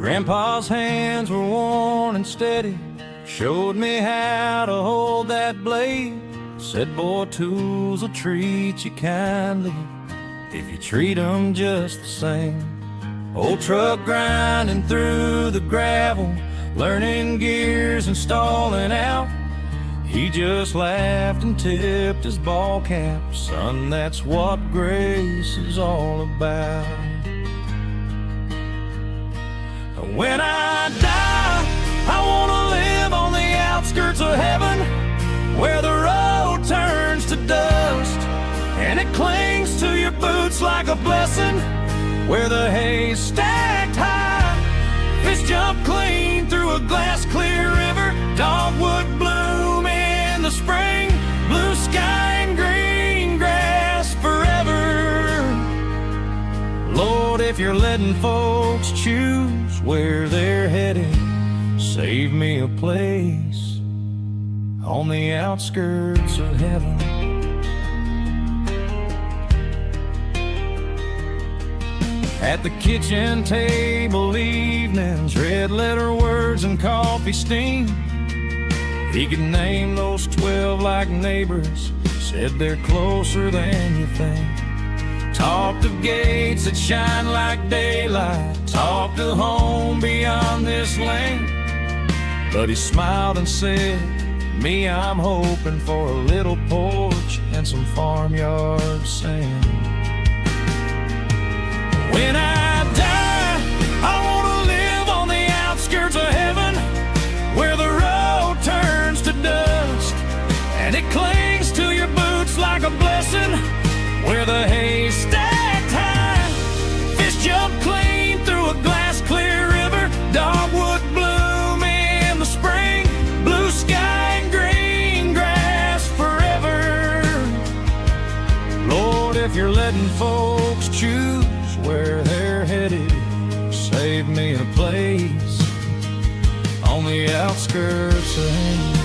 Grandpa's hands were worn and steady, showed me how to hold that blade. Said, boy, tools will treat you kindly if you treat them just the same. Old truck grinding through the gravel, learning gears and stalling out. He just laughed and tipped his ball cap. Son, that's what grace is all about. When I die, I want to live on the outskirts of heaven, where the road turns to dust and it clings to your boots like a blessing, where the hay's stacked high, fish jump clean through a glass clear river, dogwood bloom in the spring, blue sky and green grass forever. Lord, if you're letting folks choose where they're headed, save me a place on the outskirts of heaven. At the kitchen table evenings, red letter words and coffee steam. He could name those 12 like neighbors, said they're closer than you think. Talked of gates that shine like daylight, talked of home beyond this lane. But he smiled and said, me, I'm hoping for a little porch and some farmyard sand. When I die, I want to live on the outskirts of heaven, where the road turns to dust and it clings to your boots like a blessing, where the hay's stacked high, fish jump clean through a glass clear river, dogwood bloom in the spring, blue sky and green grass forever. Lord, if you're letting folks choose where they're headed, save me a place on the outskirts of heaven.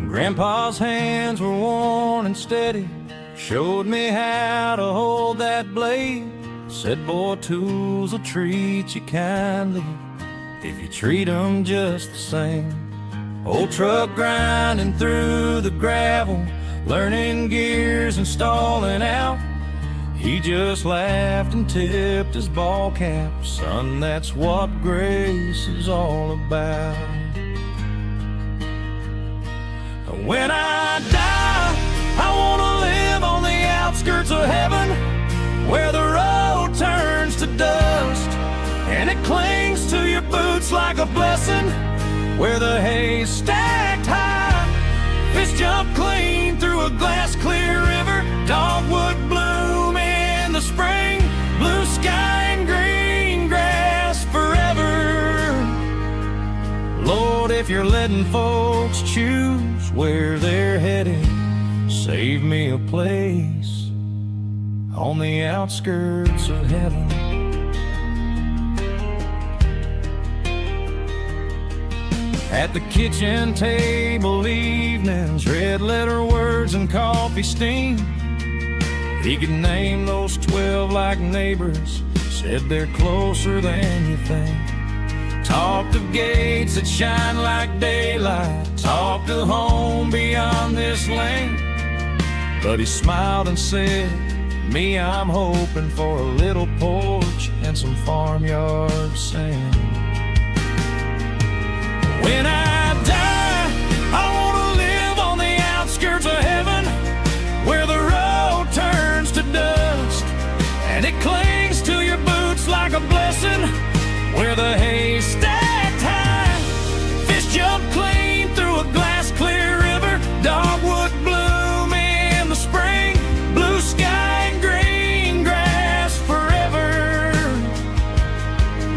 Grandpa's hands were worn and steady, showed me how to hold that blade. Said, boy, tools will treat you kindly if you treat them just the same. Old truck grinding through the gravel, learning gears and stalling out. He just laughed and tipped his ball cap. Son, that's what grace is all about. When I die, I want to live on the outskirts of heaven, where the road turns to dust and it clings to your boots like a blessing, where the hay's stacked high, fish jump clean through a glass clear river, dogwood bloom in the spring, blue sky and green grass forever. Lord, if you're letting folks choose where they're headed, save me a place on the outskirts of heaven. At the kitchen table evenings, red letter words and coffee steam. He could name those 12 like neighbors, said they're closer than you think. Talked of gates that shine like daylight, talked of home beyond this lane. But he smiled and said, me, I'm hoping for a little porch and some farmyard sand. When I die, I want to live on the outskirts of heaven, where the road turns to dust and it clings to your boots like a blessing, where the hay's stacked high, fish jump clean through a glass clear river, dogwood bloom in the spring, blue sky and green grass forever.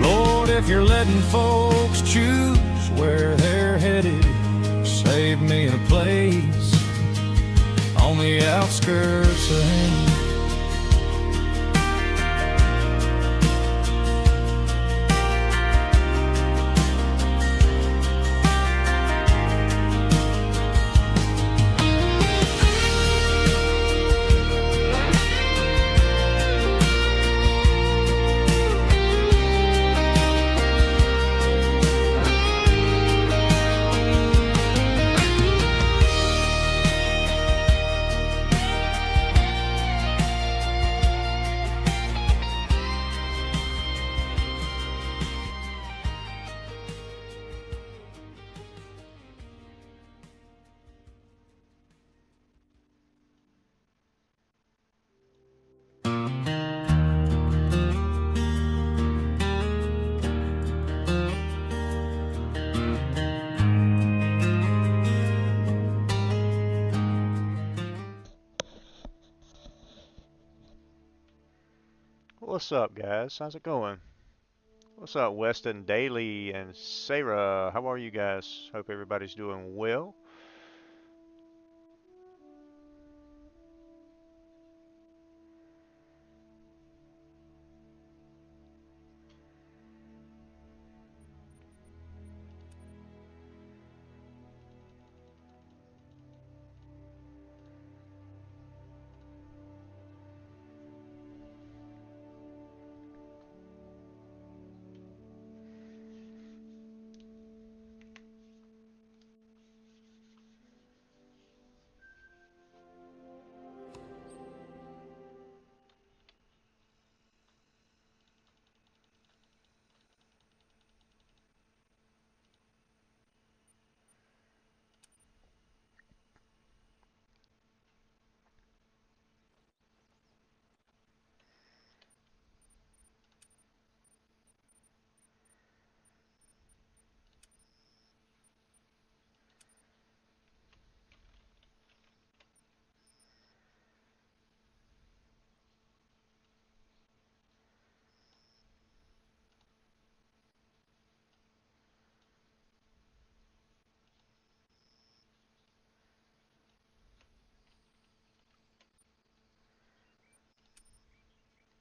Lord, if you're letting folks choose where they're headed, save me a place on the outskirts of heaven. What's up, guys? How's it going? What's up, Weston, Daly, and Sarah? How are you guys? Hope everybody's doing well.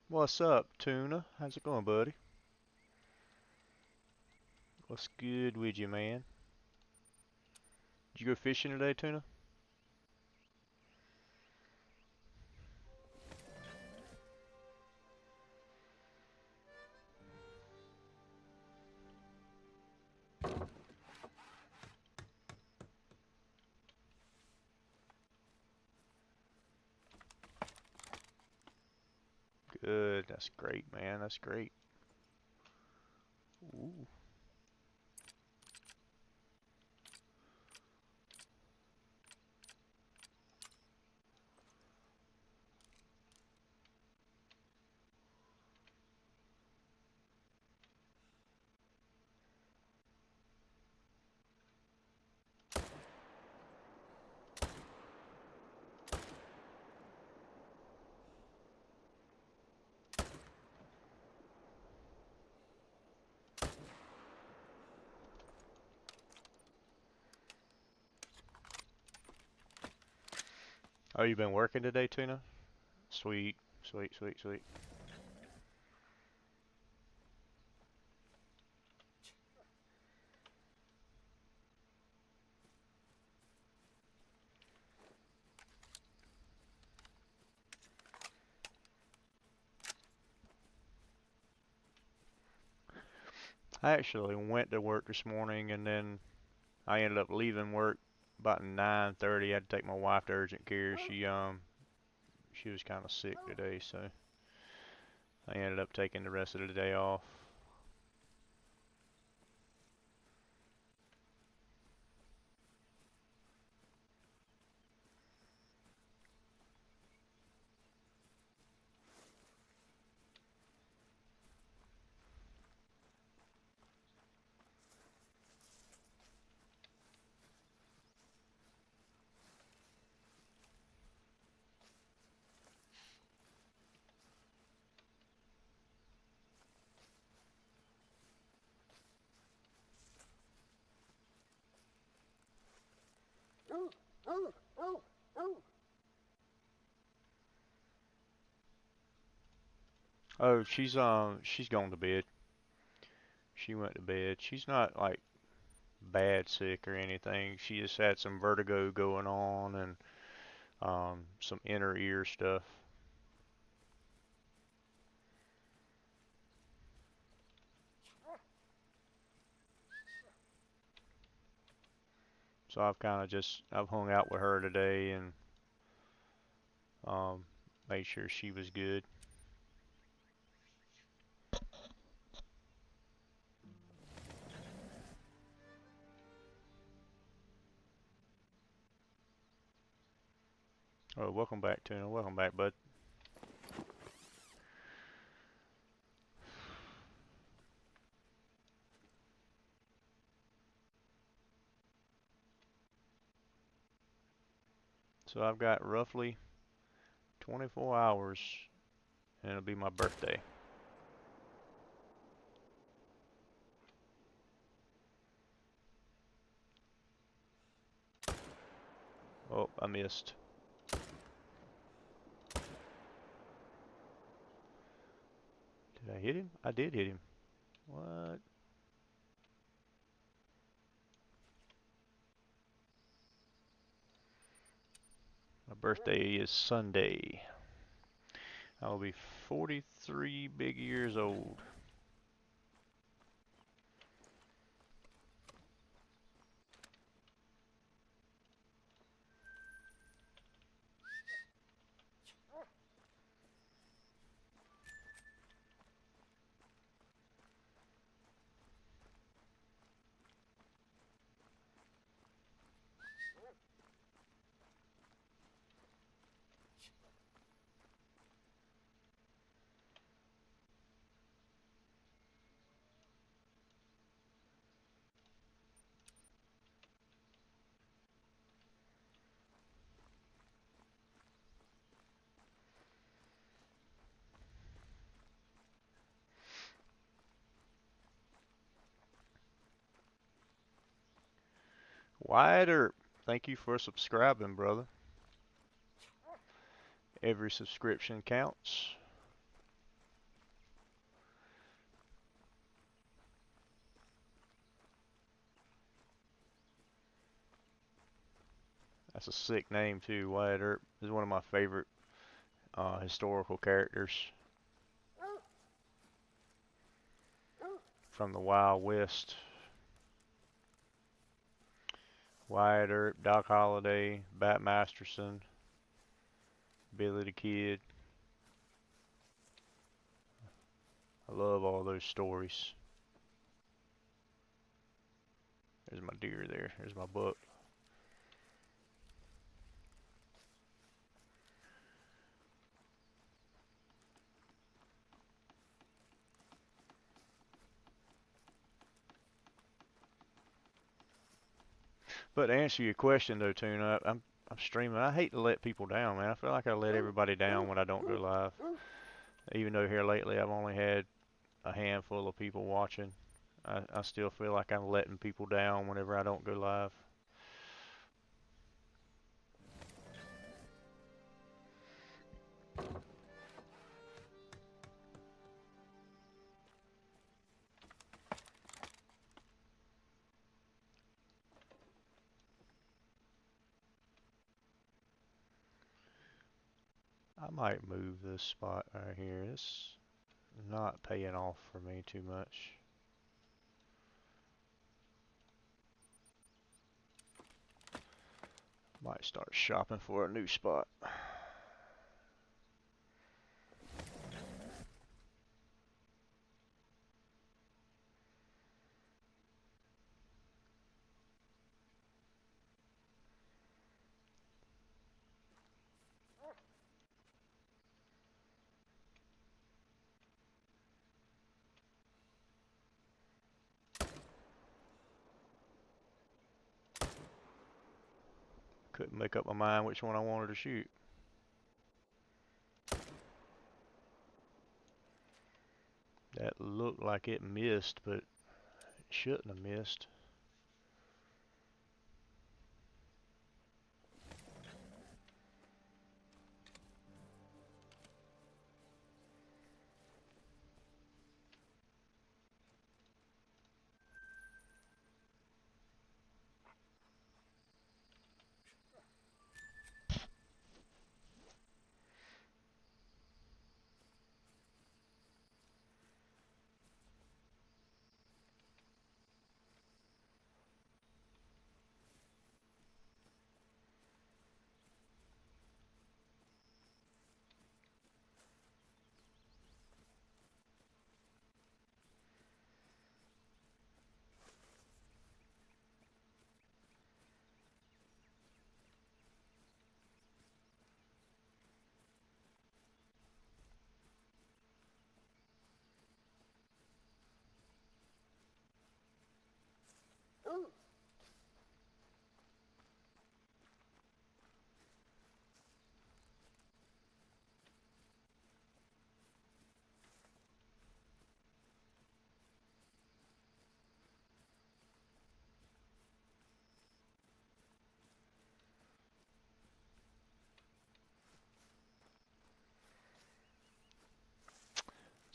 What's up, Tuna? How's it going, buddy? What's good with you, man? Did you go fishing today, Tuna? Good. That's great, man. That's great. Ooh. Oh, you been working today, Tuna? Sweet, sweet, sweet, sweet. I actually went to work this morning and then I ended up leaving work about 9:30. I had to take my wife to urgent care. She was kind of sick today, so I ended up taking the rest of the day off. Oh, she's gone to bed. She went to bed. She's not like bad sick or anything. She just had some vertigo going on and some inner ear stuff. So I've hung out with her today and um, made sure she was good. Oh, welcome back, Tuna. Welcome back, bud. So I've got roughly 24 hours and it'll be my birthday. Oh, I missed. Did I hit him? I did hit him. What? My birthday is Sunday. I will be 43 big years old. Wyatt Earp, thank you for subscribing, brother. Every subscription counts. That's a sick name too, Wyatt Earp. Is one of my favorite historical characters from the Wild West. Wyatt Earp, Doc Holliday, Bat Masterson, Billy the Kid. I love all those stories. There's my deer there. There's my buck. But to answer your question though, Tuna, I'm streaming. I hate to let people down, man. I feel like I let everybody down when I don't go live. Even though here lately I've only had a handful of people watching, I still feel like I'm letting people down whenever I don't go live. I might move this spot right here. It's not paying off for me too much. Might start shopping for a new spot. Couldn't make up my mind which one I wanted to shoot. That looked like it missed, but it shouldn't have missed.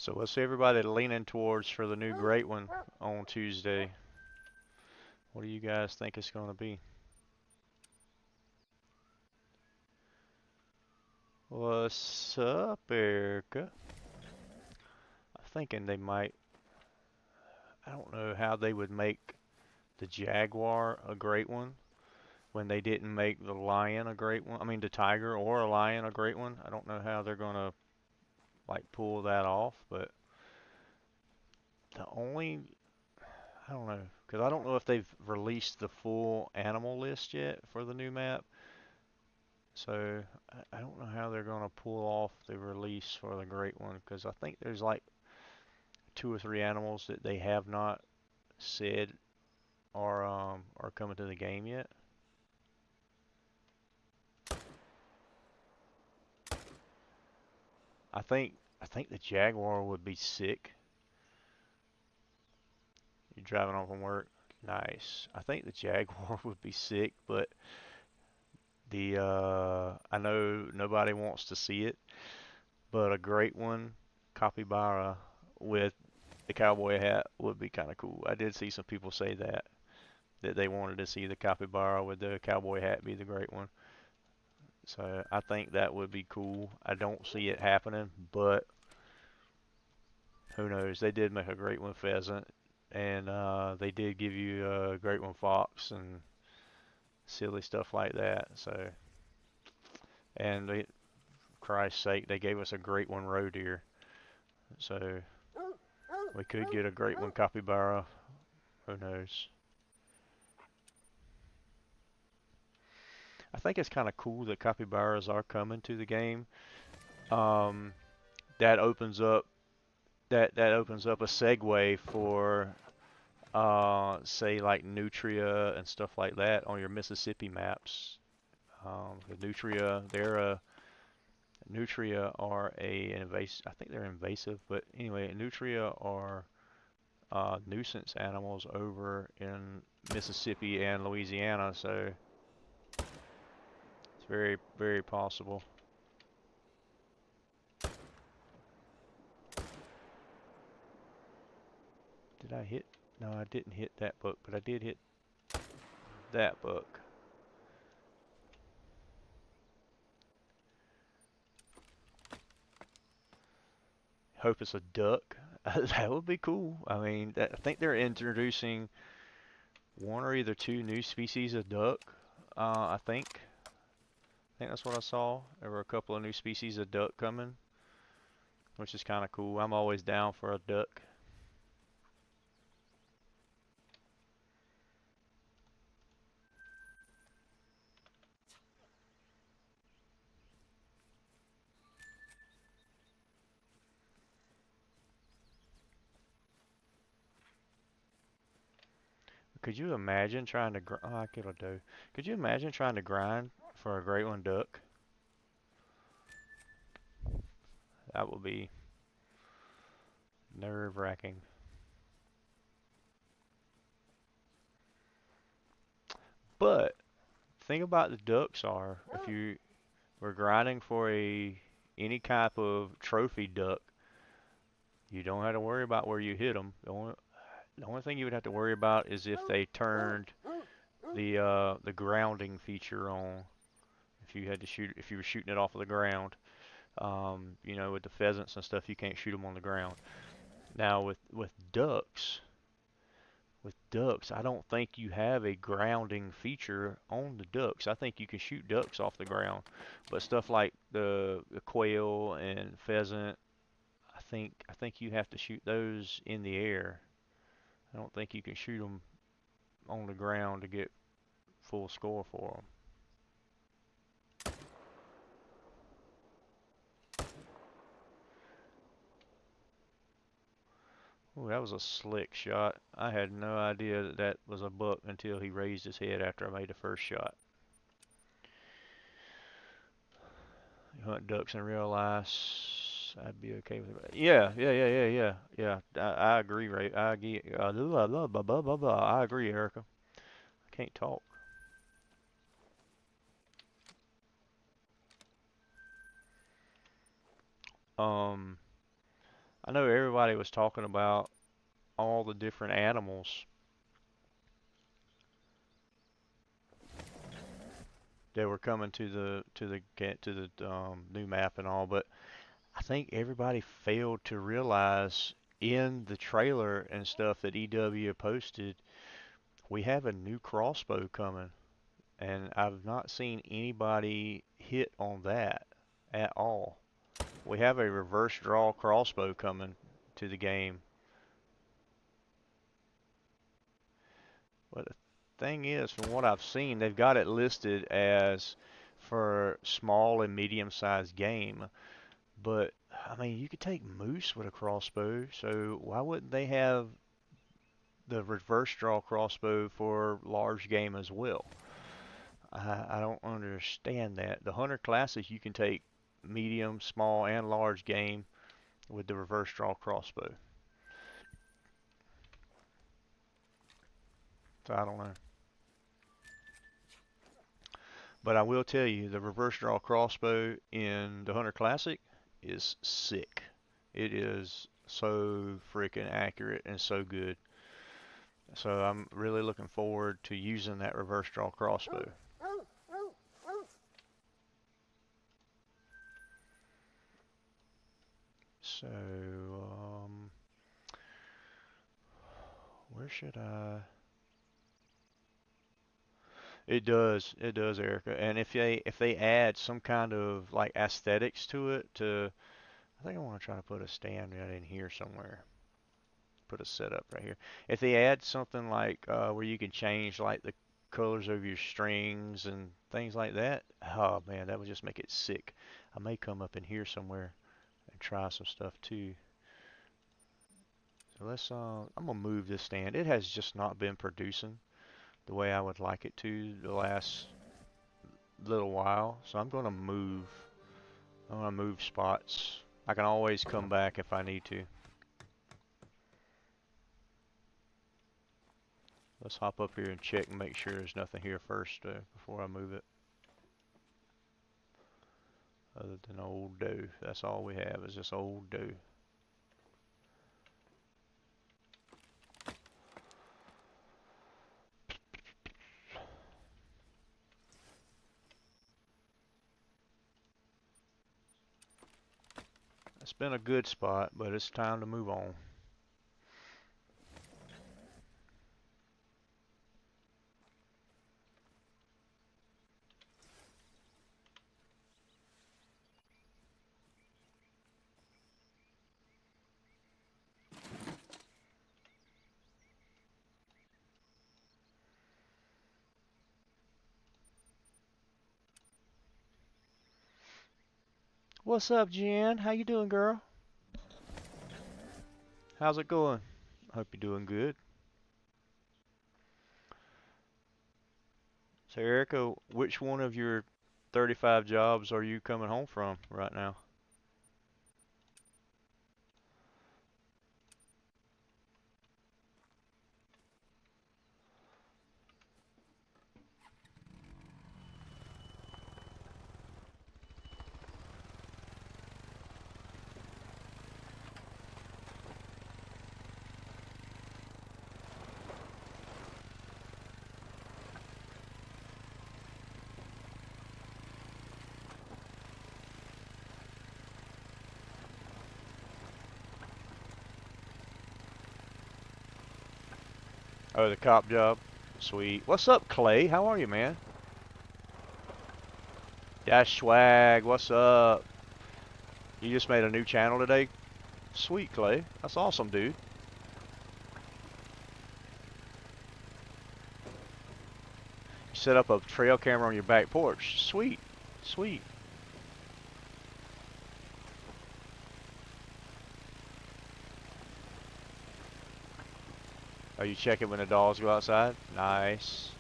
So what's everybody leaning towards for the new great one on Tuesday? What do you guys think it's going to be? What's up, Erica? I'm thinking they might, I don't know how they would make the Jaguar a great one when they didn't make the lion a great one. I mean, the tiger or a lion a great one. I don't know how they're going to like pull that off, but the only, I don't know, because I don't know if they've released the full animal list yet for the new map. So I don't know how they're going to pull off the release for the great one, because I think there's like 2 or 3 animals that they have not said are coming to the game yet. I think the Jaguar would be sick. You're driving home from work. Nice. I think the Jaguar would be sick, but the I know nobody wants to see it, but a great one, capybara with the cowboy hat would be kind of cool. I did see some people say that they wanted to see the capybara with the cowboy hat be the great one. So I think that would be cool. I don't see it happening, but who knows? They did make a great one pheasant, and they did give you a great one fox and silly stuff like that. So, and they, for Christ's sake, they gave us a great one roe deer. So we could get a great one capybara. Who knows? I think it's kind of cool that capybaras are coming to the game. Um, that opens up that opens up a segue for say like nutria and stuff like that on your Mississippi maps. The nutria are a invasive. I think they're invasive, but anyway, nutria are nuisance animals over in Mississippi and Louisiana, so it's very, very possible. Did I hit? No, I didn't hit that buck, but I did hit that buck. Hope it's a duck. That would be cool. I mean, I think they're introducing 1 or 2 new species of duck. I think that's what I saw. There were a couple of new species of duck coming, which is kind of cool. I'm always down for a duck. Could you imagine trying to oh, I killed a doe. Could you imagine trying to grind for a great one duck? That would be nerve-wracking. But thing about the ducks are, if you were grinding for any type of trophy duck, you don't have to worry about where you hit them. The only thing you would have to worry about is if they turned the grounding feature on. If you were shooting it off of the ground, you know, with the pheasants and stuff, you can't shoot them on the ground. Now with ducks, I don't think you have a grounding feature on the ducks. I think you can shoot ducks off the ground, but stuff like the quail and pheasant, I think you have to shoot those in the air. I don't think you can shoot them on the ground to get full score for them. Ooh, that was a slick shot. I had no idea that that was a buck until he raised his head after I made the first shot. You hunt ducks in real life, I'd be okay with it. Yeah, yeah, yeah, yeah, yeah, yeah. I agree, Ray. I agree, Erica. I can't talk. Um, I know everybody was talking about all the different animals that were coming to the new map and all, but I think everybody failed to realize in the trailer and stuff that EW posted, we have a new crossbow coming, and I've not seen anybody hit on that at all. We have a reverse draw crossbow coming to the game. But the thing is, from what I've seen, they've got it listed as for small and medium-sized game. But I mean, you could take moose with a crossbow, so why wouldn't they have the reverse draw crossbow for large game as well? I don't understand that. The Hunter Classic, you can take medium, small, and large game with the reverse draw crossbow. So I don't know. But I will tell you, the reverse draw crossbow in the Hunter Classic is sick. It is so freaking accurate and so good. So I'm really looking forward to using that reverse draw crossbow. So, where should I? It does, Erica. And if they add some kind of like aesthetics to it, I think I want to try to put a stand right in here somewhere. Put a setup right here. If they add something like where you can change like the colors of your strings and things like that, oh man, that would just make it sick. I may come up in here somewhere and try some stuff too. So I'm gonna move this stand. It has just not been producing the way I would like it to the last little while. So I'm gonna move spots. I can always come back if I need to. Let's hop up here and check and make sure there's nothing here first before I move it. Other than old doe. That's all we have is this old doe. It's been a good spot, but it's time to move on. What's up, Jen? How you doing, girl? How's it going? Hope you're doing good. So, Erica, which one of your 35 jobs are you coming home from right now? Oh, the cop job. Sweet. What's up, Clay? How are you, man? Dash Swag, what's up? You just made a new channel today? Sweet, Clay. That's awesome, dude. You set up a trail camera on your back porch. Sweet. Sweet. Are you checking when the dogs go outside? Nice.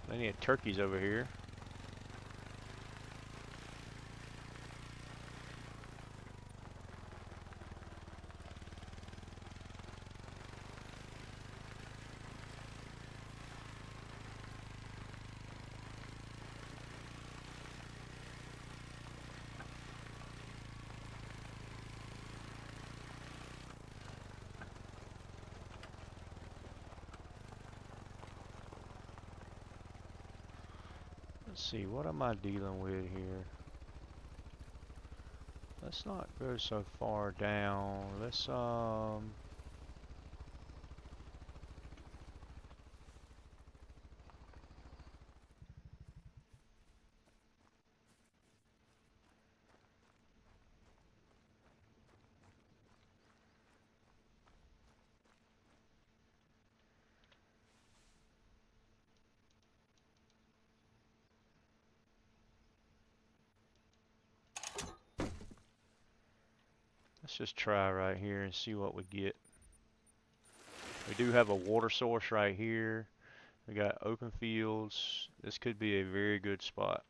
Plenty of turkeys over here. Let's see, what am I dealing with here? Let's not go so far down. Let's just try right here and see what we get. We do have a water source right here. We got open fields. This could be a very good spot.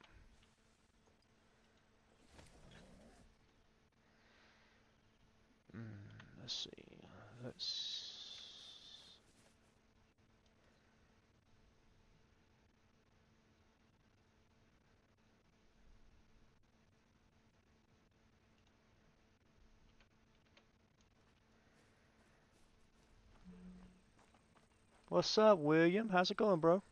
Let's see. Let's. What's up, William? How's it going, bro?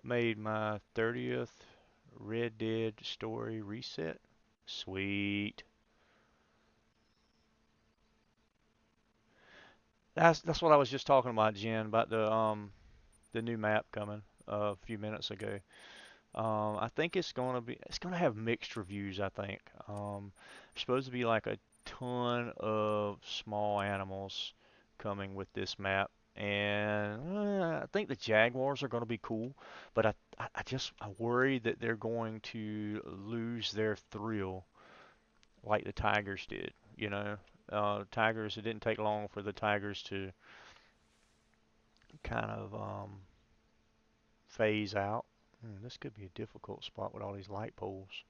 Made my 30th Red Dead story reset. Sweet. That's what I was just talking about, Jen, about the new map coming a few minutes ago. I think it's gonna have mixed reviews, I think. There's supposed to be like a ton of small animals coming with this map, and I think the jaguars are gonna be cool, but I worry that they're going to lose their thrill like the tigers did. Tigers. It didn't take long for the tigers to kind of phase out. This could be a difficult spot with all these light poles.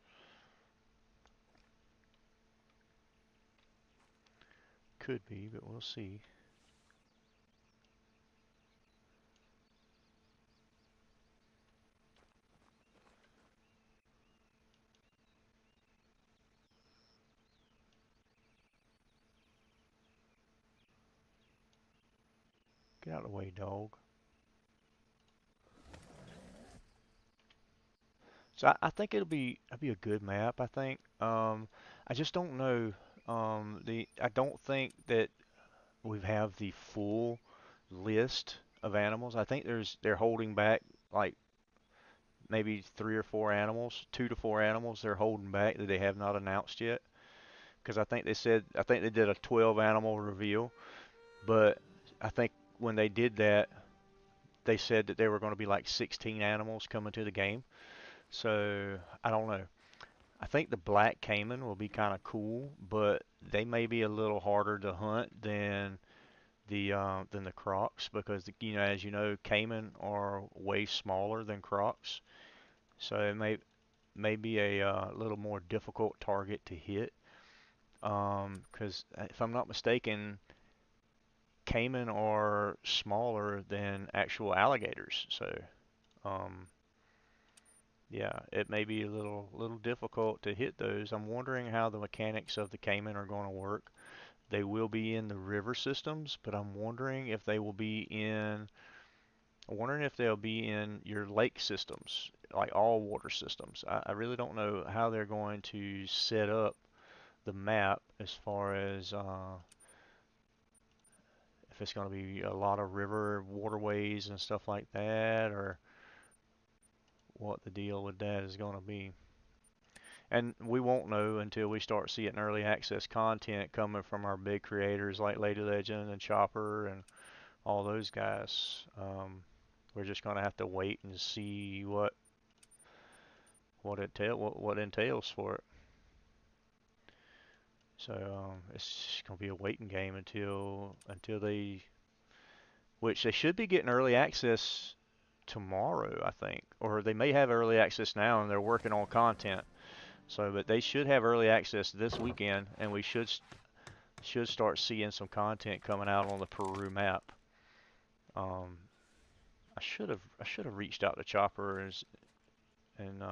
Could be, but we'll see. Get out of the way, dog. So I think it'll be a good map. I think. I just don't know. I don't think that we have the full list of animals. I think they're holding back like maybe 3 or 4 animals, 2 to 4 animals they're holding back that they have not announced yet. Because I think they did a 12 animal reveal, but I think when they did that, they said that there were going to be like 16 animals coming to the game. So I don't know. I think the black caiman will be kind of cool, but they may be a little harder to hunt than the crocs because as you know, caiman are way smaller than crocs, so it may be a little more difficult target to hit. Because if I'm not mistaken, caiman are smaller than actual alligators, so um, yeah, it may be a little difficult to hit those. I'm wondering how the mechanics of the caiman are going to work. They will be in the river systems, but I'm wondering if they'll be in your lake systems, like all water systems. I really don't know how they're going to set up the map as far as if it's going to be a lot of river waterways and stuff like that, or what the deal with that is going to be. And we won't know until we start seeing early access content coming from our big creators like Lady Legend and Chopper and all those guys. We're just gonna have to wait and see what entails for it. So it's gonna be a waiting game until which they should be getting early access tomorrow, I think, or they may have early access now and they're working on content. So, but they should have early access this weekend, and we should start seeing some content coming out on the Peru map. Um, I should have reached out to Chopper and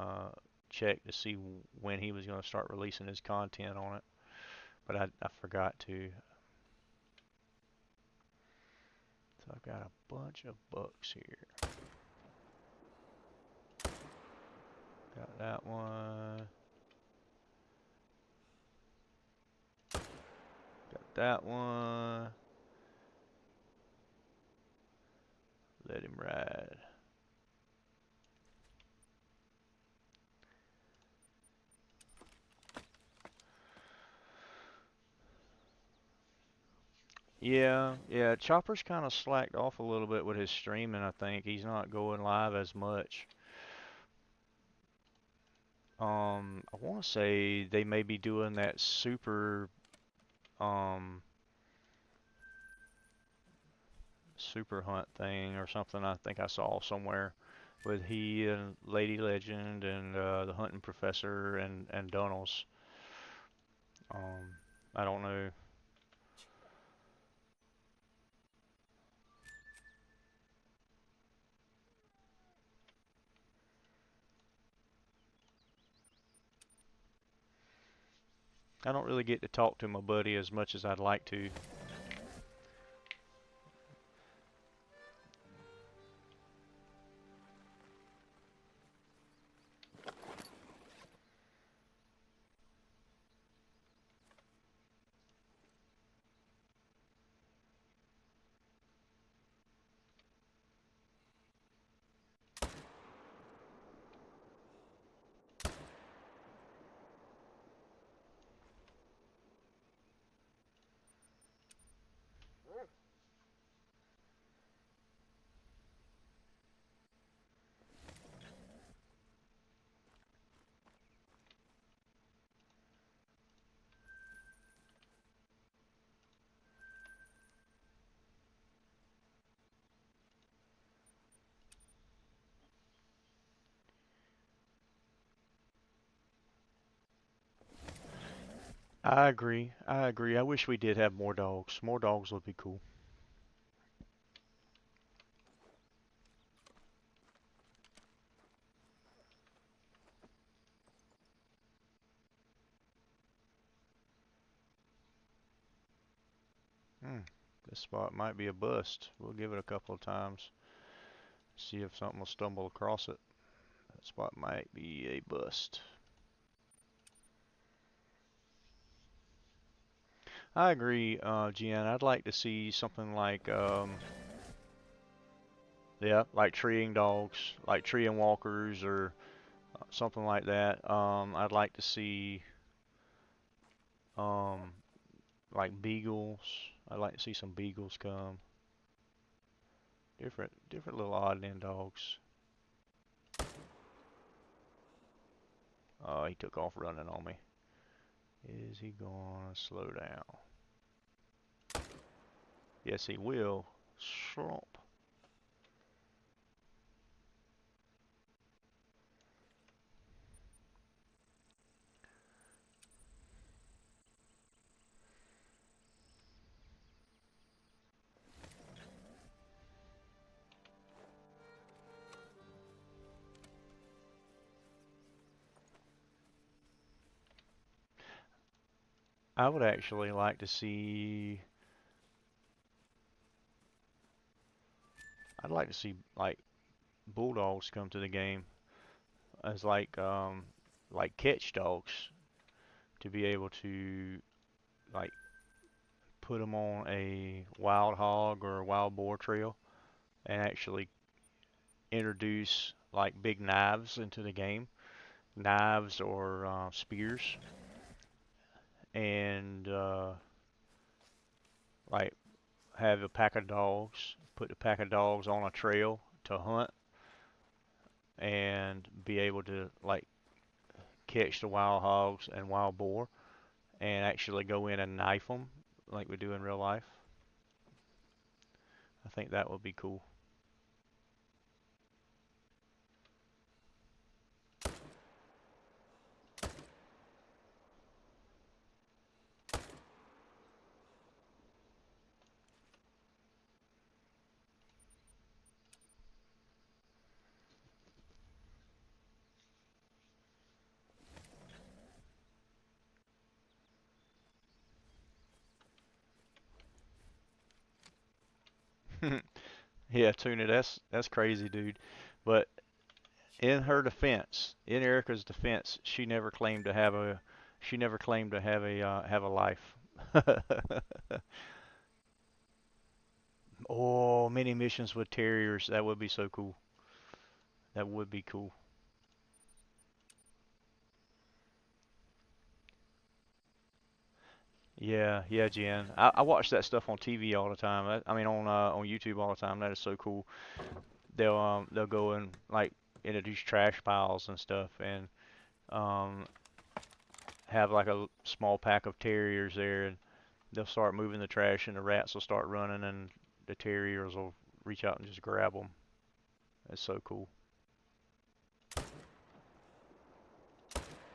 checked to see when he was going to start releasing his content on it, but I forgot to. So I've got a bunch of bucks here. Got that one. Got that one. Let him ride. Yeah. Chopper's kind of slacked off a little bit with his streaming, I think. He's not going live as much. I want to say they may be doing that um, super hunt thing or something. I think I saw somewhere with he and Lady Legend and the hunting professor and Dunnels. I don't know. I don't really get to talk to my buddy as much as I'd like to. I agree. I agree. I wish we did have more dogs. More dogs would be cool. Hmm. This spot might be a bust. We'll give it a couple of times. See if something will stumble across it. That spot might be a bust. I agree, Jen. I'd like to see something like, yeah, like treeing dogs, like treeing walkers or something like that. I'd like to see, um, like beagles. I'd like to see some beagles come. Different little odd end dogs. Oh, he took off running on me. Is he gonna slow down? Yes, he will. Slump. I would actually like to see. I'd like to see like bulldogs come to the game as like catch dogs to be able to like put them on a wild hog or a wild boar trail and actually introduce like big knives into the game, knives or spears, and like have a pack of dogs, put the pack of dogs on a trail to hunt and be able to like catch the wild hogs and wild boar and actually go in and knife them like we do in real life. I think that would be cool. Yeah, Tuna, that's crazy, dude. But in her defense, in Erica's defense, she never claimed to have a life. Oh, mini missions with terriers, that would be so cool. That would be cool. Yeah, yeah, Jen. I watch that stuff on TV all the time. I mean on YouTube all the time. That is so cool. They'll go and like into these trash piles and stuff and um have like a small pack of terriers there and they'll start moving the trash and the rats will start running and the terriers will reach out and just grab them. It's so cool.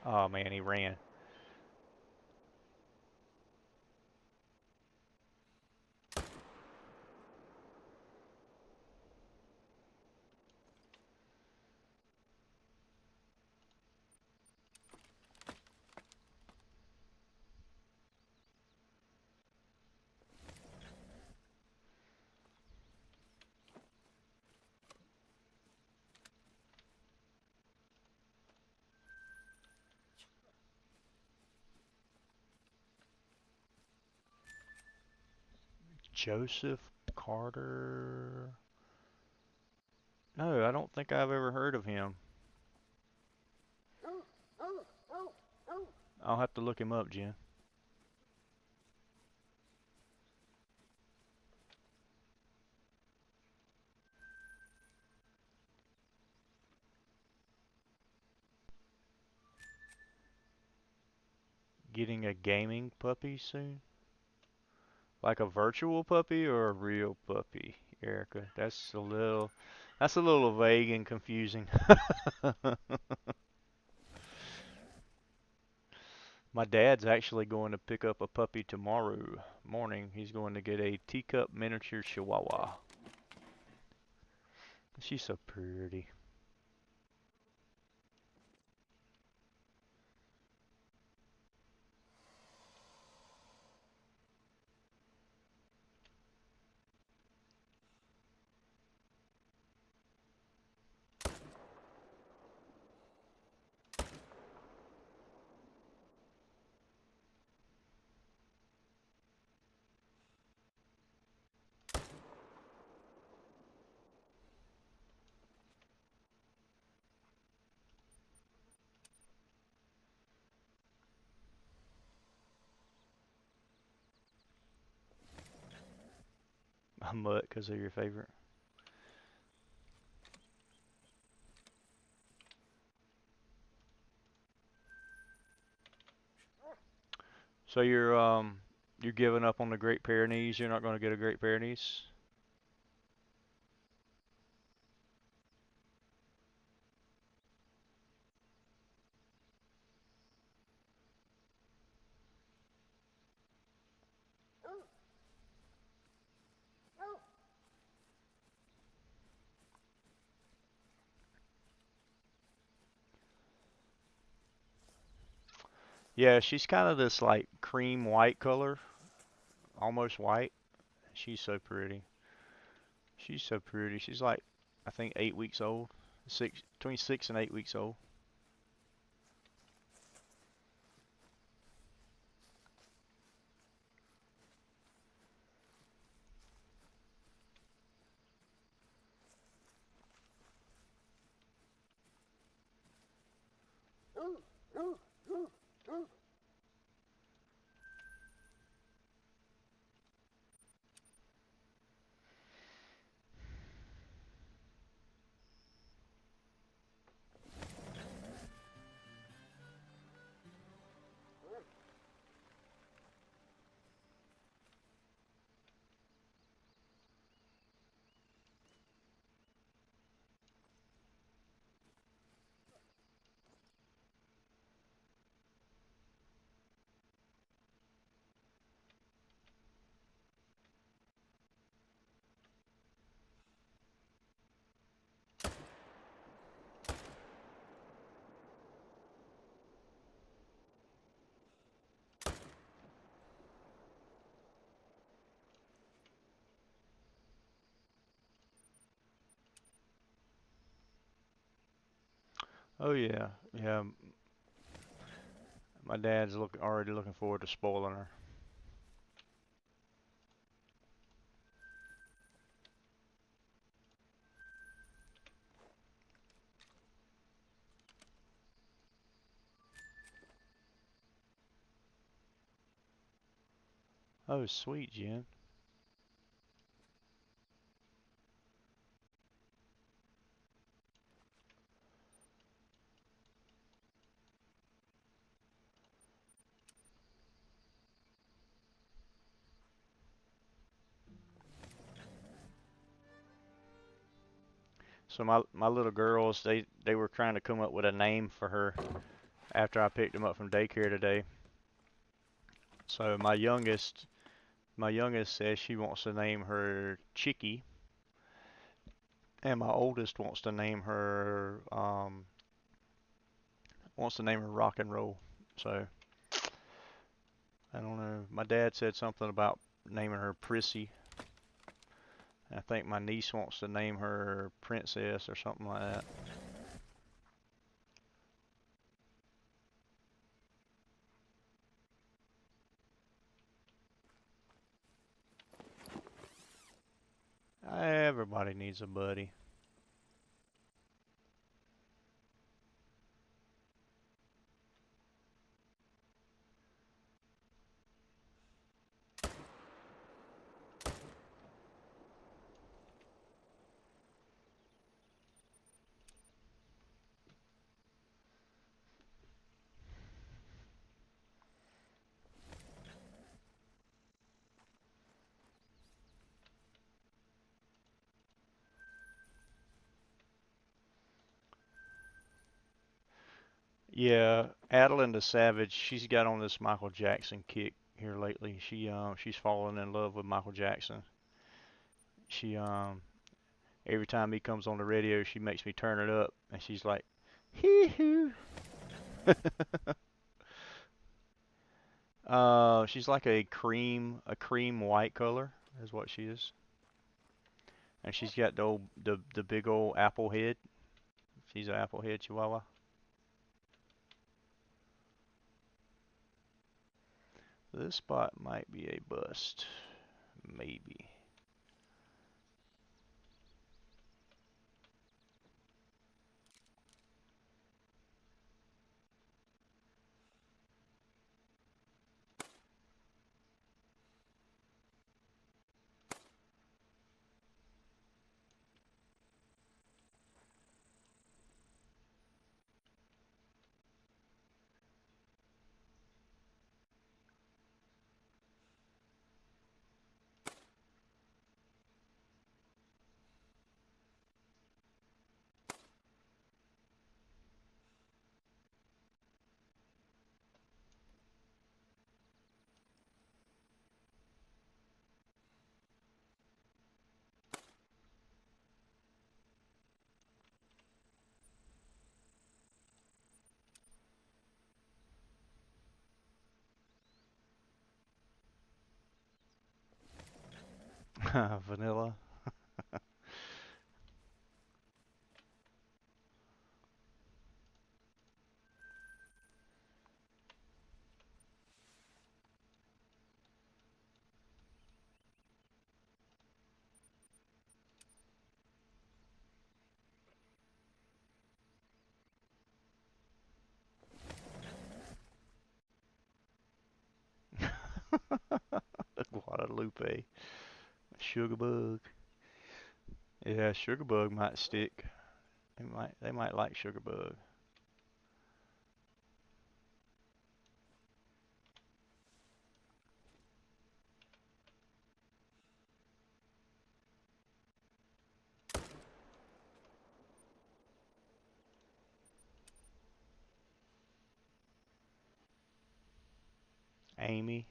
Oh man, he ran. Joseph Carter. No, I don't think I've ever heard of him. I'll have to look him up, Jen. Getting a gaming puppy soon? Like a virtual puppy or a real puppy, Erica? That's a little vague and confusing. My dad's actually going to pick up a puppy tomorrow morning. He's going to get a teacup miniature chihuahua. She's so pretty. A mutt because they're your favorite. So you're giving up on the Great Pyrenees. You're not going to get a Great Pyrenees. Yeah, she's kind of this like cream white color, almost white. She's so pretty. She's so pretty. She's like I think 8 weeks old, between 6 and 8 weeks old. Oh yeah, yeah. My dad's already looking forward to spoiling her. Oh, sweet, Jen. So my little girls, they were trying to come up with a name for her after I picked them up from daycare today. So my youngest says she wants to name her Chicky, and my oldest wants to name her Rock and Roll. So I don't know. My dad said something about naming her Prissy. I think my niece wants to name her Princess or something like that. Everybody needs a buddy. Yeah, Adeline the Savage, she's got on this Michael Jackson kick here lately. She's fallen in love with Michael Jackson. She every time he comes on the radio, she makes me turn it up, and she's like, hee hoo. She's like a cream white color is what she is, and she's got the big old apple head. She's an apple head Chihuahua. This spot might be a bust, maybe. Vanilla. Guadalupe. Sugar bug. Yeah, sugar bug might stick. They might like sugar bug. Amy.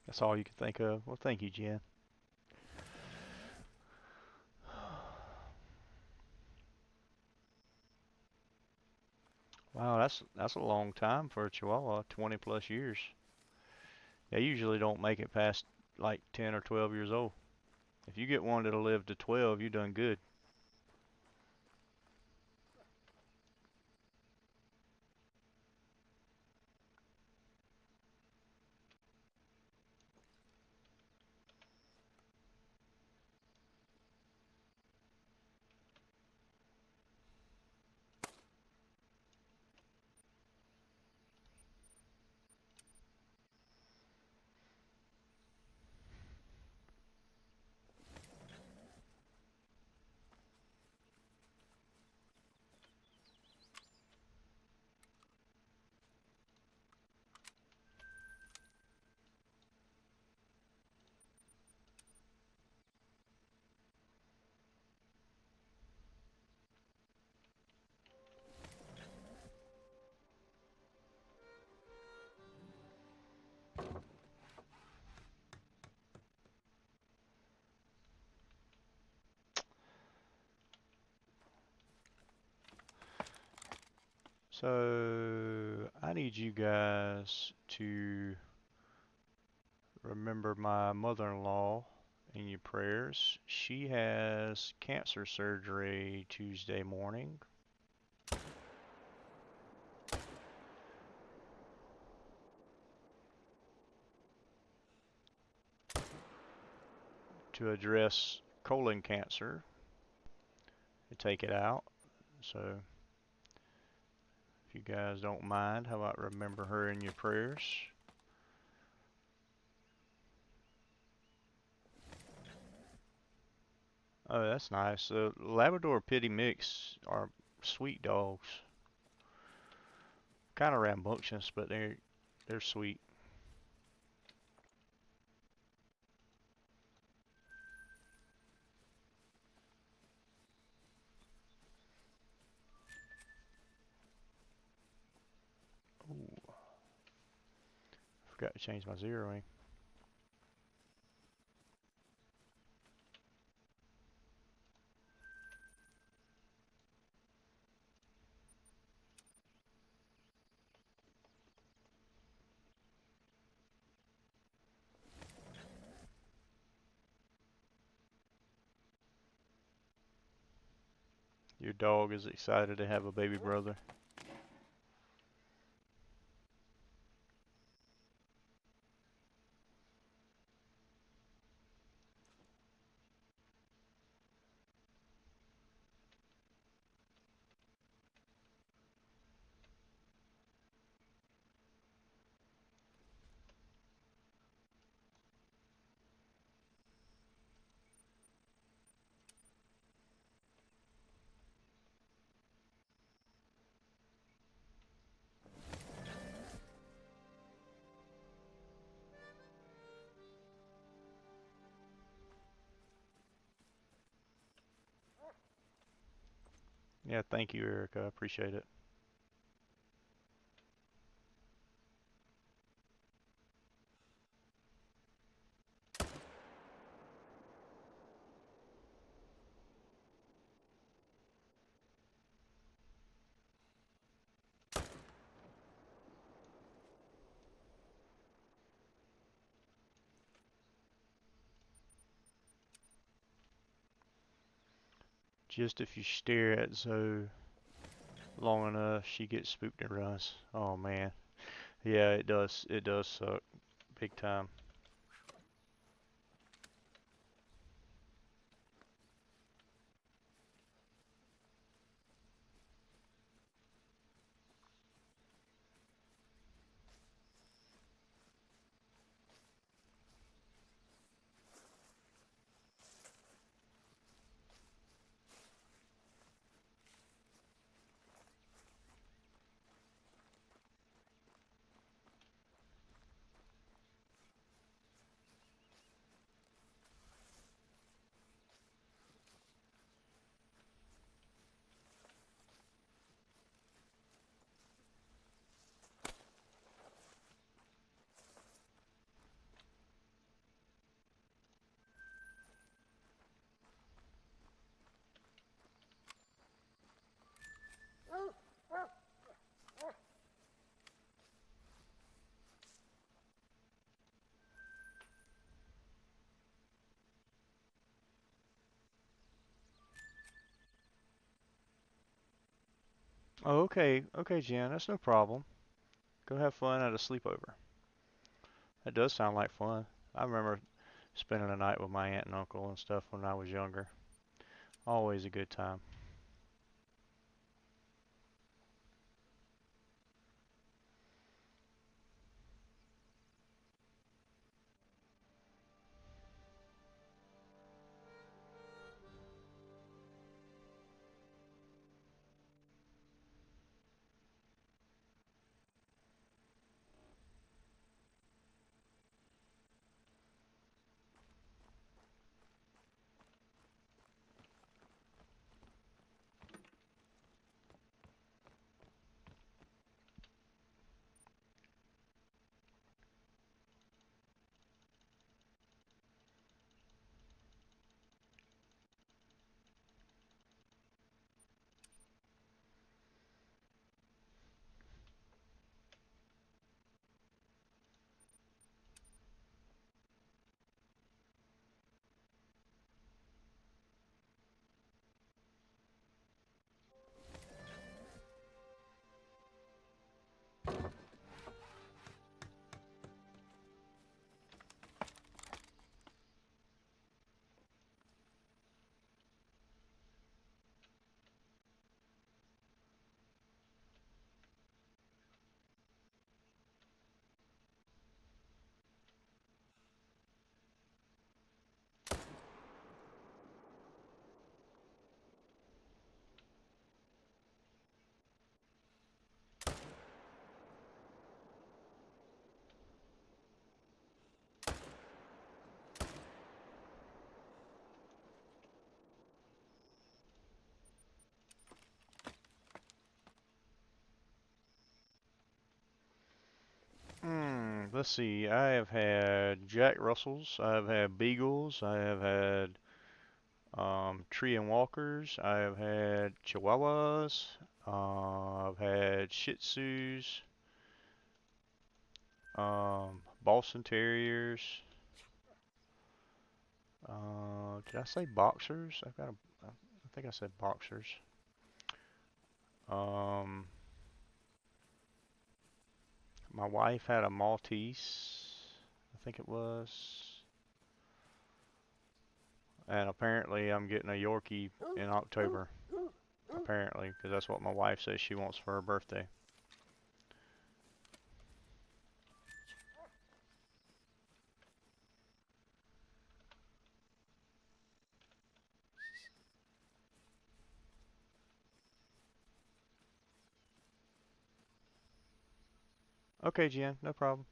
That's all you can think of. Well, thank you, Jen. Wow, that's a long time for a Chihuahua, 20 plus years. They usually don't make it past like 10 or 12 years old. If you get one that'll live to 12, you done good. So I need you guys to remember my mother-in-law in your prayers. She has cancer surgery Tuesday morning. To address colon cancer, to take it out. So if you guys don't mind, how about remember her in your prayers? Oh, that's nice. Labrador Pity Mix are sweet dogs. Kind of rambunctious, but they're sweet. Ooh, forgot to change my zeroing. Your dog is excited to have a baby brother. Yeah, thank you, Erica. I appreciate it. Just if you stare at Zoe long enough, she gets spooked and runs. Oh man. Yeah, it does. It does suck. Big time. Oh, okay, okay, Jen, that's no problem. Go have fun at a sleepover. That does sound like fun. I remember spending a night with my aunt and uncle and stuff when I was younger. Always a good time. Let's see. I have had Jack Russells. I've had Beagles. I have had Tree and Walkers. I have had Chihuahuas. I've had Shih Tzus. Boston Terriers. Did I say boxers? I think I said boxers. Um, my wife had a Maltese, I think it was, and apparently I'm getting a Yorkie in October. Apparently, because that's what my wife says she wants for her birthday. Okay, Jen, no problem.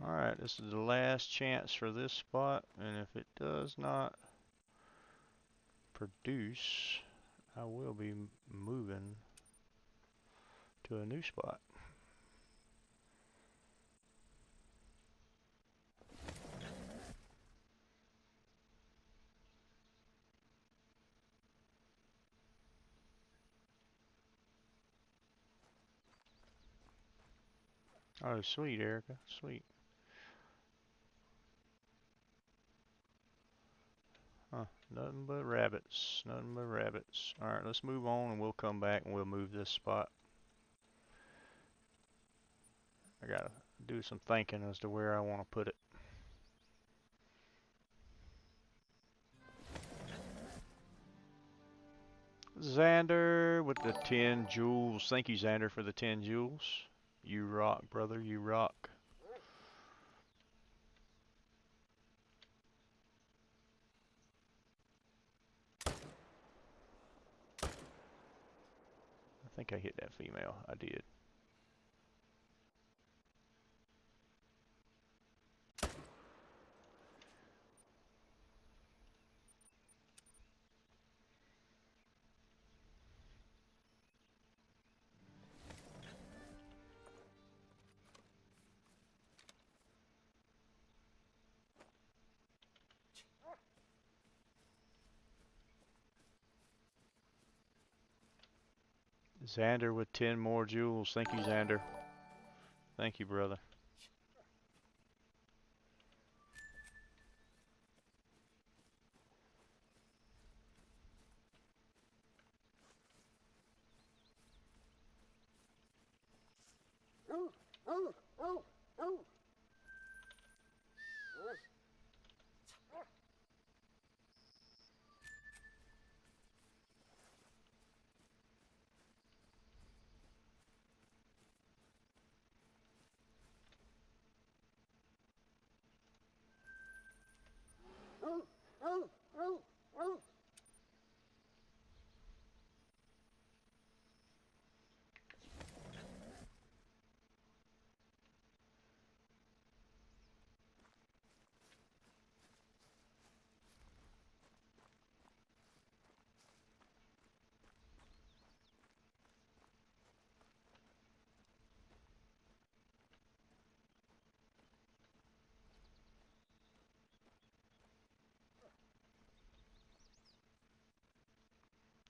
Alright, this is the last chance for this spot, and if it does not produce, I will be moving to a new spot. Oh, sweet, Erica, sweet. Huh, nothing but rabbits, nothing but rabbits. Alright, let's move on and we'll come back and we'll move this spot. I gotta do some thinking as to where I want to put it. Xander with the 10 jewels. Thank you, Xander, for the 10 jewels. You rock, brother. You rock. I think I hit that female. I did. Xander with 10 more jewels. Thank you, Xander. Thank you, brother.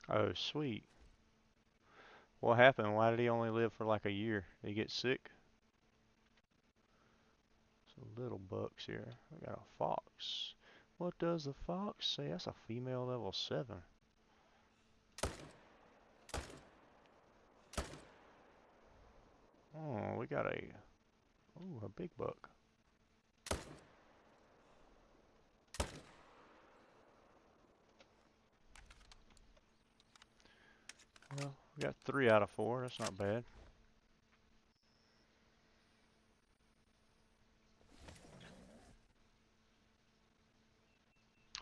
Oh, sweet. What happened? Why did he only live for like a year? Did he get sick? Some little bucks here. We got a fox. What does the fox say? That's a female level 7. Oh, we got a big buck. Well, we got 3 out of 4. That's not bad.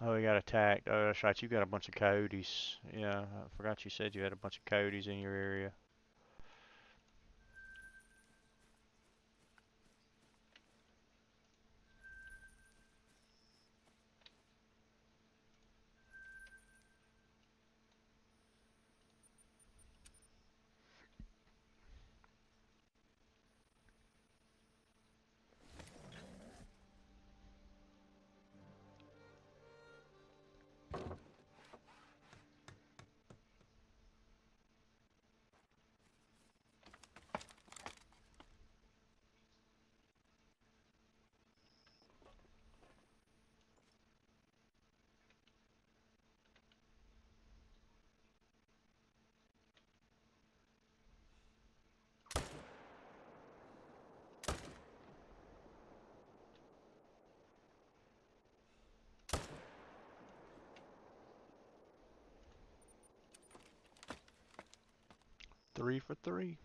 Oh, we got attacked. Oh, that's right. You got a bunch of coyotes. Yeah, I forgot you said you had a bunch of coyotes in your area. Three for 3.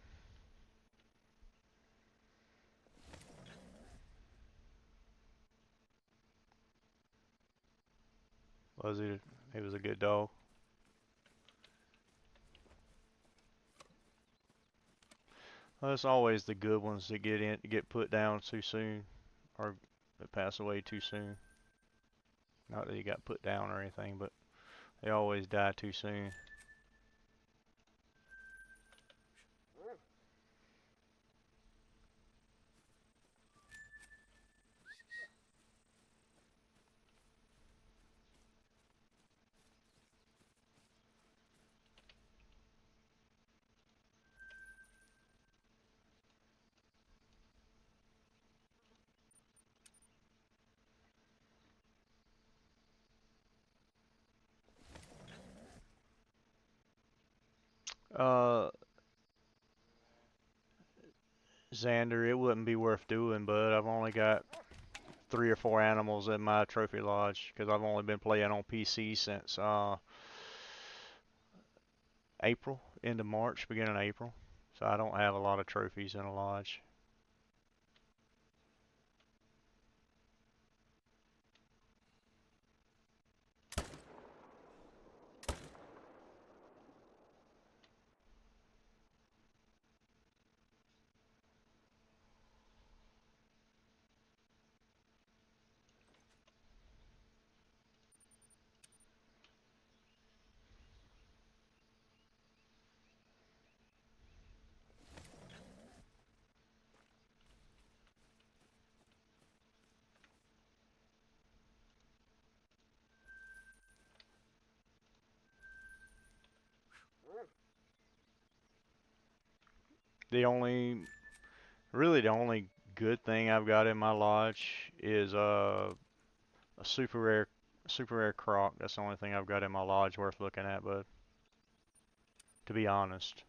Was he? He was a good dog. Well, it's always the good ones that get put down too soon, or that pass away too soon. Not that he got put down or anything, but they always die too soon. Uh, Xander, it wouldn't be worth doing, but I've only got 3 or 4 animals in my trophy lodge because I've only been playing on PC since April, into March, beginning of April. So I don't have a lot of trophies in a lodge. Really the only good thing I've got in my lodge is a super rare croc. That's the only thing I've got in my lodge worth looking at, but to be honest.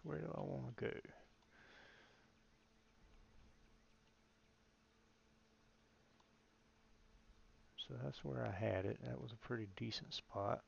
Where do I want to go? So that's where I had it. That was a pretty decent spot.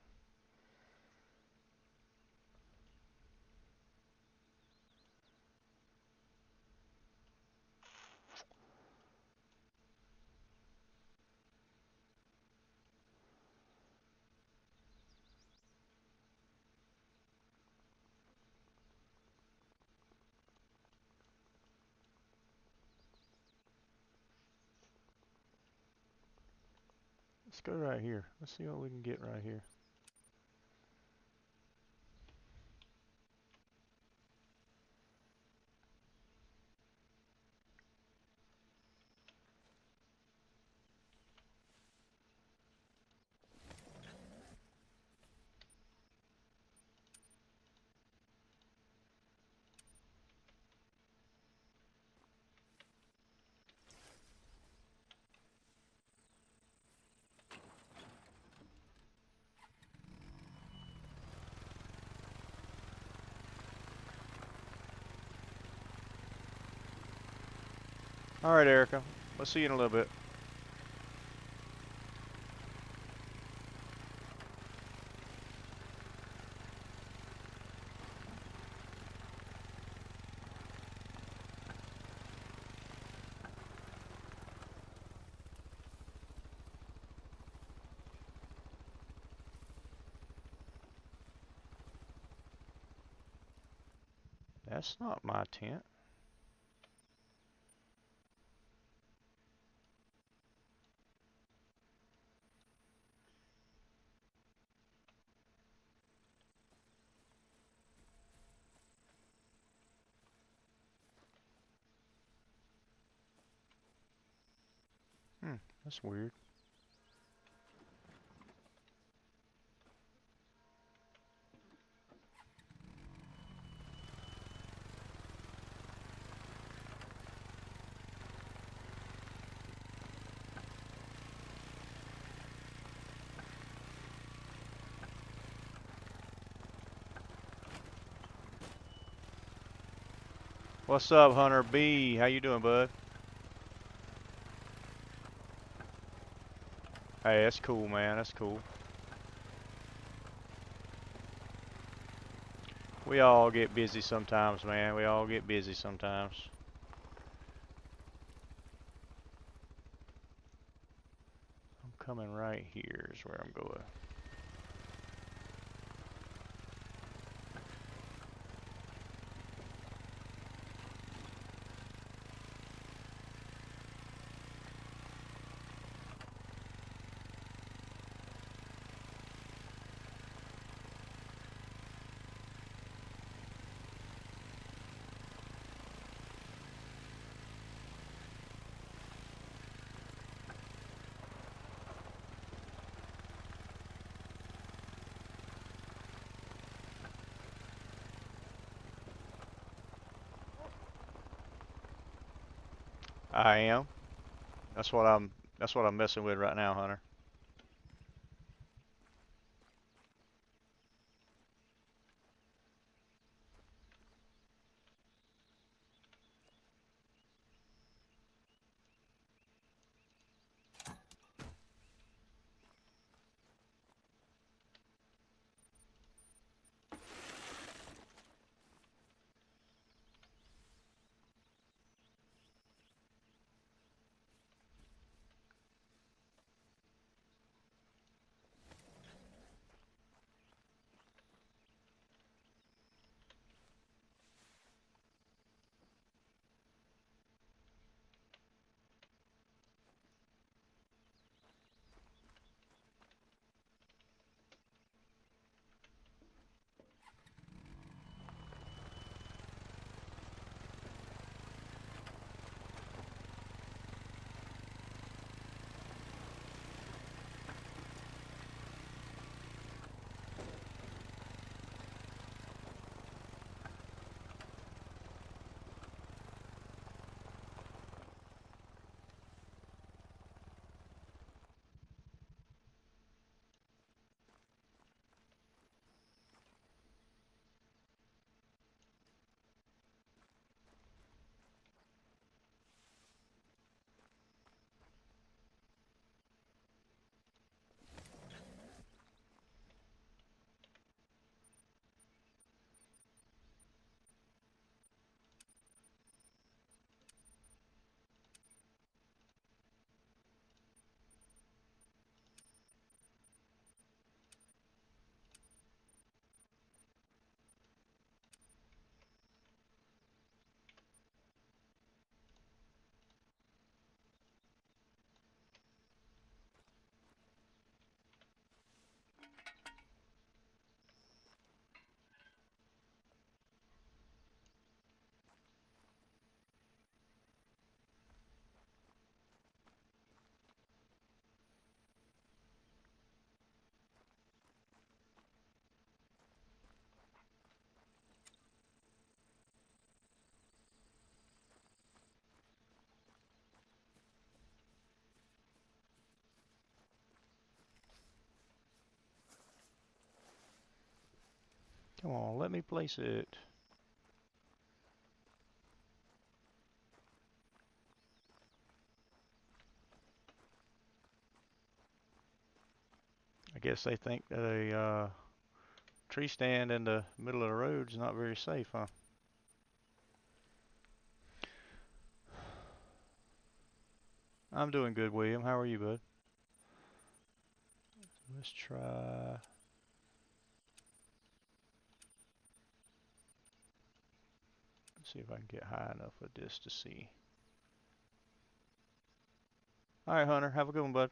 Let's go right here. Let's see what we can get right here. All right, Erica. Let's see you in a little bit. That's not my tent. That's weird. What's up, Hunter B? How you doing, bud? Hey, that's cool, man. That's cool. We all get busy sometimes, man. We all get busy sometimes. I'm coming right here is where I'm going. I am. That's what I'm messing with right now, Hunter. Come on, let me place it. I guess they think that a tree stand in the middle of the road is not very safe, huh? I'm doing good, William. How are you, bud? Let's try. Let's see if I can get high enough with this to see. All right, Hunter. Have a good one, bud.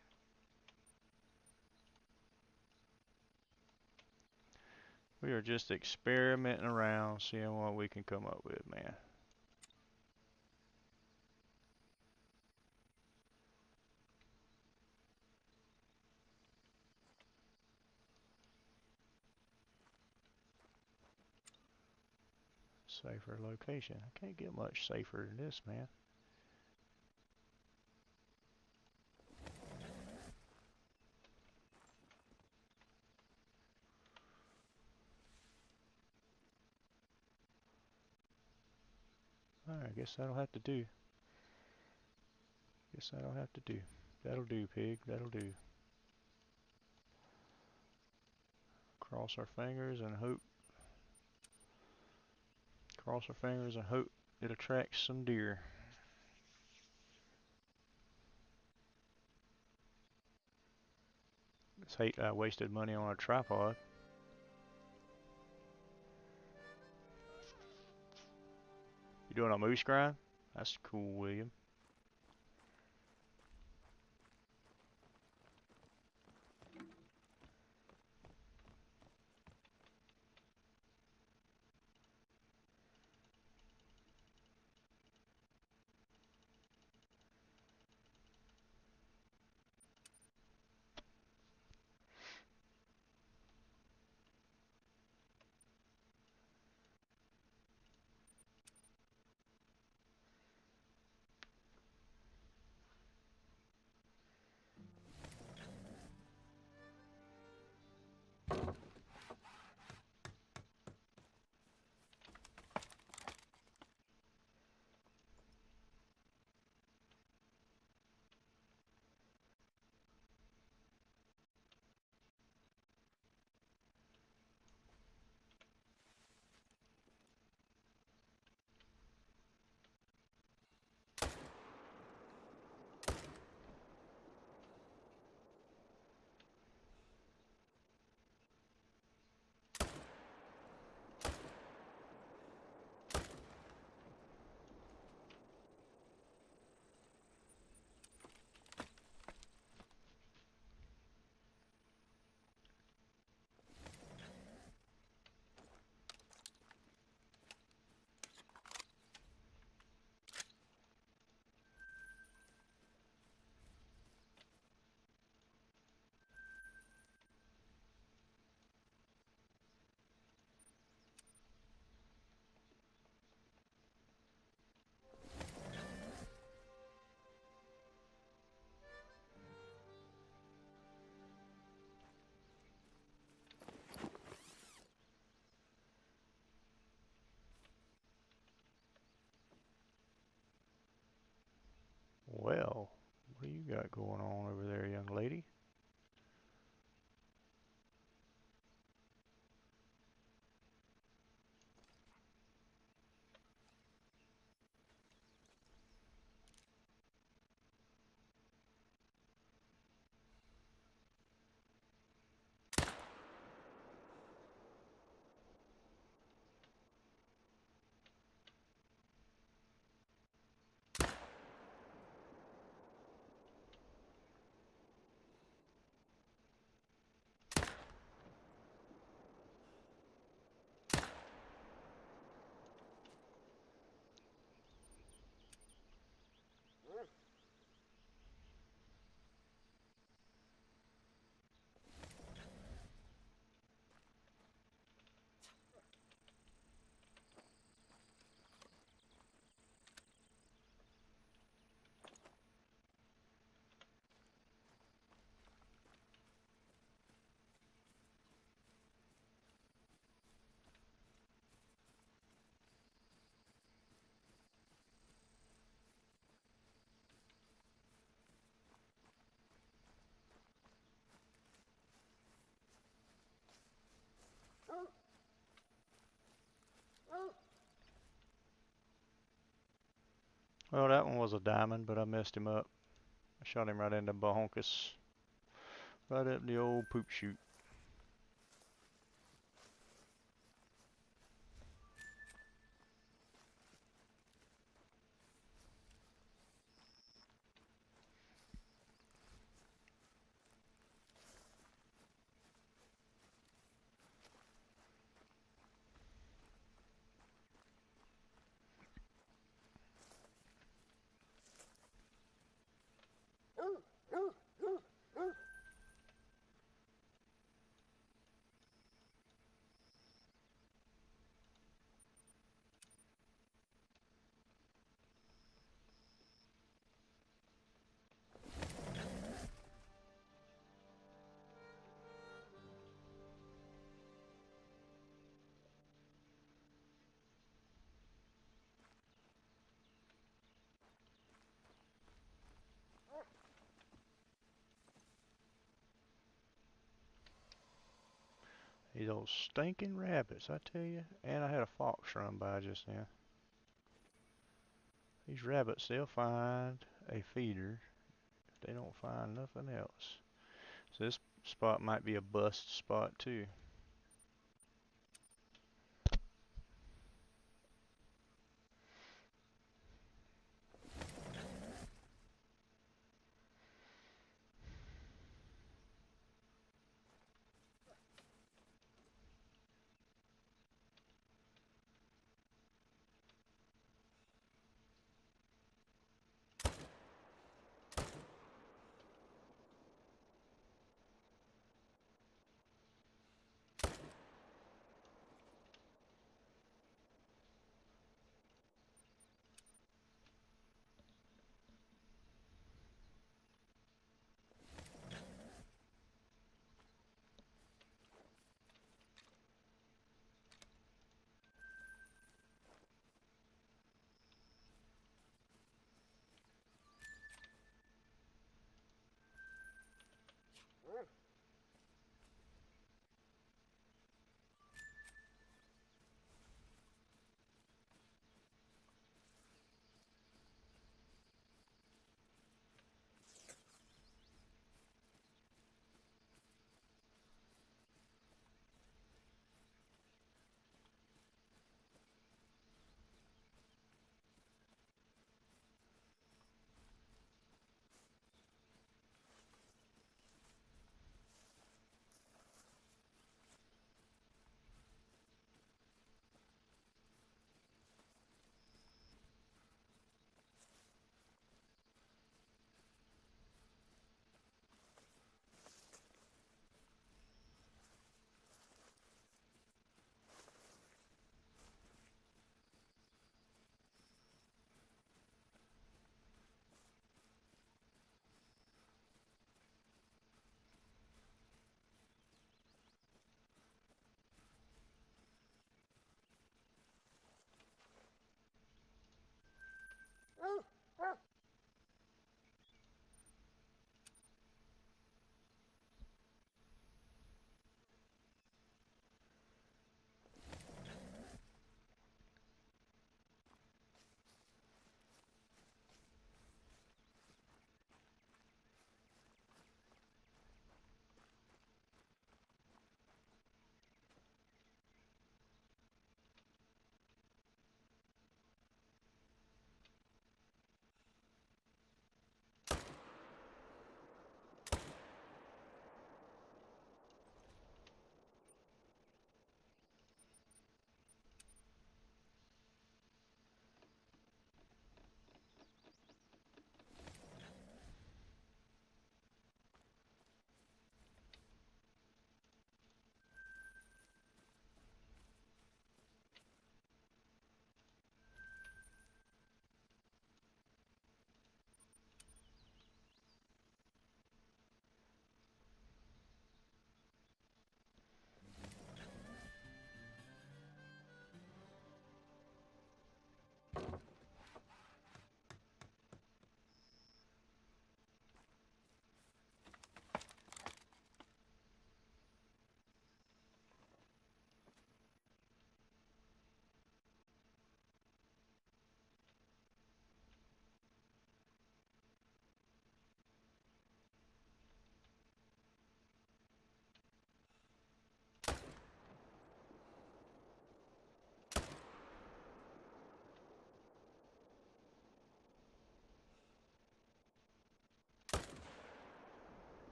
We are just experimenting around, seeing what we can come up with, man. Safer location. I can't get much safer than this, man. Alright, I guess that'll have to do. Guess that'll have to do. That'll do, pig. That'll do. Cross our fingers and hope. Cross our fingers and hope it attracts some deer. It's hate I wasted money on a tripod. You doing a moose grind? That's cool, William. Well, what do you got going on over there, young lady? Well, that one was a diamond, but I messed him up. I shot him right in the bahonkus. Right up the old poop chute. These old stinking rabbits, I tell you. And I had a fox run by just now. These rabbits, they'll find a feeder if they don't find nothing else. So this spot might be a bust spot too.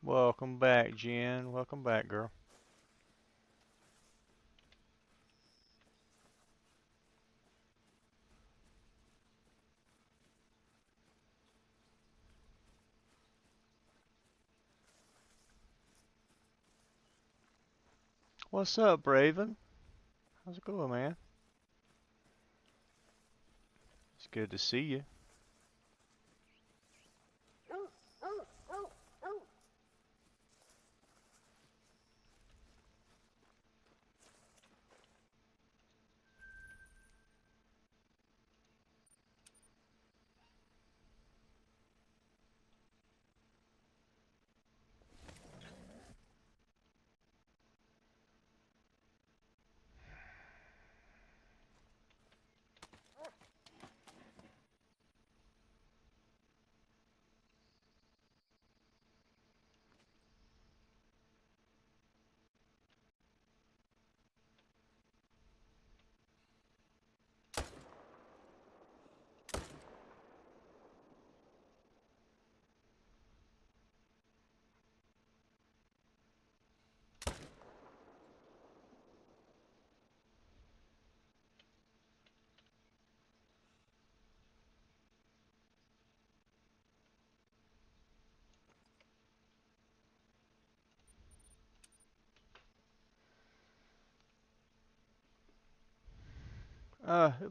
Welcome back, Jen. Welcome back, girl. What's up, Braven? How's it going, man? It's good to see you.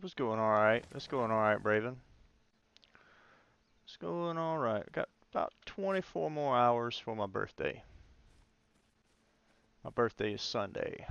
It was going all right. It's going all right, Braven. It's going all right. Got about 24 more hours for my birthday. My birthday is Sunday.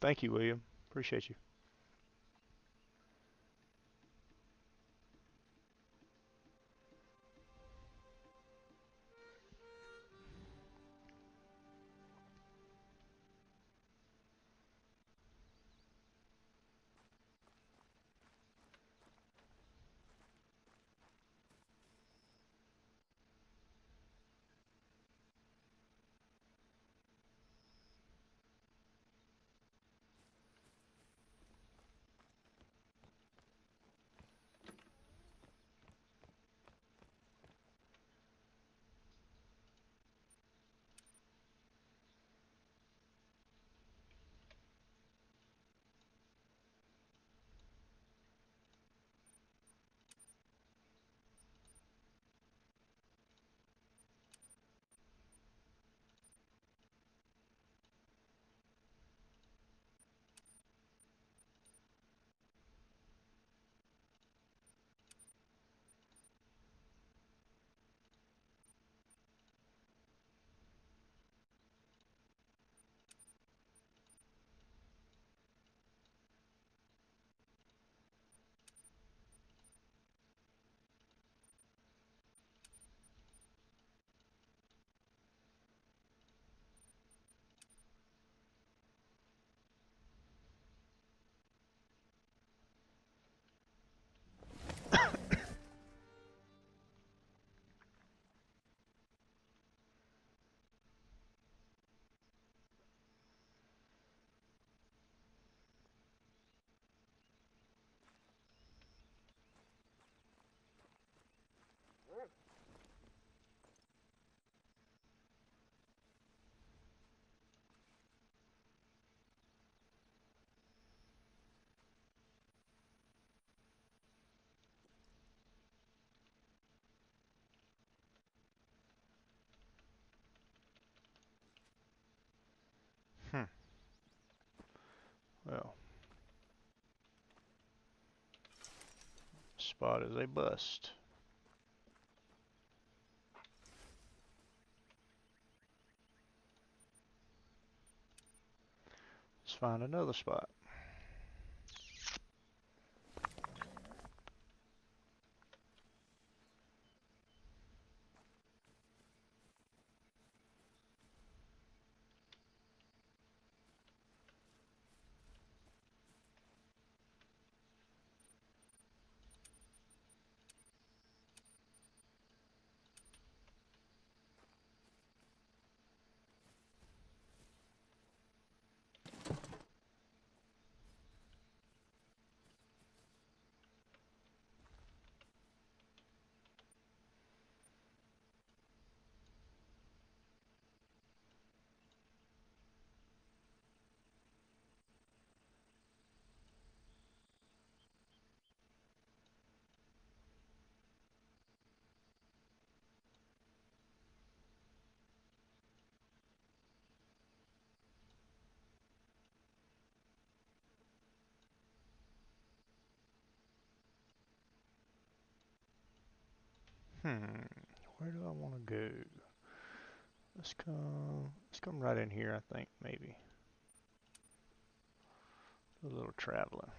Thank you, William. Appreciate you. Well, spot is a bust. Let's find another spot. Where do I want to go? Let's come right in here, I think, maybe. A little traveling.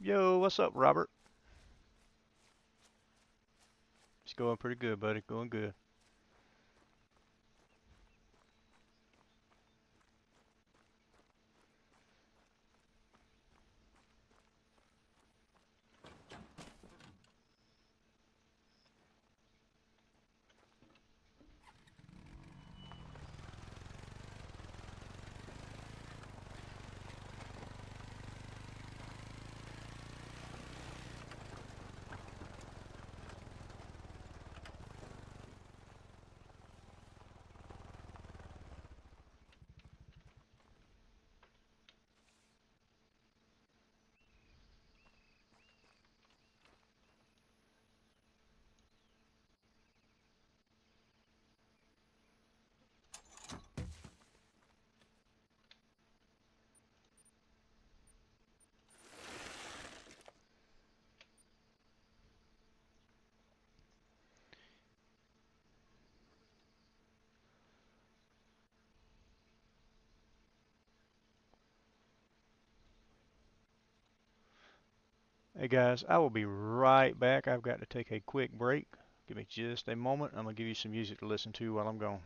Yo, what's up, Robert? It's going pretty good, buddy. Going good. Hey guys, I will be right back. I've got to take a quick break. Give me just a moment. I'm going to give you some music to listen to while I'm gone.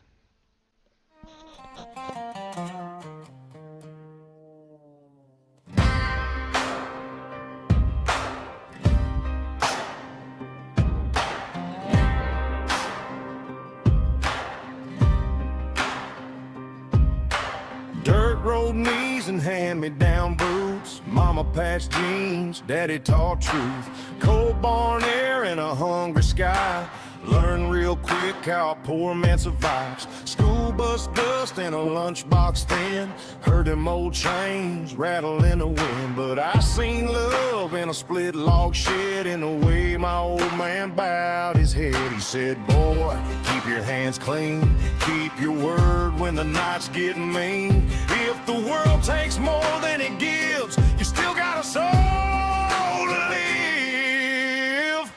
Dirt road knees and hand-me-down boots, mama patched jeans, daddy taught truth. Cold barn air and a hungry sky, learn real quick how a poor man survives. School bus dust and a lunchbox thin, heard them old chains rattle in the wind. But I seen love in a split log shed, in the way my old man bowed his head. He said, boy, keep your hands clean, keep your word when the nights get mean. If the world takes more than it gives, you still got a soul to live.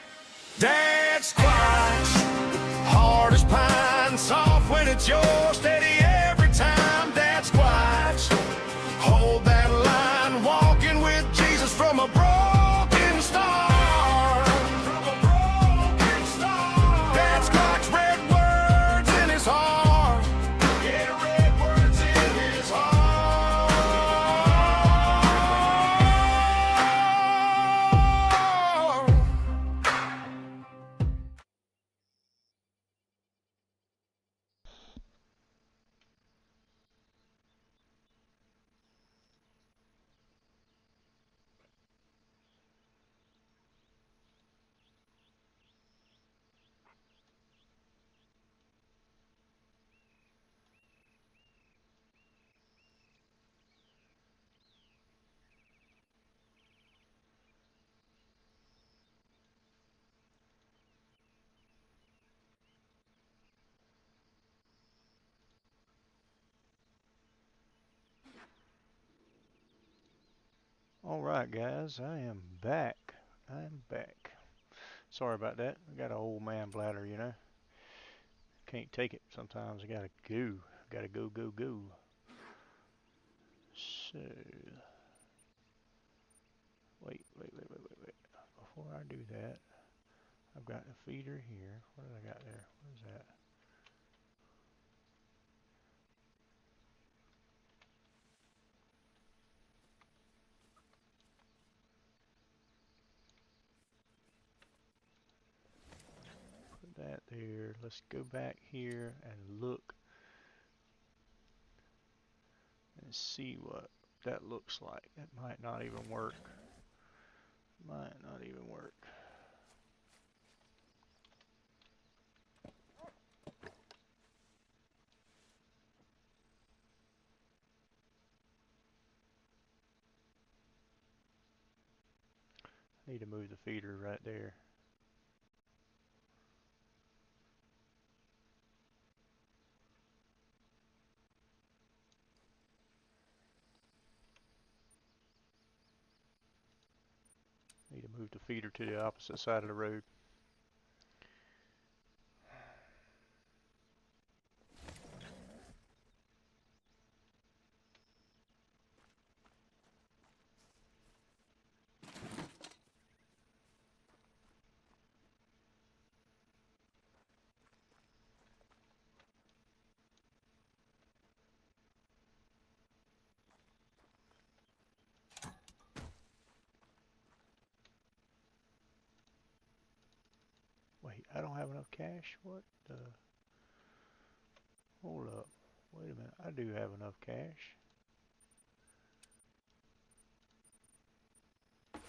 DADSQUATCH, hard as pine, soft when it's yours, steady every time. DADSQUATCH, hold that line, walking with Jesus from a broken star. From a broken star. DADSQUATCH, red words in his heart. Yeah, red words in his heart. Alright guys, I am back. I'm back. Sorry about that. I got an old man bladder, you know. Can't take it sometimes. I gotta go. Gotta go, go, go. So, wait. Before I do that, I've got a feeder here. What did I got there? What is that? Put that there. Let's go back here and look and see what that looks like. That might not even work. Might not even work. Need to move the feeder right there. Need to move the feeder to the opposite side of the road. I don't have enough cash. What the? Hold up. Wait a minute. I do have enough cash. I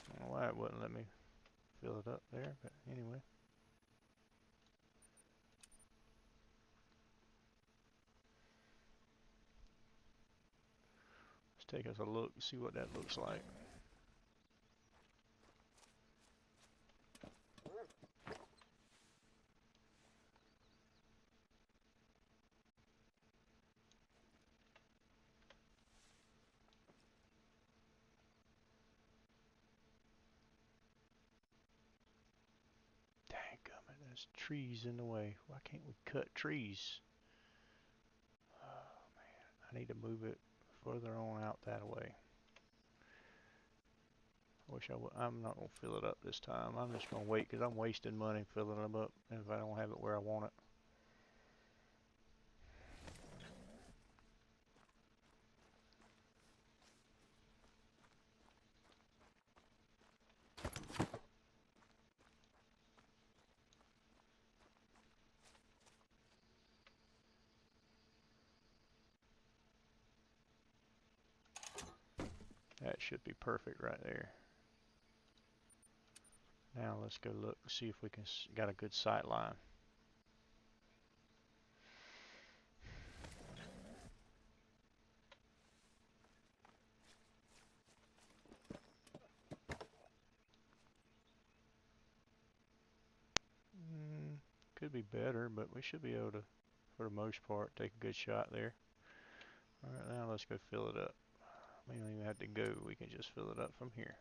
don't know why it wouldn't let me fill it up there, but anyway. Let's take us a look and see what that looks like. Dadgummit, there's trees in the way. Why can't we cut trees? Oh man, I need to move it further on out that way. I wish I would. I'm not gonna fill it up this time. I'm just gonna wait because I'm wasting money filling them up if I don't have it where I want it. That should be perfect right there. Now let's go look and see if we can got a good sight line. Could be better, but we should be able to, for the most part, take a good shot there. Alright, now let's go fill it up. We don't even have to go, we can just fill it up from here.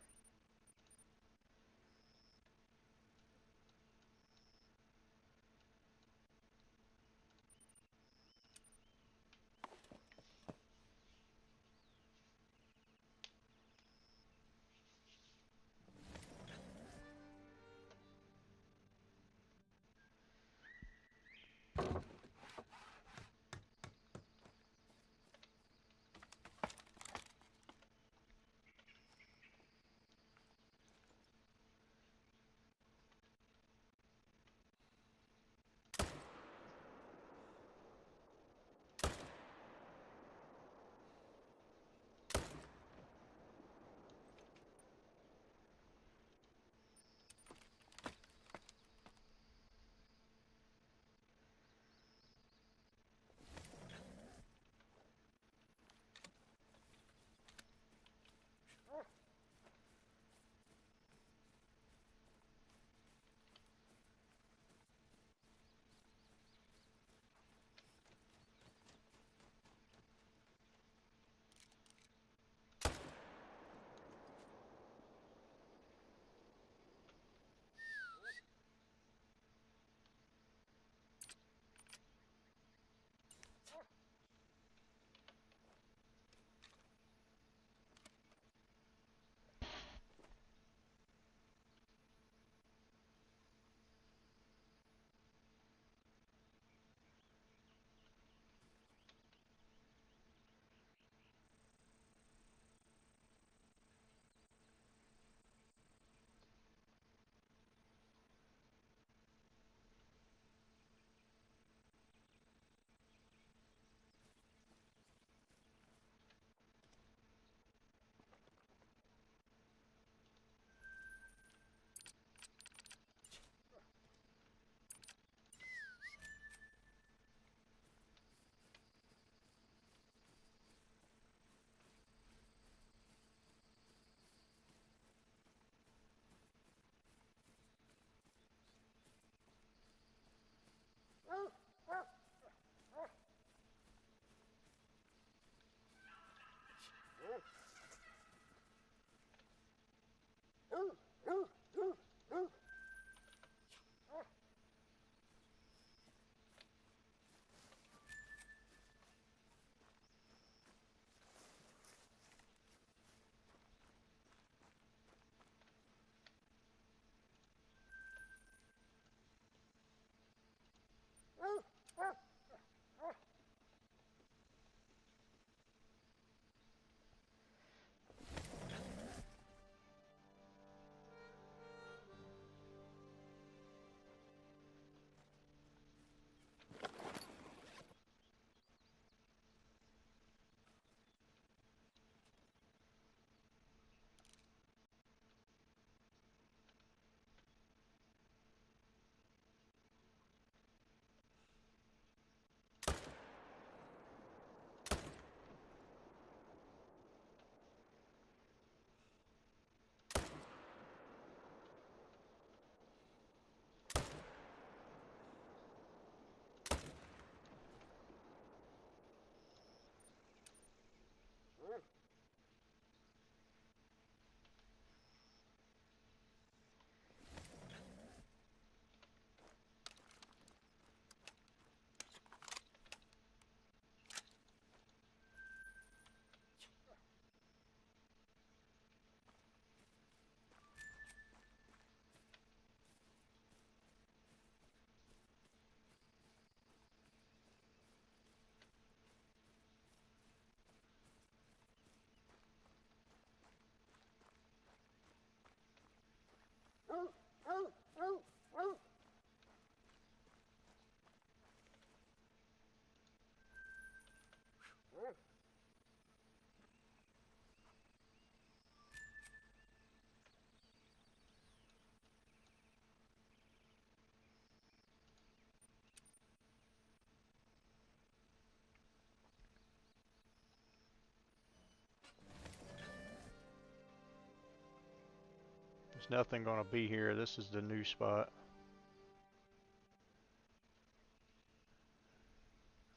There's nothing gonna be here. This is the new spot.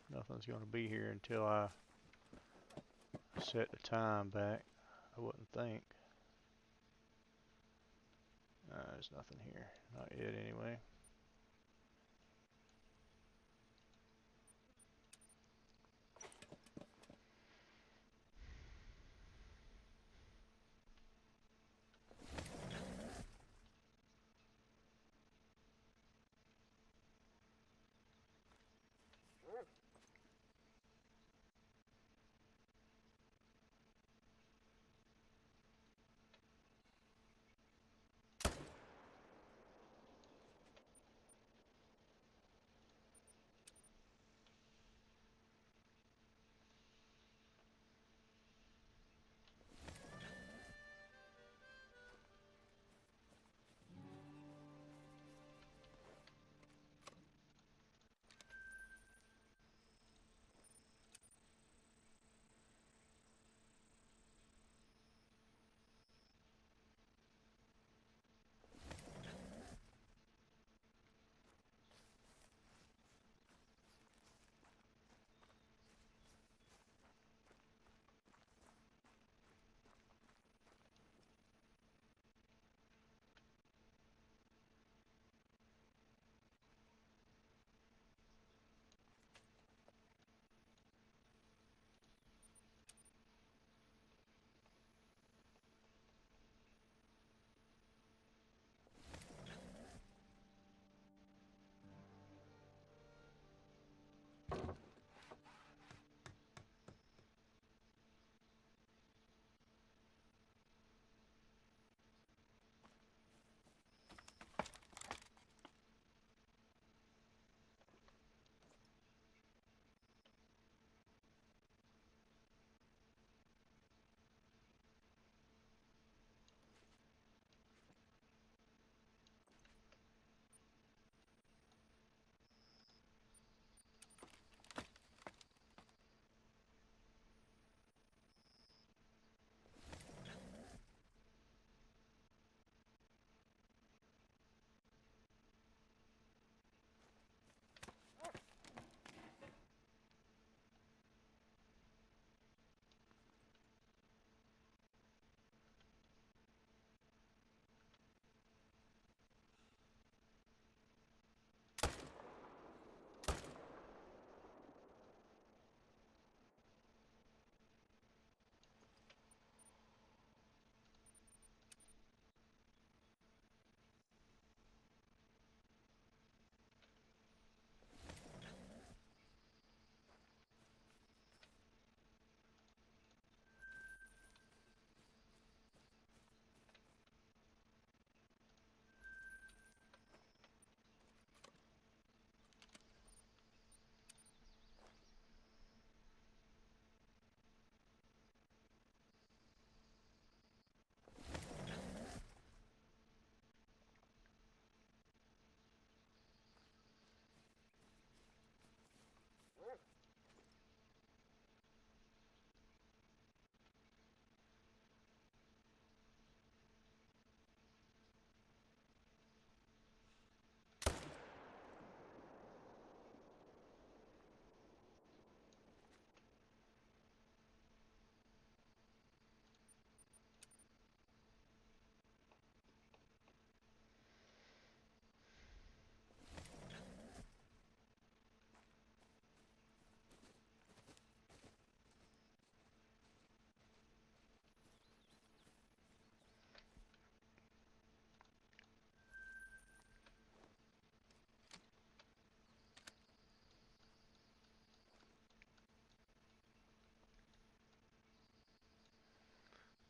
Nothing's gonna be here until I set the time back. I wouldn't think. There's nothing here. Not yet anyway.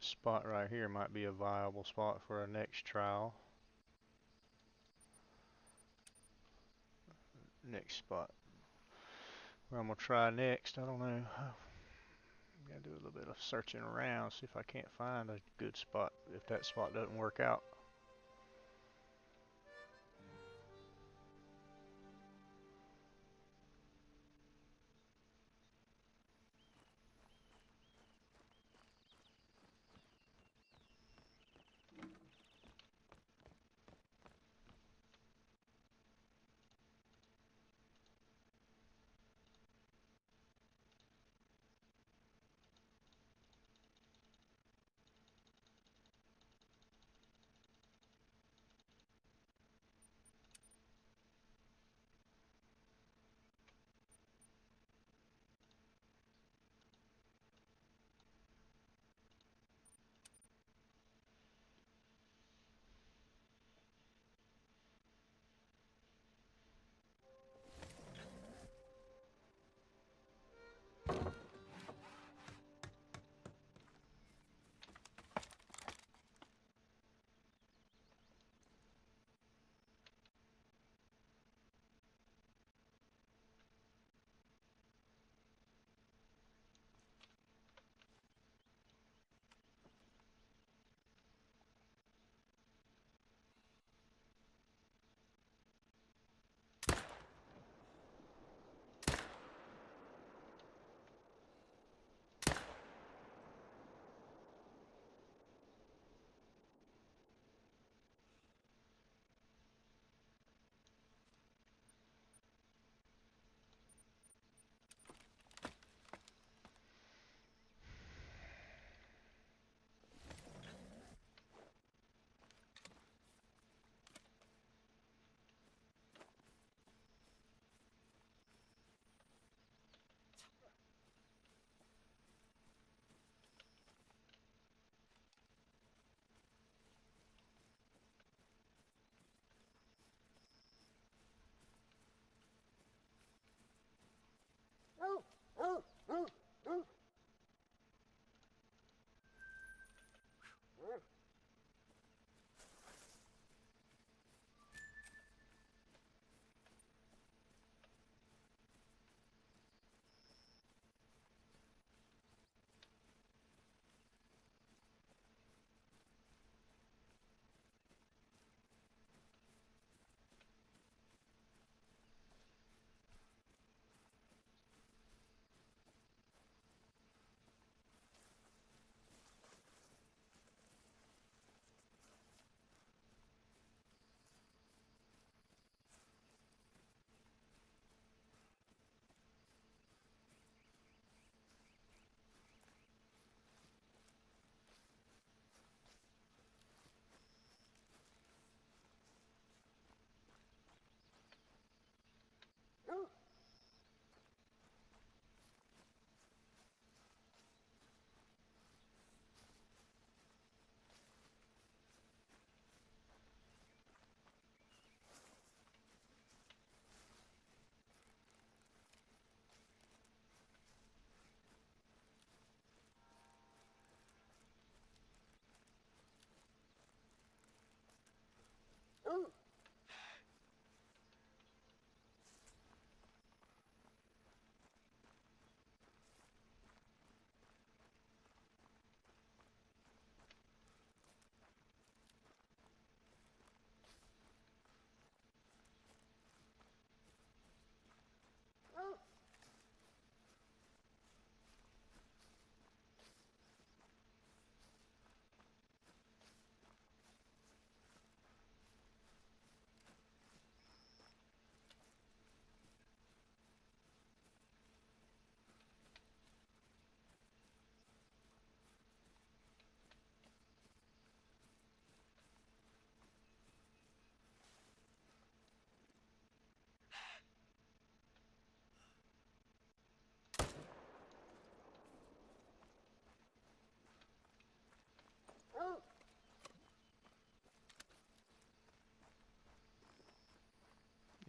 Spot right here might be a viable spot for a next trial. next spot. Where I'm gonna try next, I don't know. Gotta do a little bit of searching around, see if I can't find a good spot. If that spot doesn't work out.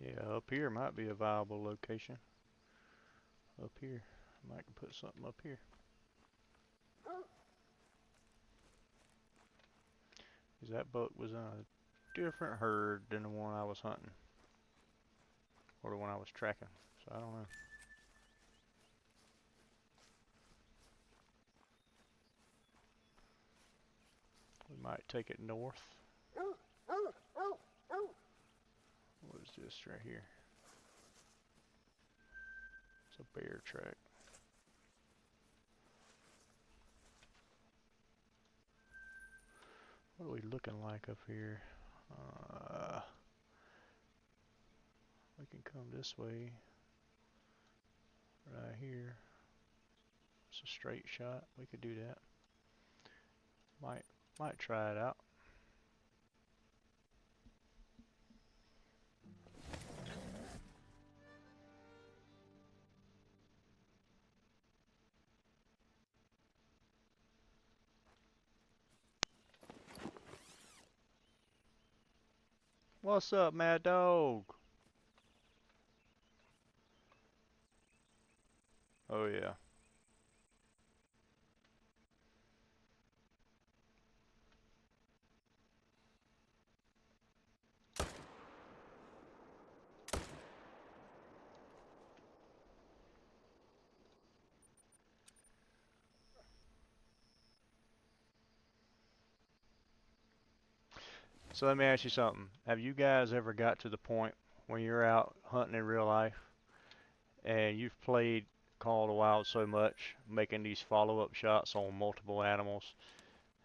Yeah, up here might be a viable location. Up here. I might put something up here. Because that buck was in a different herd than the one I was hunting. or the one I was tracking. So I don't know. We might take it north. What is this right here? It's a bear track. What are we looking like up here? We can come this way. Right here. It's a straight shot. We could do that. Might try it out. What's up, Mad Dog? Oh yeah. So let me ask you something. Have you guys ever got to the point when you're out hunting in real life and you've played Call of the Wild so much, making these follow-up shots on multiple animals,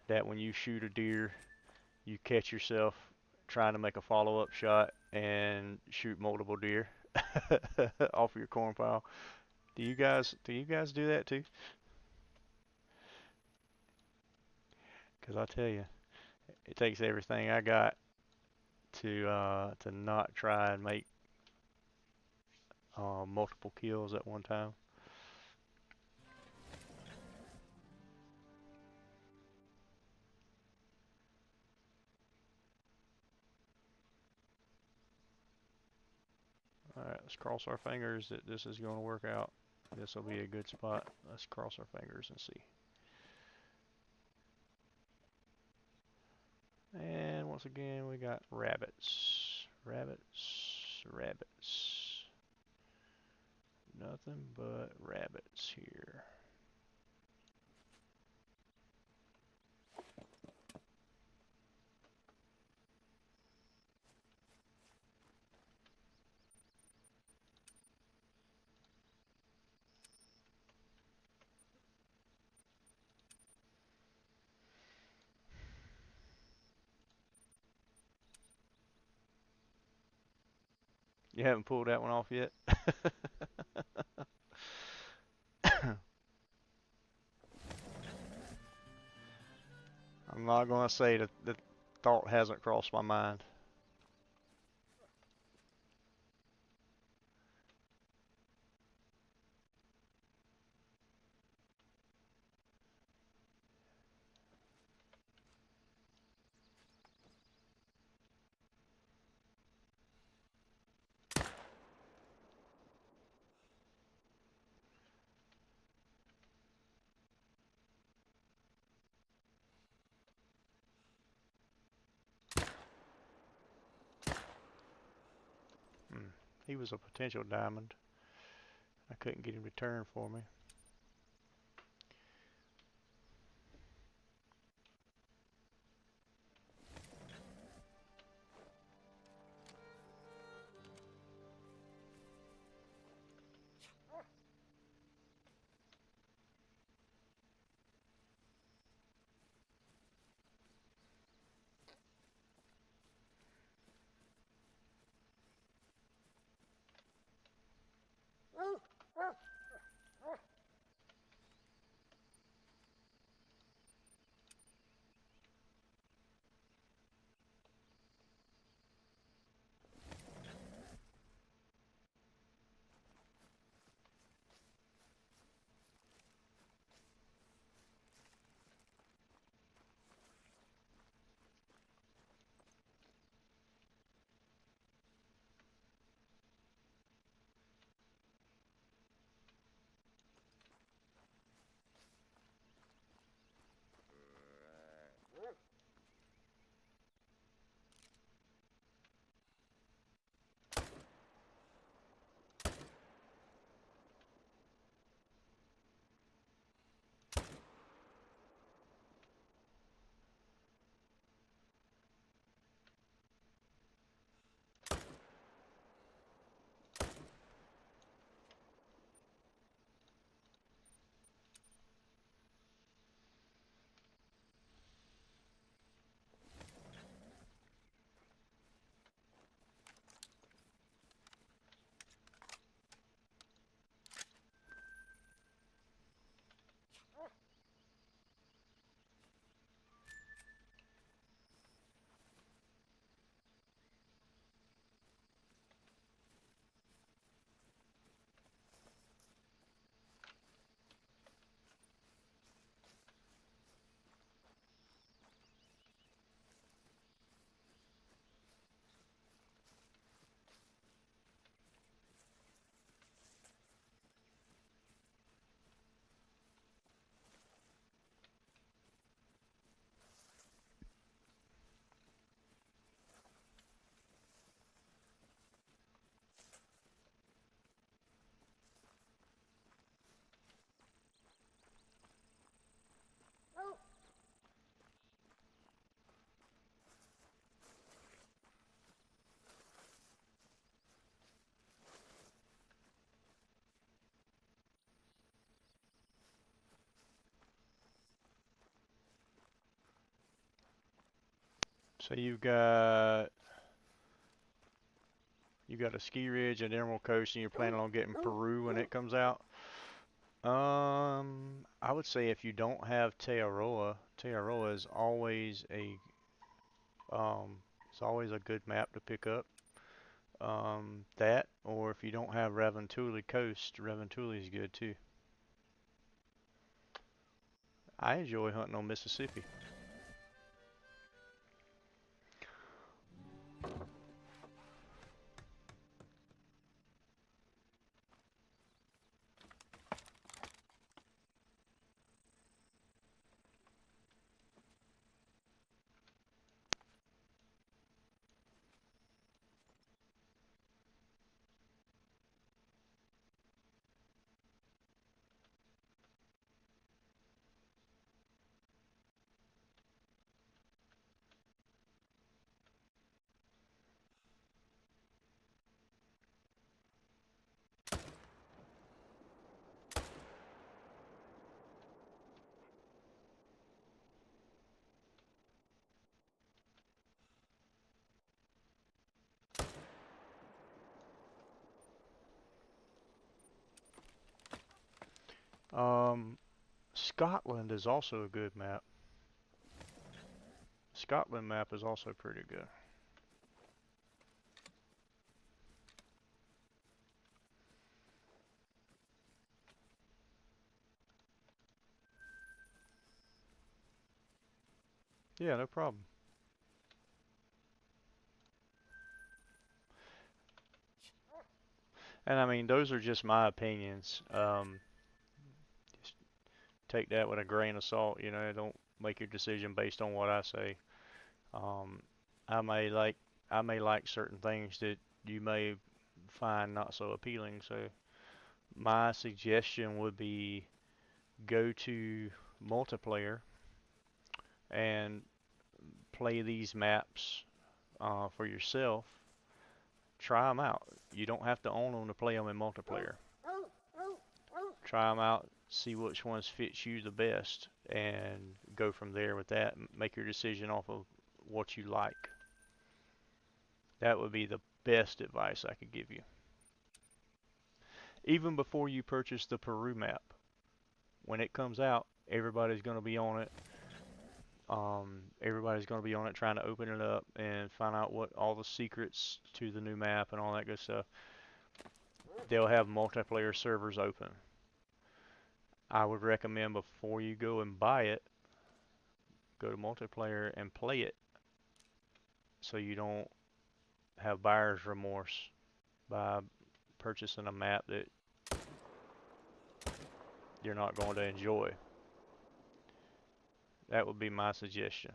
that when you shoot a deer, you catch yourself trying to make a follow-up shot and shoot multiple deer off of your corn pile? Do you guys do that too? Because I tell you, it takes everything I got to not try and make multiple kills at one time. Alright, let's cross our fingers that this is going to work out. This will be a good spot. Let's cross our fingers and see. And once again, we got rabbits. Rabbits. Rabbits. Nothing but rabbits here. You haven't pulled that one off yet? I'm not going to say that the thought hasn't crossed my mind. He was a potential diamond. I couldn't get him to turn for me. So you got a ski ridge at Emerald Coast, and you're planning on getting Peru when it comes out. I would say if you don't have Tararoa is always it's always a good map to pick up. That, or if you don't have Raventuli Coast, Raventuli is good too. I enjoy hunting on Mississippi. Scotland is also a good map. Scotland map is also pretty good. Yeah, no problem. And I mean, those are just my opinions. Just take that with a grain of salt. You know, don't make your decision based on what I say. Um, I may like I may like certain things that you may find not so appealing. So my suggestion would be go to multiplayer and play these maps for yourself. Try them out. You don't have to own them to play them in multiplayer. Try them out, see which ones fits you the best, and go from there with that. Make your decision off of what you like. That would be the best advice I could give you. Even before you purchase the Peru map, when it comes out, everybody's going to be on it. Everybody's going to be on it trying to open it up and find out what all the secrets to the new map and all that good stuff. They'll have multiplayer servers open. I would recommend before you go and buy it, go to multiplayer and play it so you don't have buyer's remorse by purchasing a map that you're not going to enjoy. That would be my suggestion.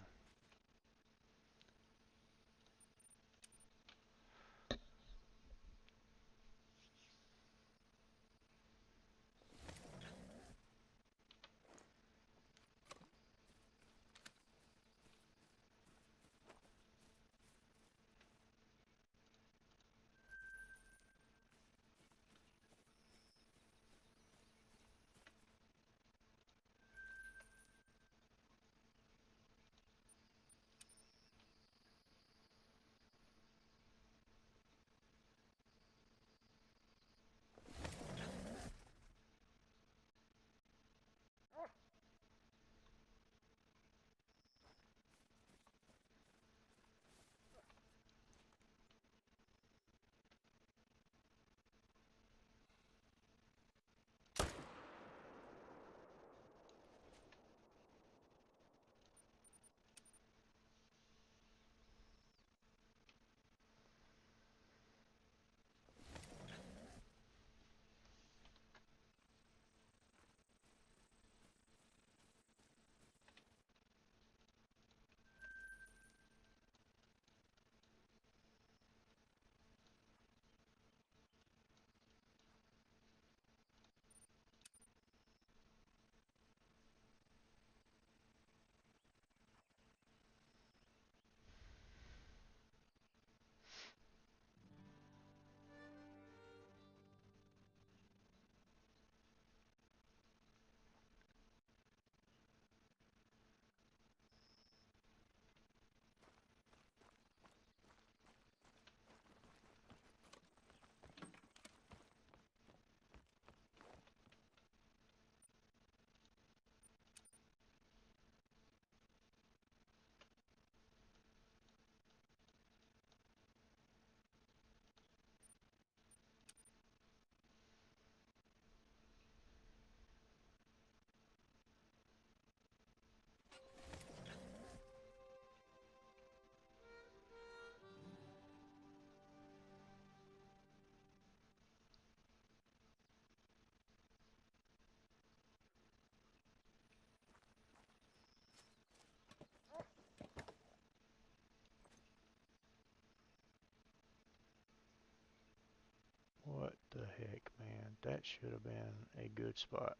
That should have been a good spot.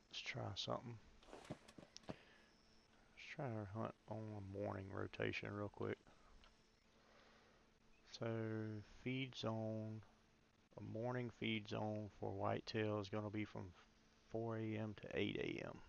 Let's try something. Let's try to hunt on a morning rotation real quick. So feed zone, a morning feed zone for whitetail is going to be from 4 a.m. to 8 a.m.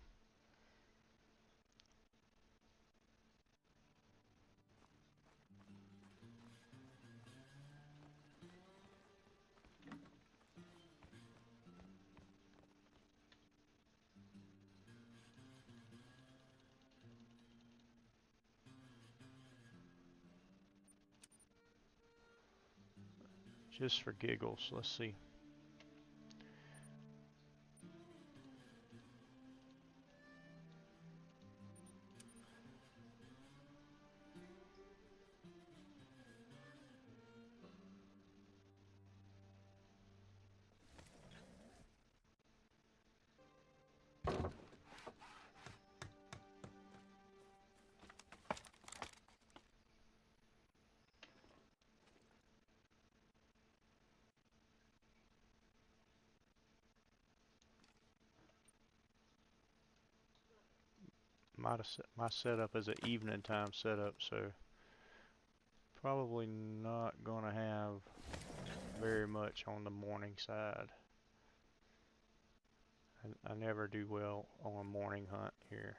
Just for giggles, let's see. My setup is an evening time setup, so probably not gonna have very much on the morning side. I never do well on a morning hunt here.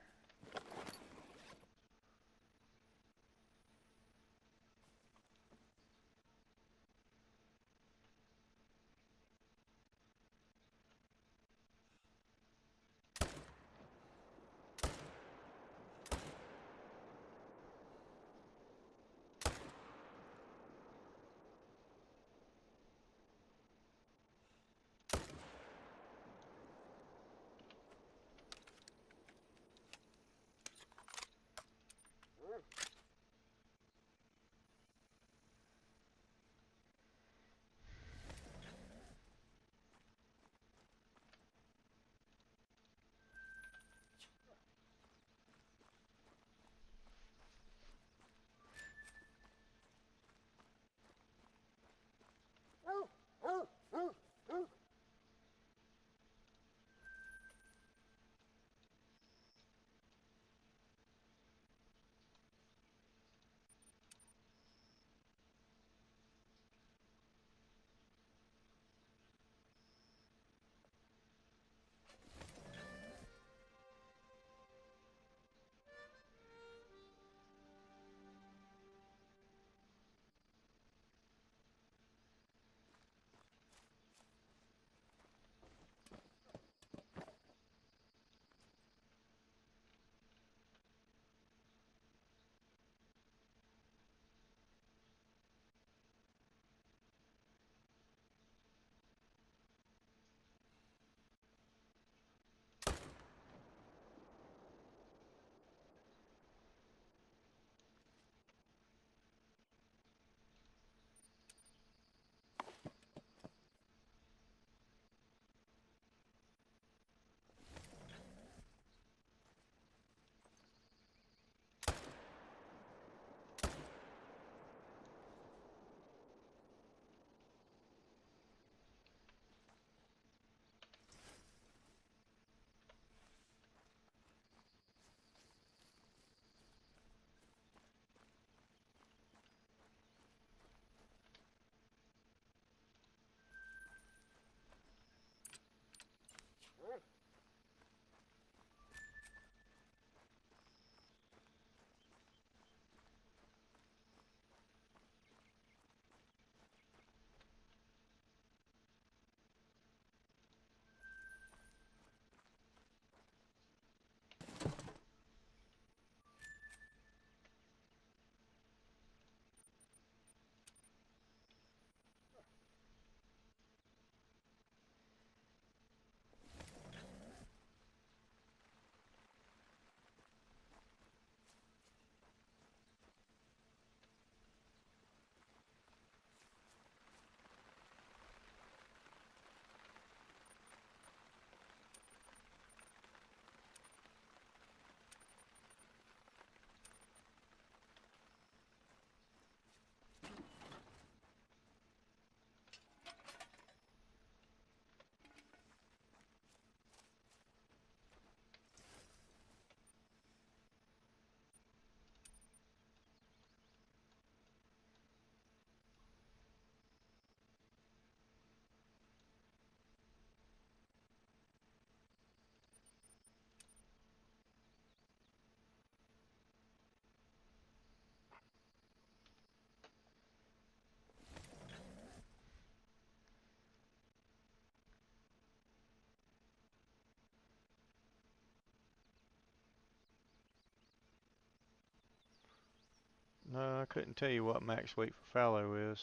I couldn't tell you what max weight for fallow is.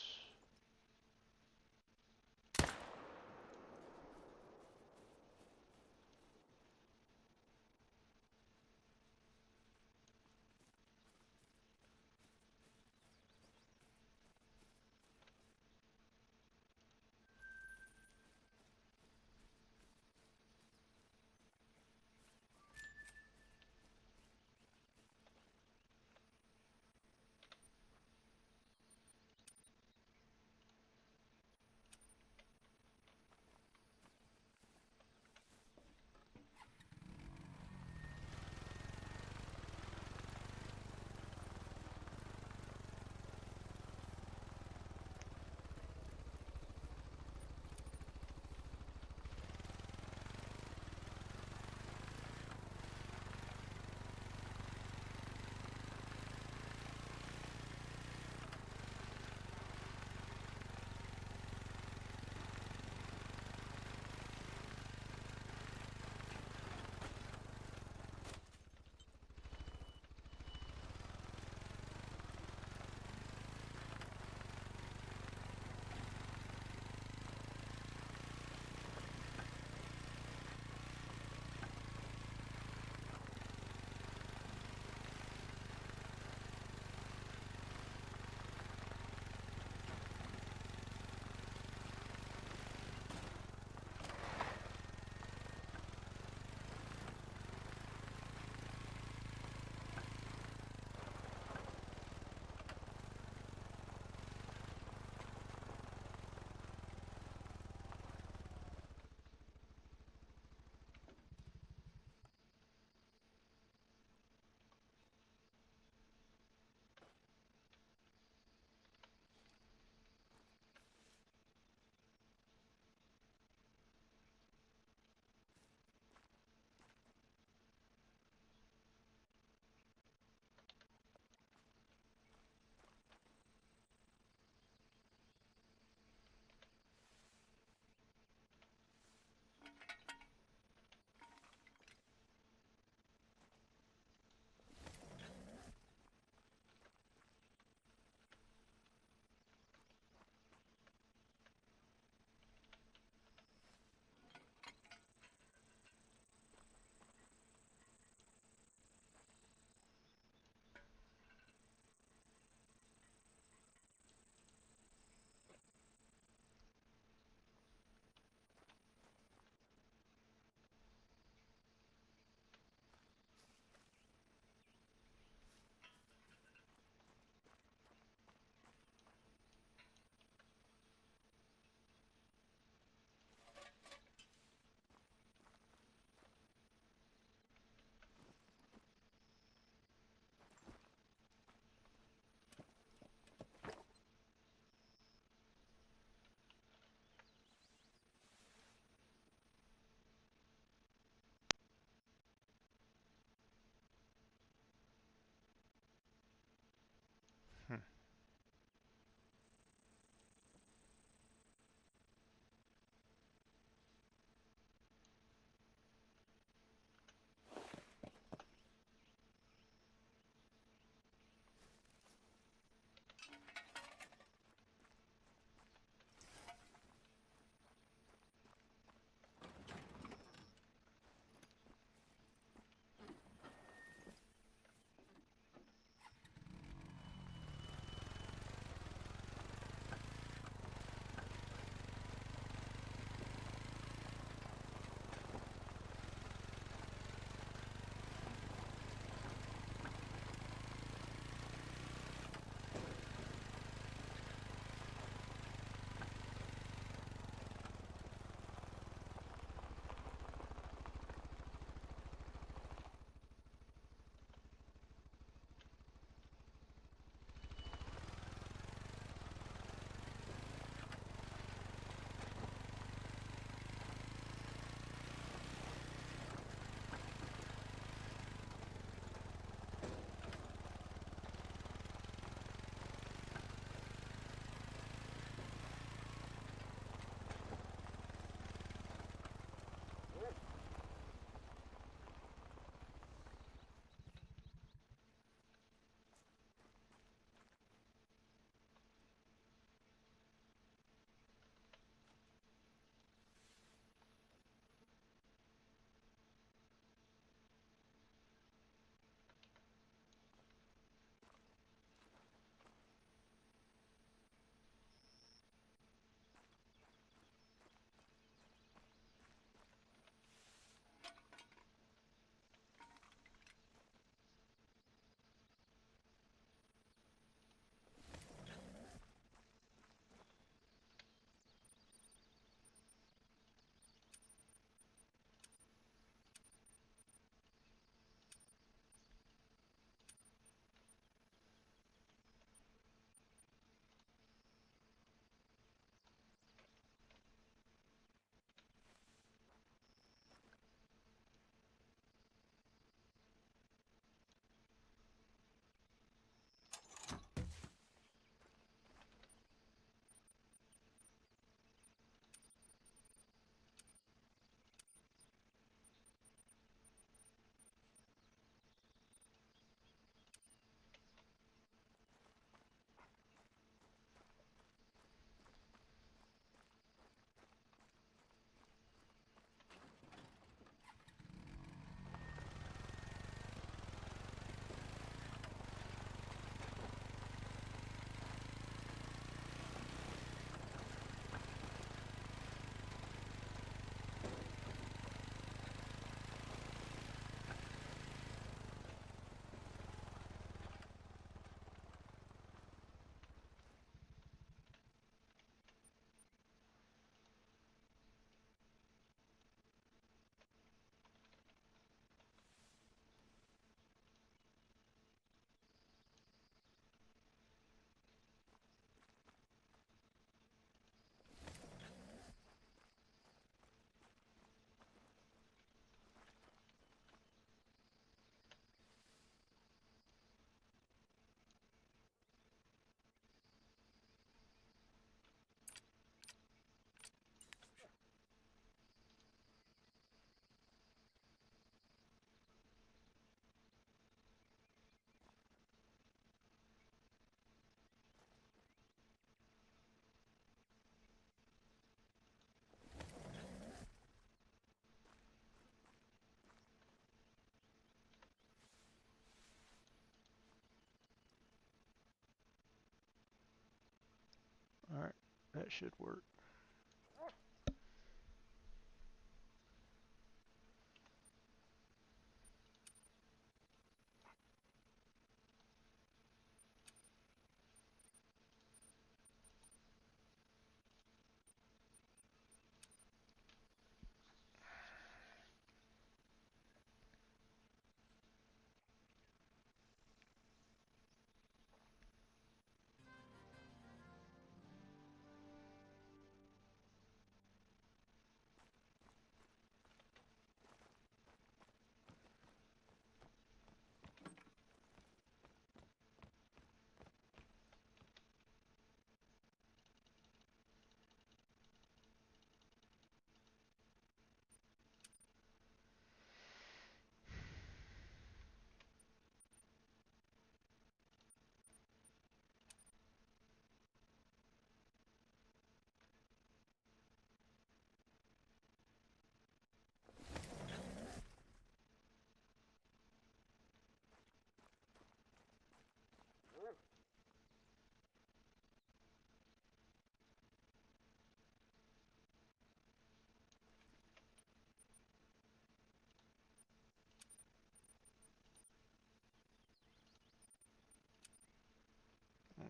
should work.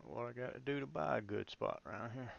What I got to do to buy a good spot around here.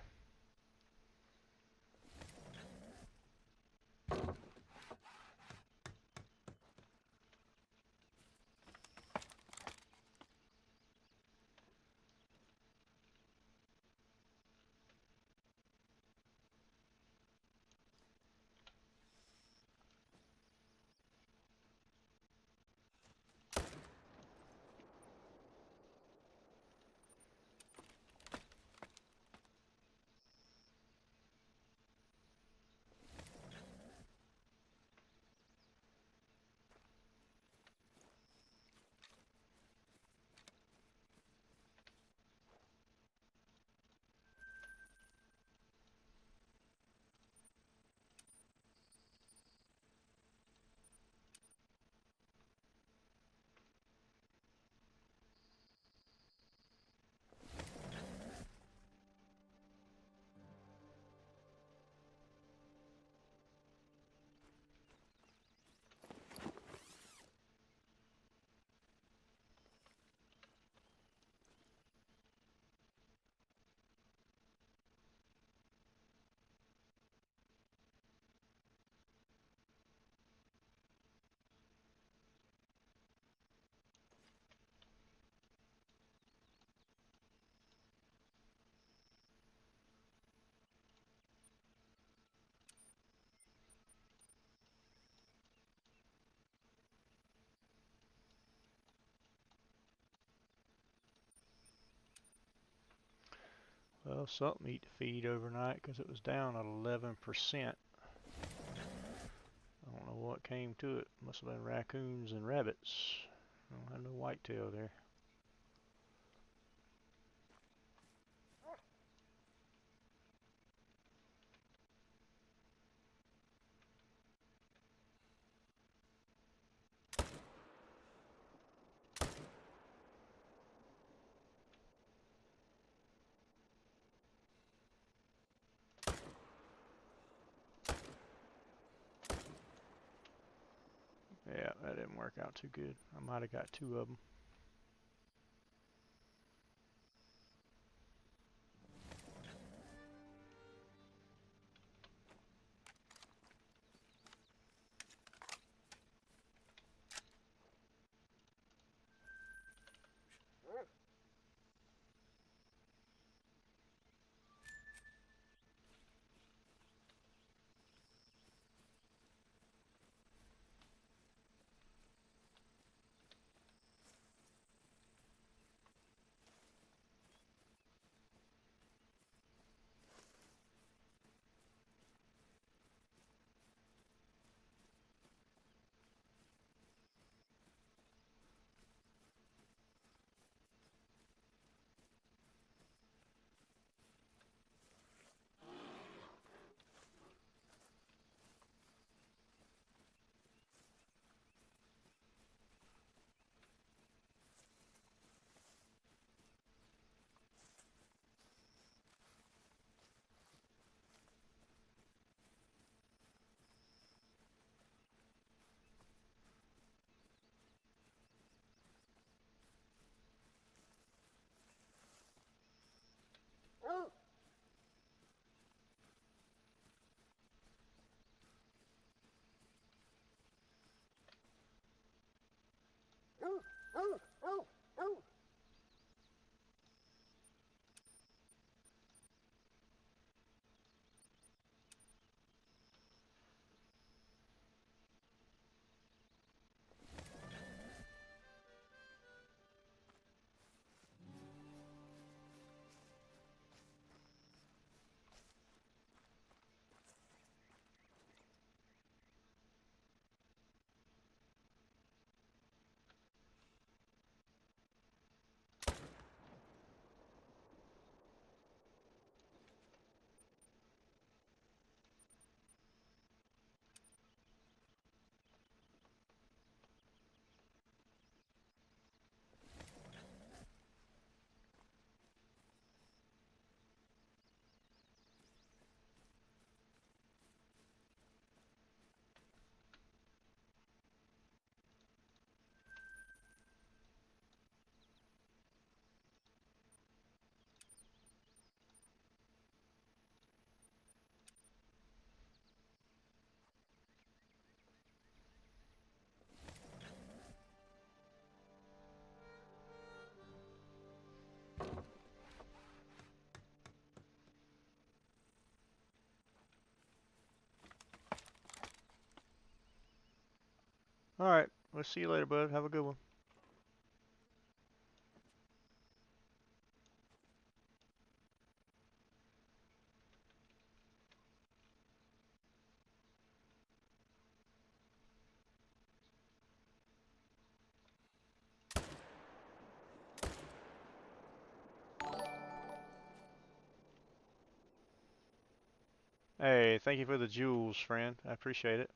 Well, something eat the feed overnight because it was down 11%. I don't know what came to it. Must have been raccoons and rabbits. I don't have no whitetail there. Yeah, that didn't work out too good. I might have got 2 of them. All right. We'll see you later, bud. Have a good one. Hey, thank you for the jewels, friend. I appreciate it.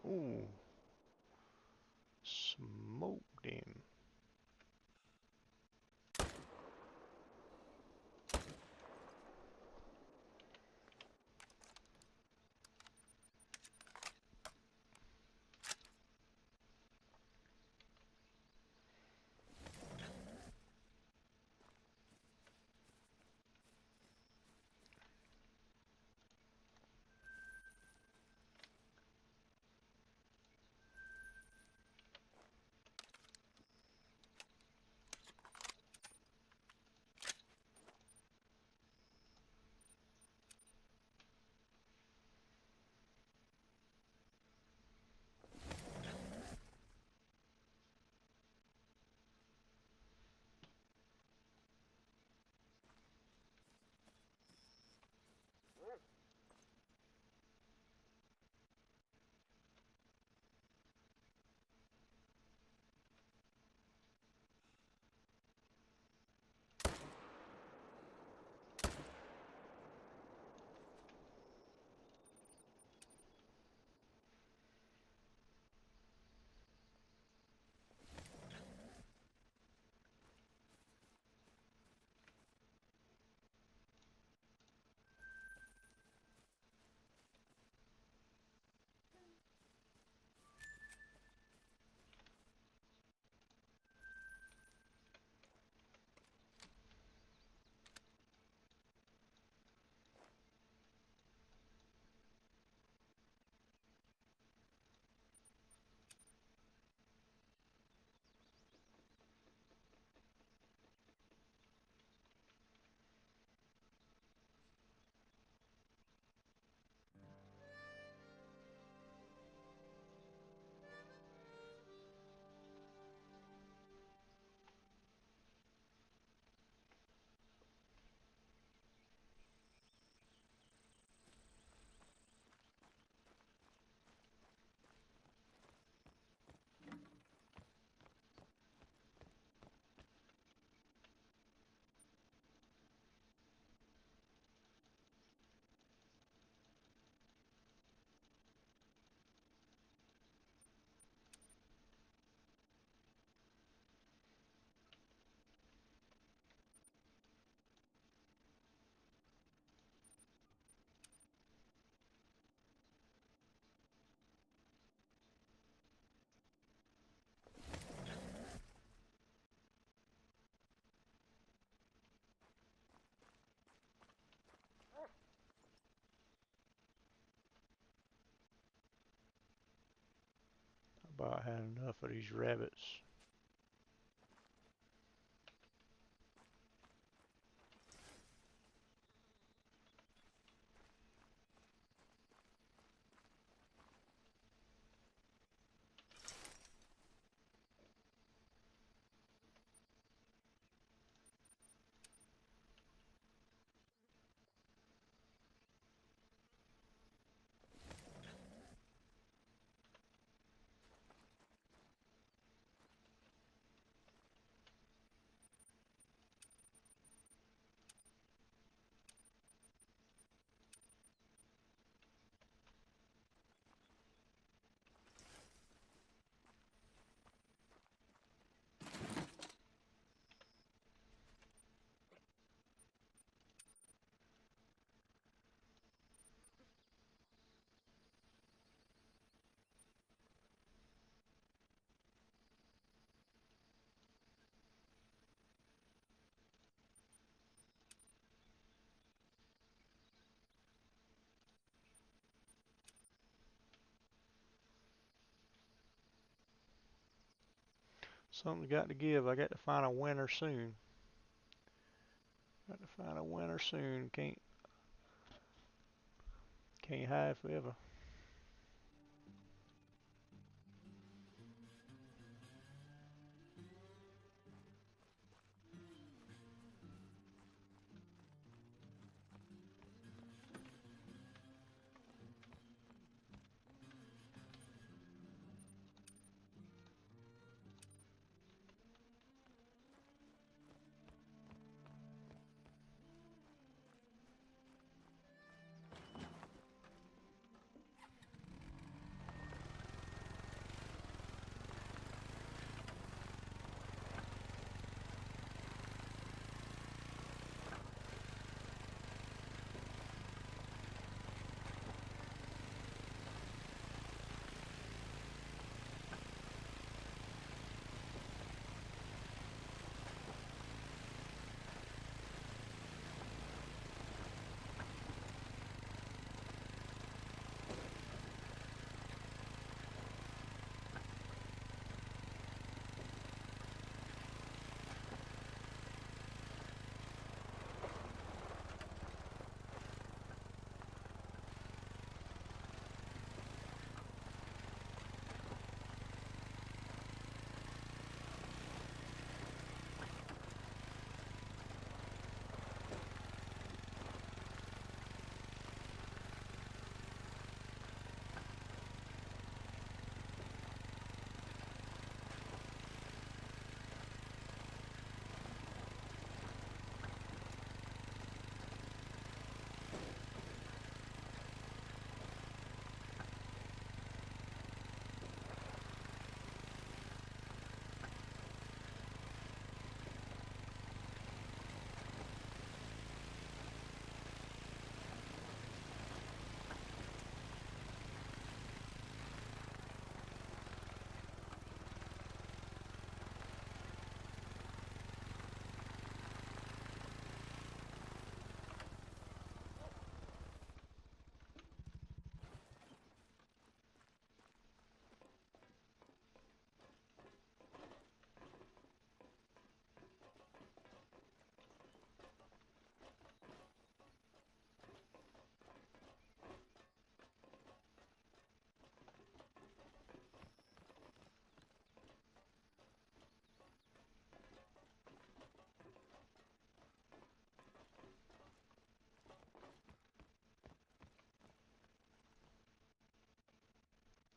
Ooh, smoked him. About had enough of these rabbits. Something's got to give. I got to find a winner soon. Got to find a winner soon. Can't hide forever.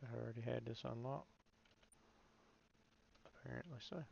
I already had this unlocked. Apparently so.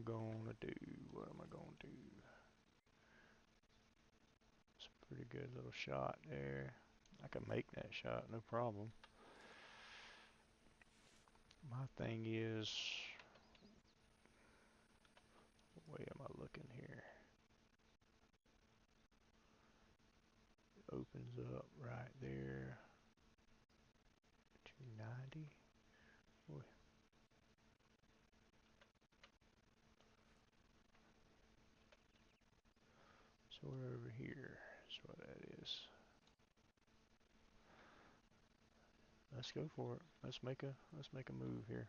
gonna do? What am I gonna do? It's a pretty good little shot there. I can make that shot, no problem. My thing is, what way am I looking here? It opens up right there. 290. Boy. So we're over here. That's what that is. Let's go for it. Let's make a move here.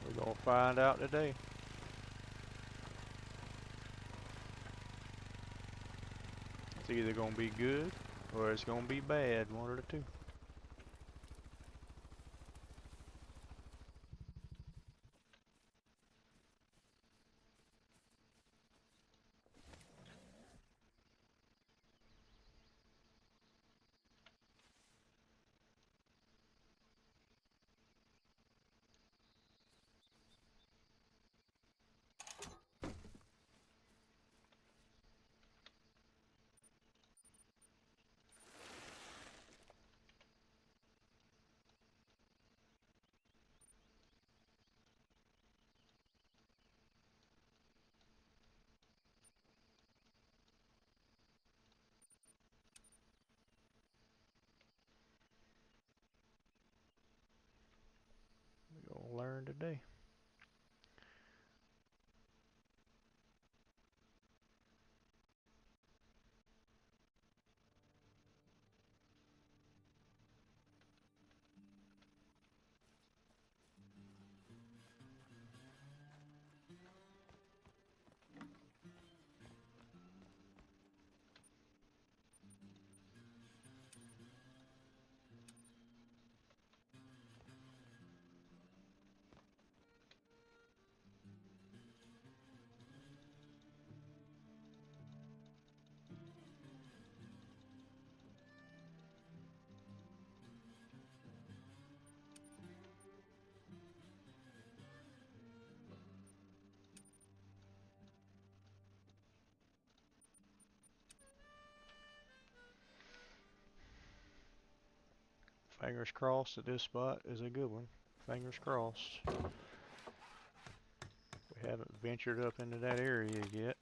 We're gonna find out today. It's either gonna be good or it's gonna be bad, one of the two. We're gonna learn today. Fingers crossed that this spot is a good one. Fingers crossed. We haven't ventured up into that area yet.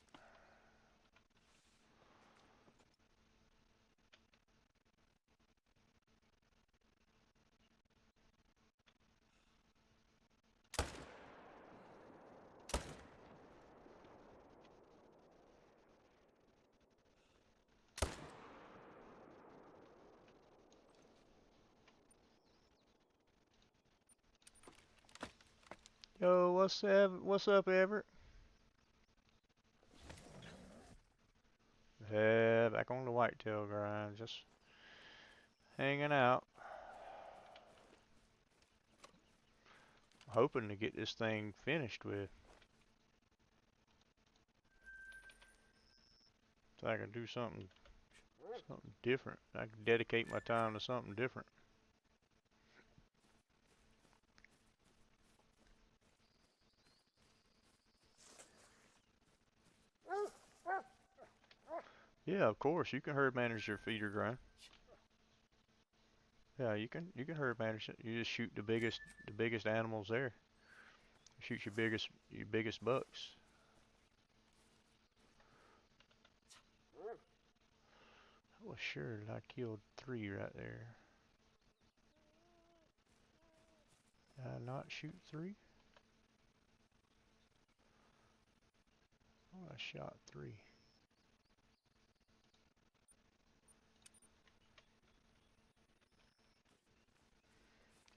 Yo, what's up, Everett? Yeah, back on the whitetail grind, just hanging out. Hoping to get this thing finished with, so I can do something different. I can dedicate my time to something different. Yeah, of course, you can herd manage your feeder ground. Yeah, you can herd manage it. You just shoot the biggest animals there. Shoot your biggest bucks. I was sure that I killed 3 right there. Did I not shoot 3? Oh, I shot 3.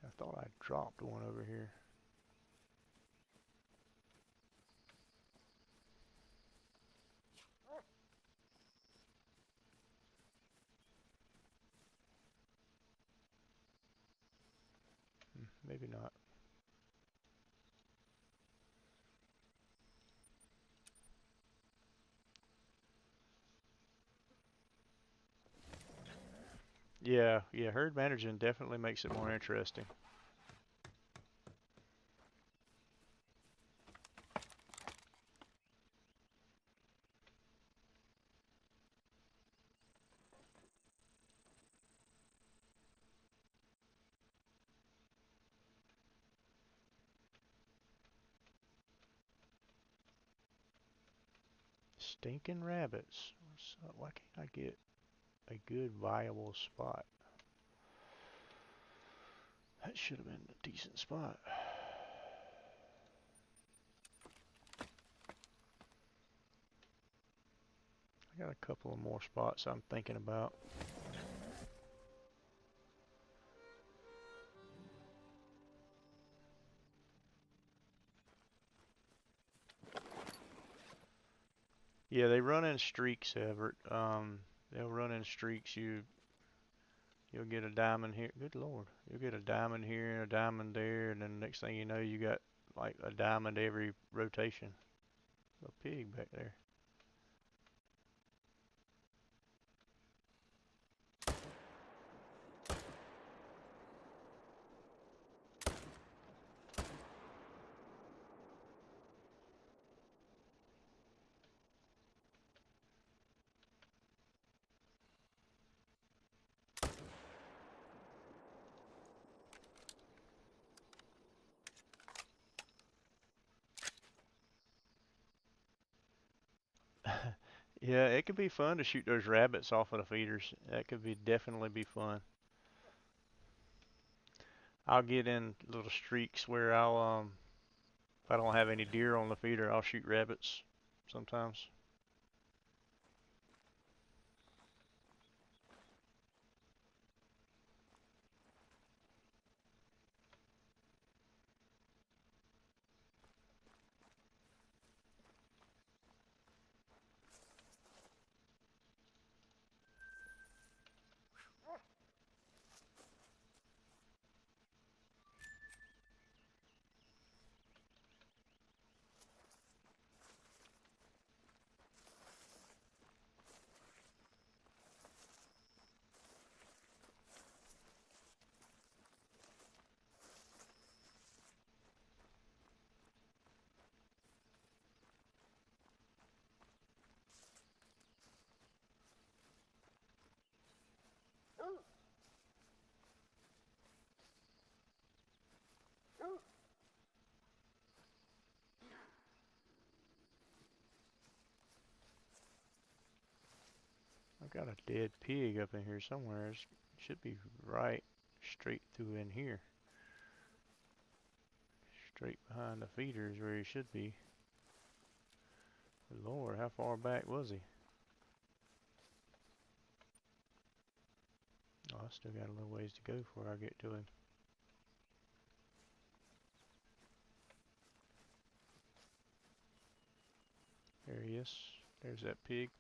I thought I dropped one over here. maybe not. Yeah, yeah, herd managing definitely makes it more interesting. Stinking rabbits. Why can't I get a good viable spot? That should have been a decent spot. I got a couple of more spots I'm thinking about. Yeah, they run in streaks, Everett. They'll run in streaks. You'll get a diamond here. Good Lord, you'll get a diamond here and a diamond there, and then the next thing you know, you got like a diamond every rotation. A pig back there. Yeah, it could be fun to shoot those rabbits off of the feeders. That could be definitely be fun. I'll get in little streaks where if I don't have any deer on the feeder, I'll shoot rabbits sometimes. I've got a dead pig up in here somewhere. It should be right straight through in here. Straight behind the feeder is where he should be. Lord, how far back was he? Oh, I still got a little ways to go before I get to him. There he is. There's that pig.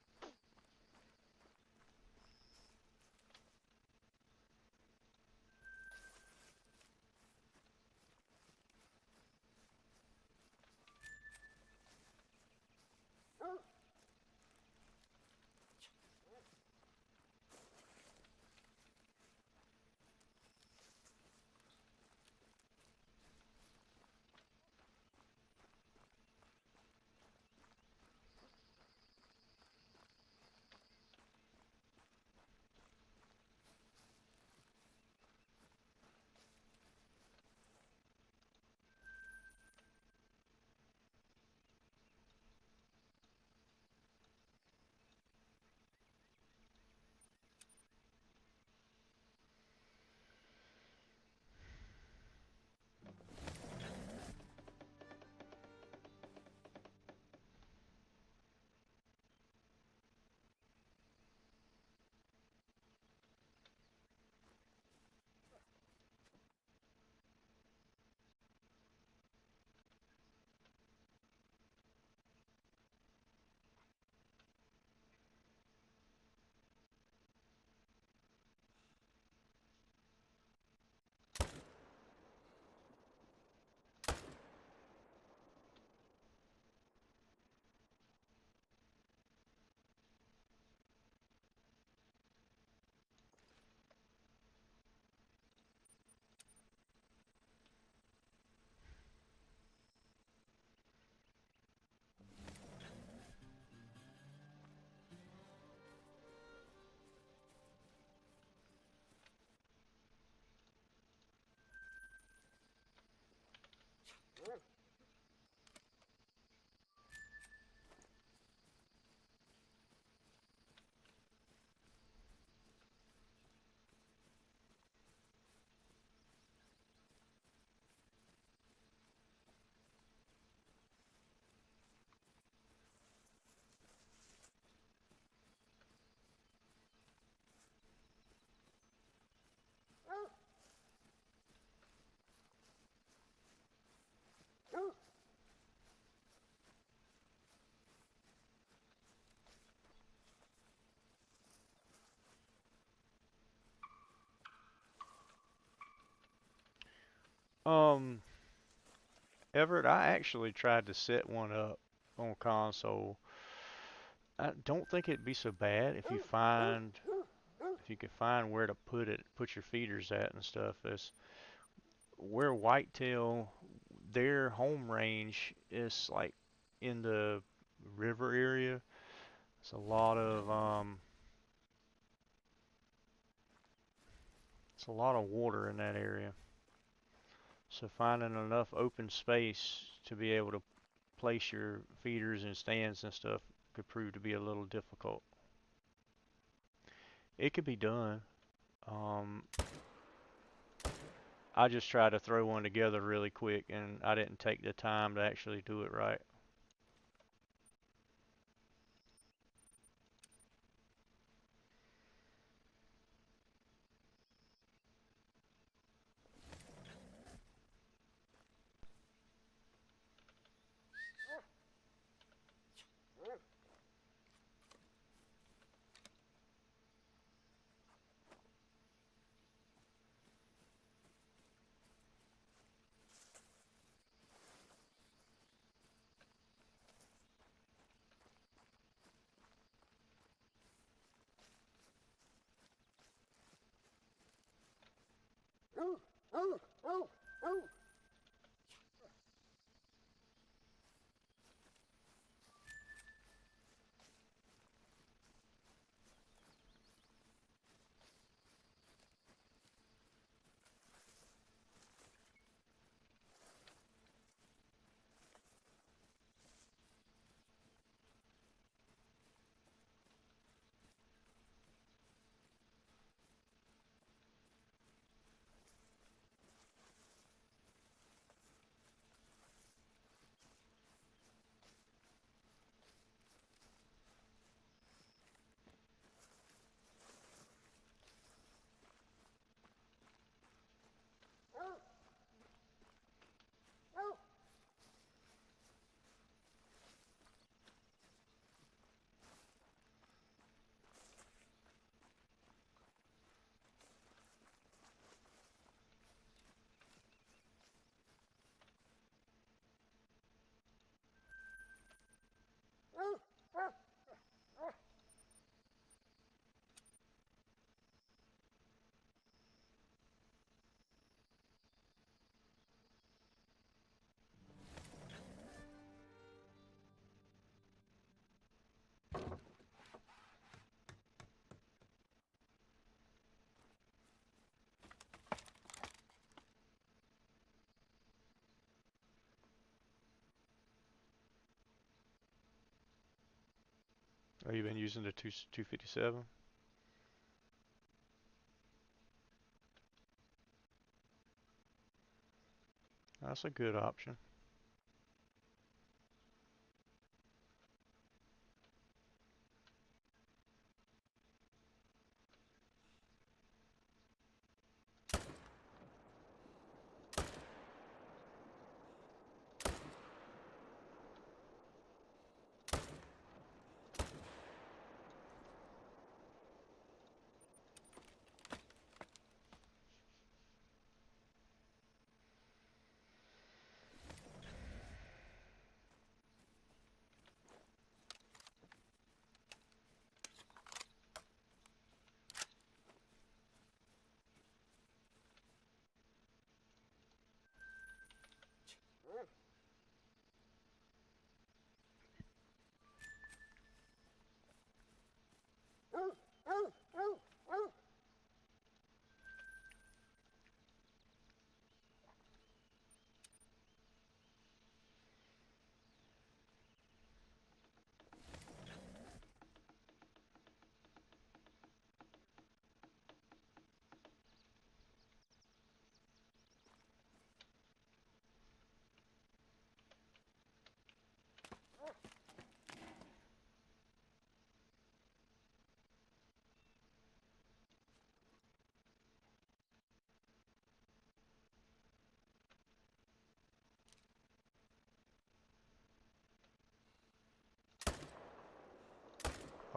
Um, Everett, I actually tried to set one up on console. I don't think it'd be so bad if you could find where to put your feeders at and stuff. Is where Whitetail, their home range is like in the river area. It's a lot of water in that area. So finding enough open space to be able to place your feeders and stands and stuff could prove to be a little difficult. It could be done. Um, I just tried to throw one together really quick and I didn't take the time to actually do it right. Have you been using the 257? That's a good option.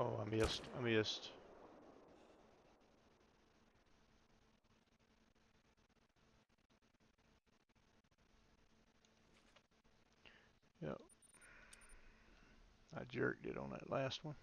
Oh, I missed. I missed. Yep. I jerked it on that last one.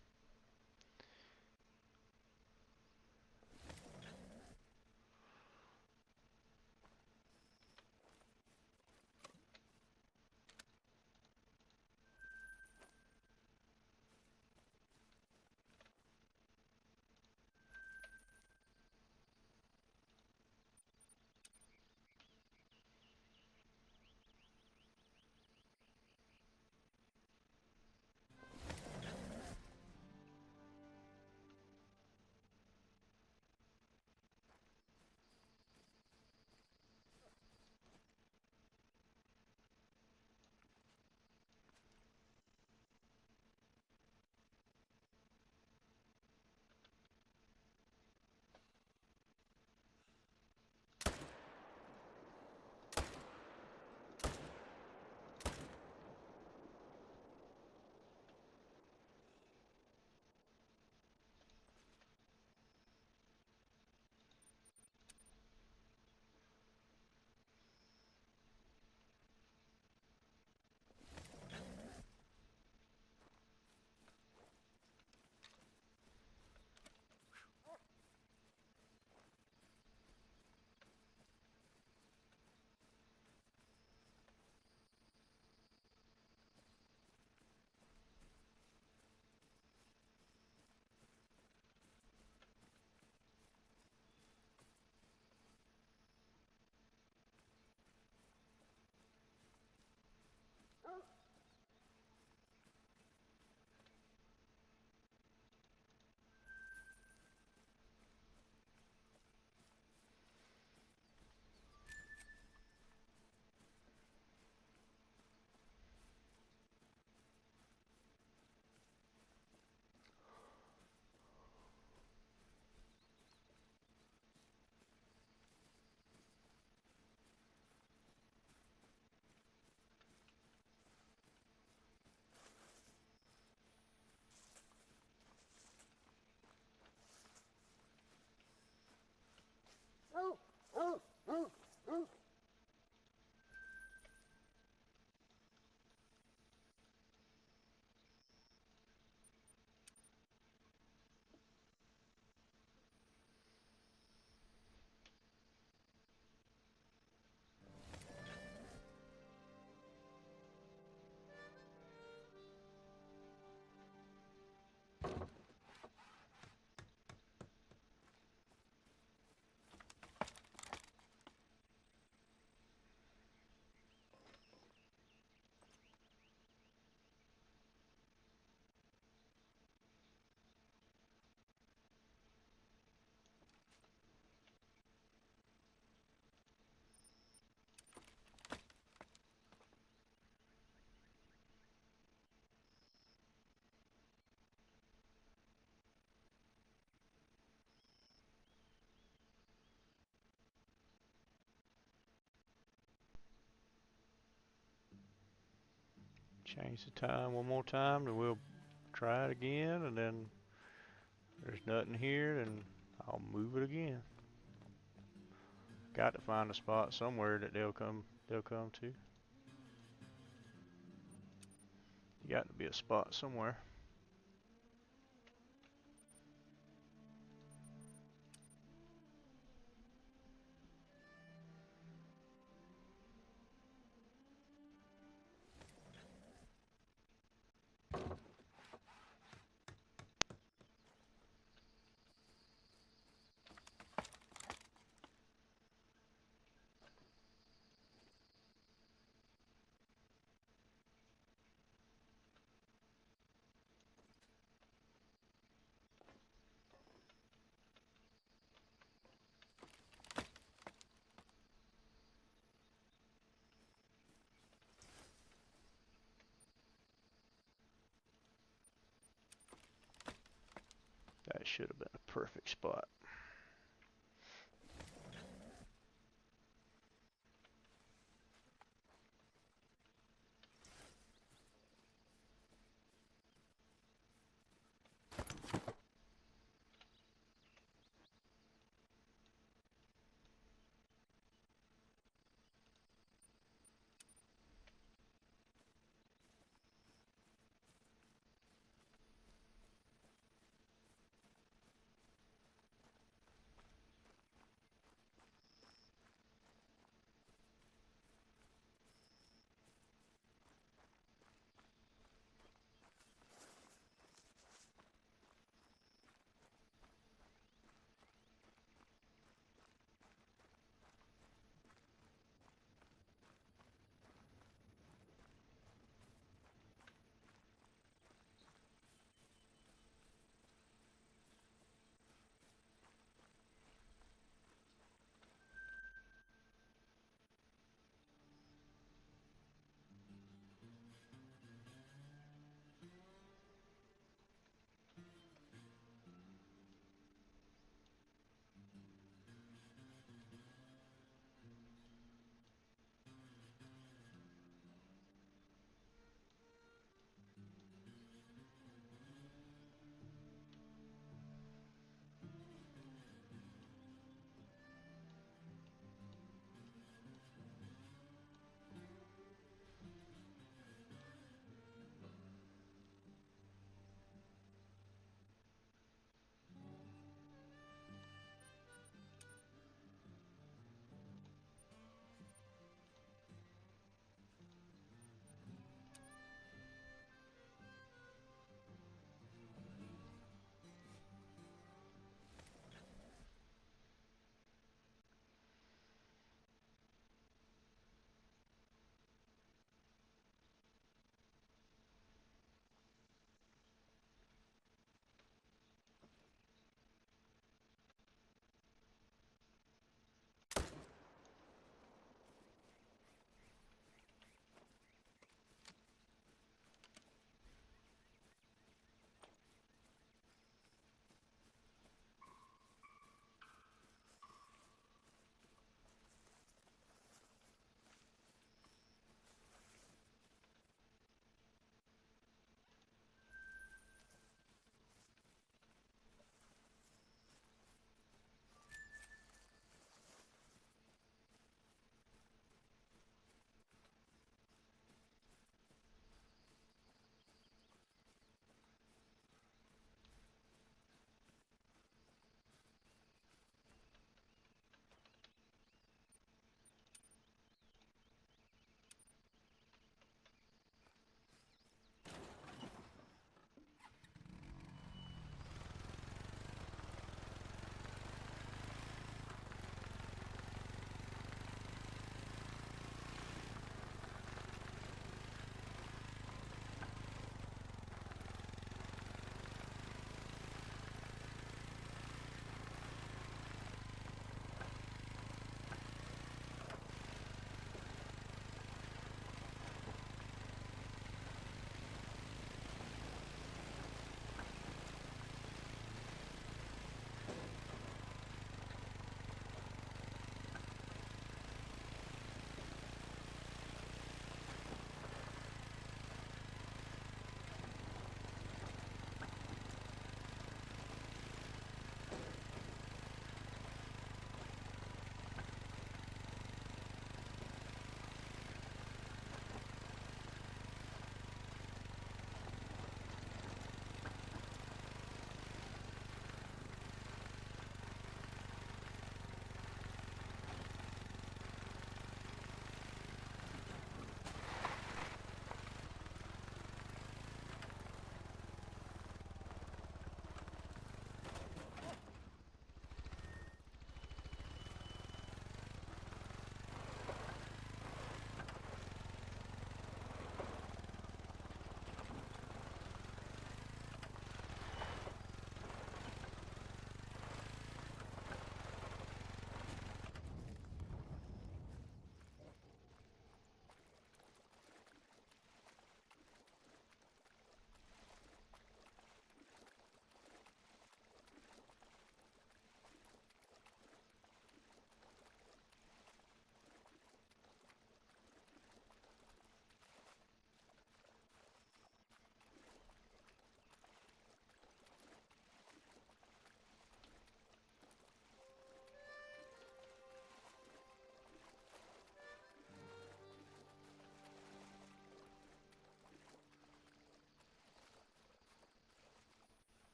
Change the time one more time, and we'll try it again, and then there's nothing here, and I'll move it again. Got to find a spot somewhere that they'll come to. You got to be a spot somewhere. That should have been a perfect spot.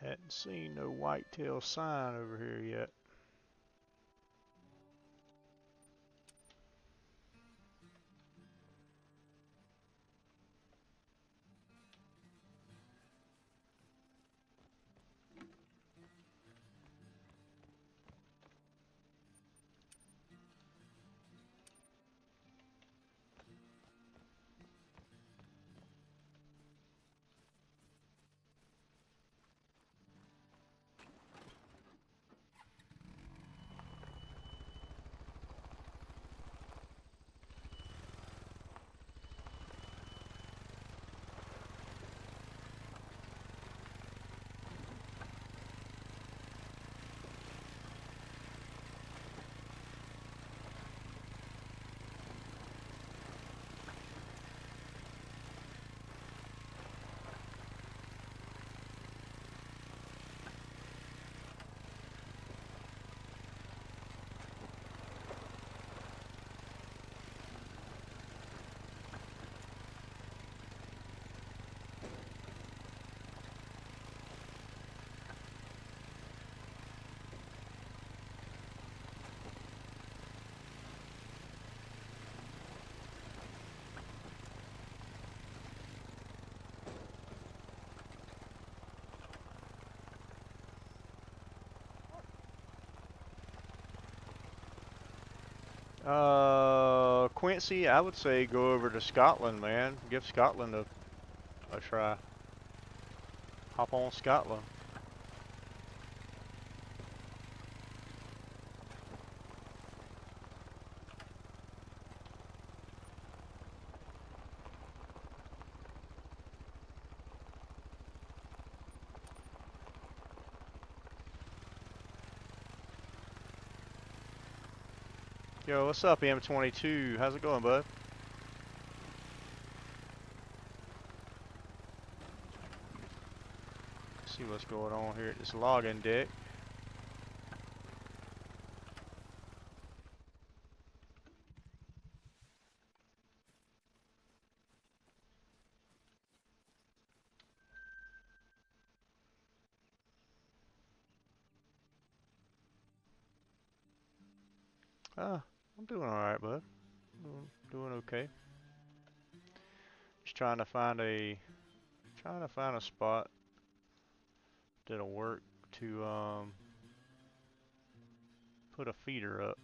Hadn't seen no whitetail sign over here yet. Quincy, I would say go over to Scotland, man. Give Scotland a try. Hop on Scotland. Yo, what's up, M22? How's it going, bud? See what's going on here at this logging deck. Ah, I'm doing alright, bud. Doing okay. Just trying to find a spot that'll work to put a feeder up.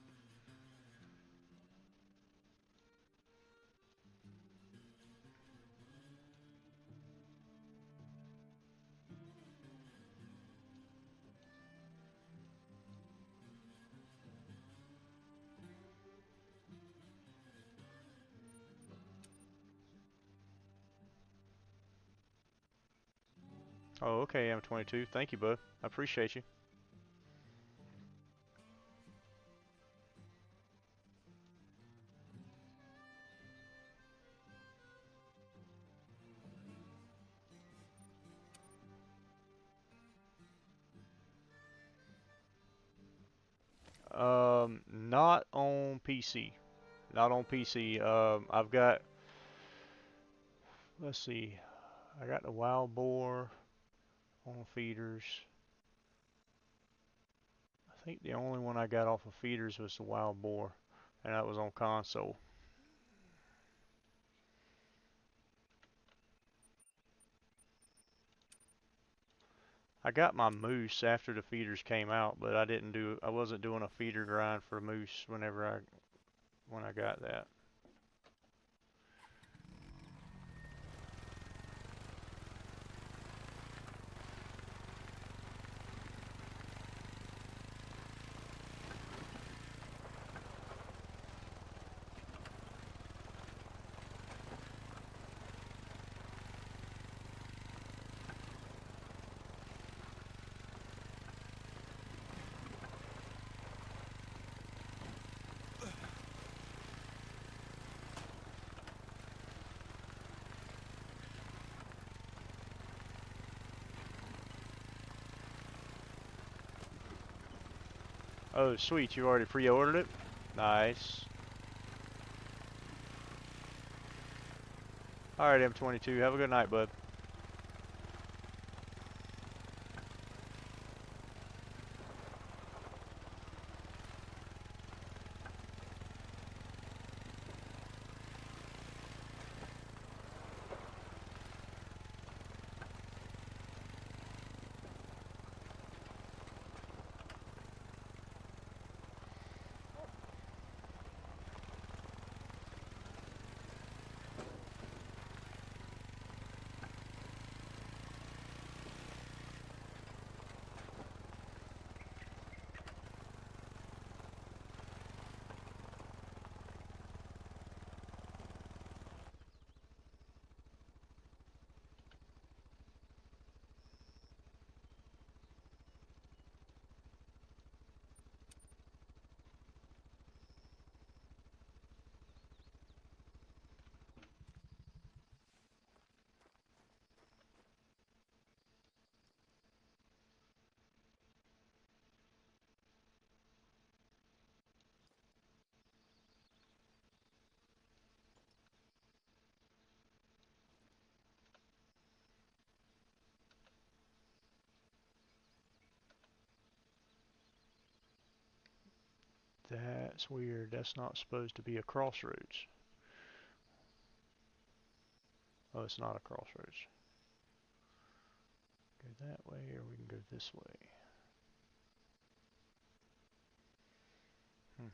Oh, okay, M22. Thank you, bud. I appreciate you. Not on PC. Not on PC. I've got, let's see, I got the wild boar on feeders. I think the only one I got off of feeders was the wild boar, and that was on console. I got my moose after the feeders came out, but I wasn't doing a feeder grind for moose when I got that. Oh, sweet, you already pre-ordered it? Nice. Alright, M22, have a good night, bud. That's weird. That's not supposed to be a crossroads. Oh, it's not a crossroads. Go that way, or we can go this way. Hmm.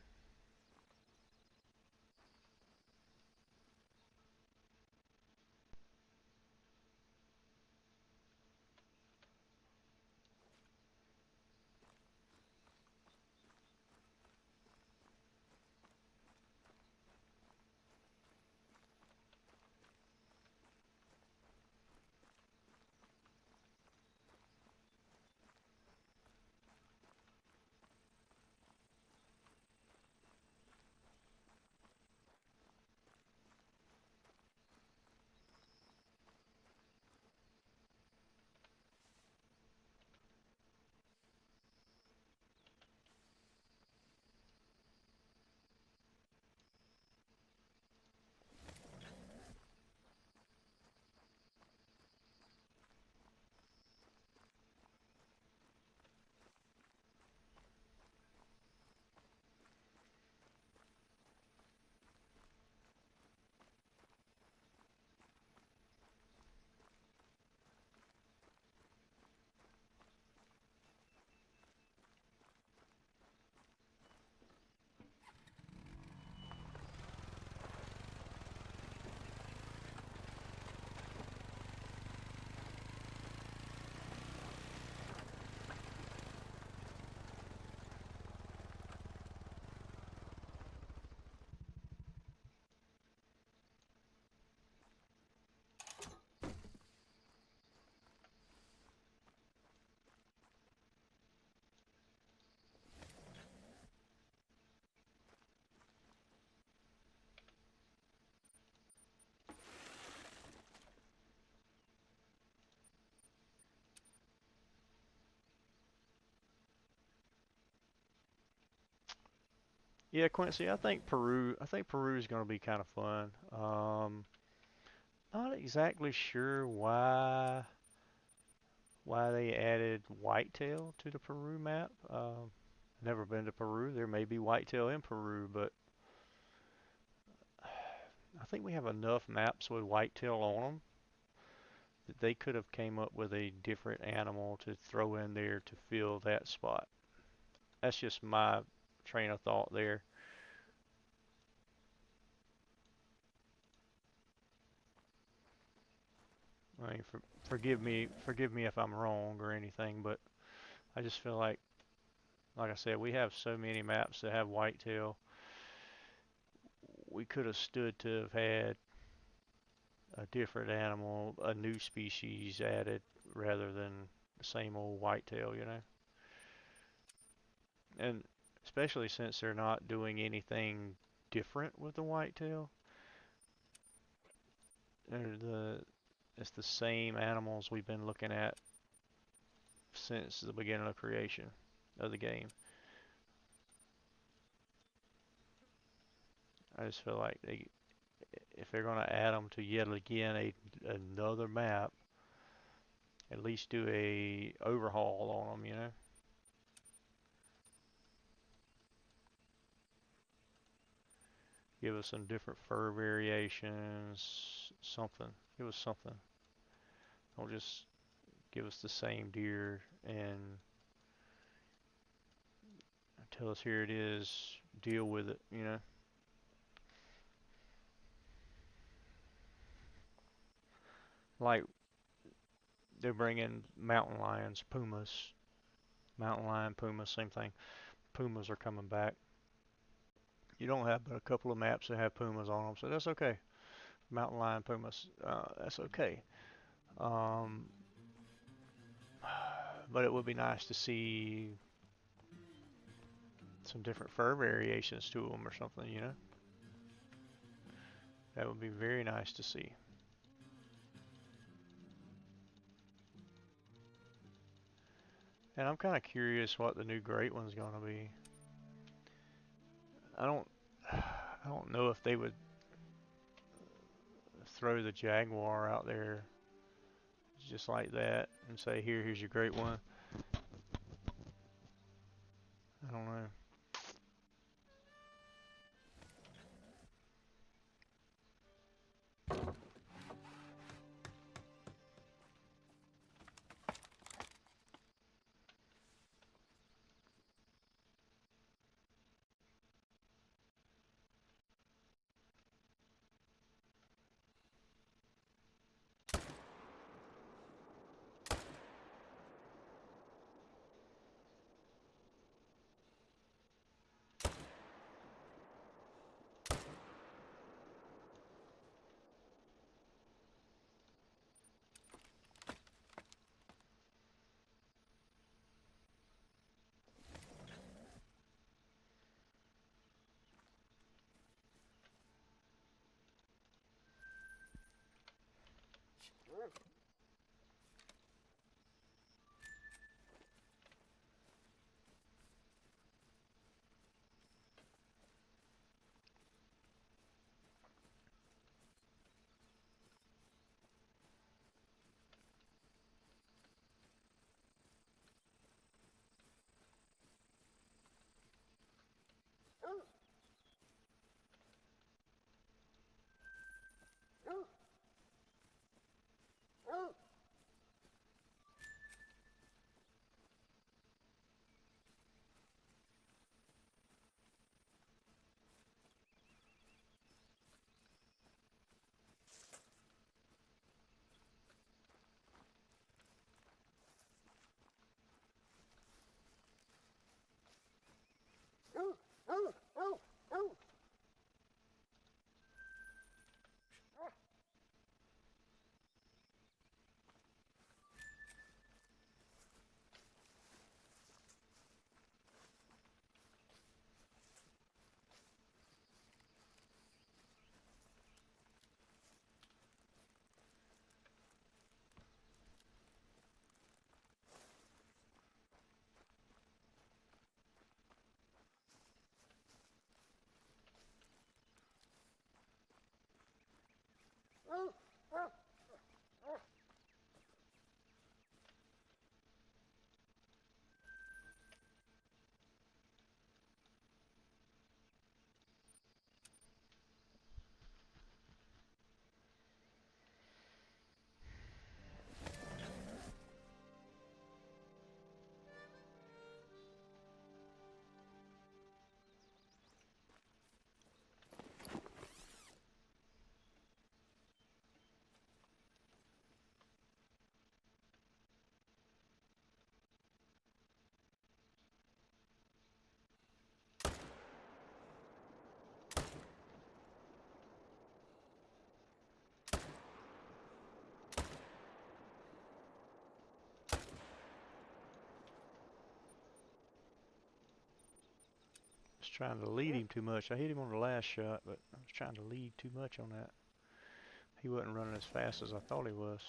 Yeah, Quincy, I think Peru is going to be kind of fun. Not exactly sure why they added whitetail to the Peru map. Never been to Peru. There may be whitetail in Peru, but I think we have enough maps with whitetail on them that they could have came up with a different animal to throw in there to fill that spot. That's just my train of thought there. I mean, forgive me if I'm wrong or anything, but I just feel like I said, we have so many maps that have whitetail. We could have stood to have had a different animal, a new species added rather than the same old whitetail, you know? And especially since they're not doing anything different with the whitetail. They're it's the same animals we've been looking at since the beginning of creation of the game. I just feel like if they're going to add them to yet again another map, at least do a overhaul on them, you know? Give us some different fur variations, something. Give us something. Don't just give us the same deer and tell us here it is, deal with it, you know? Like they're bringing mountain lions, pumas, mountain lion, pumas, same thing. Pumas are coming back. You don't have but a couple of maps that have pumas on them, so that's okay. Mountain lion, pumas, that's okay. Um, but it would be nice to see some different fur variations to them or something, you know? That would be very nice to see. And I'm kind of curious what the new great one's going to be. I don't, I don't know if they would throw the jaguar out there just like that and say, here's your great one. I don't know. Was trying to lead him too much. I hit him on the last shot, but I was trying to lead too much on that. He wasn't running as fast as I thought he was.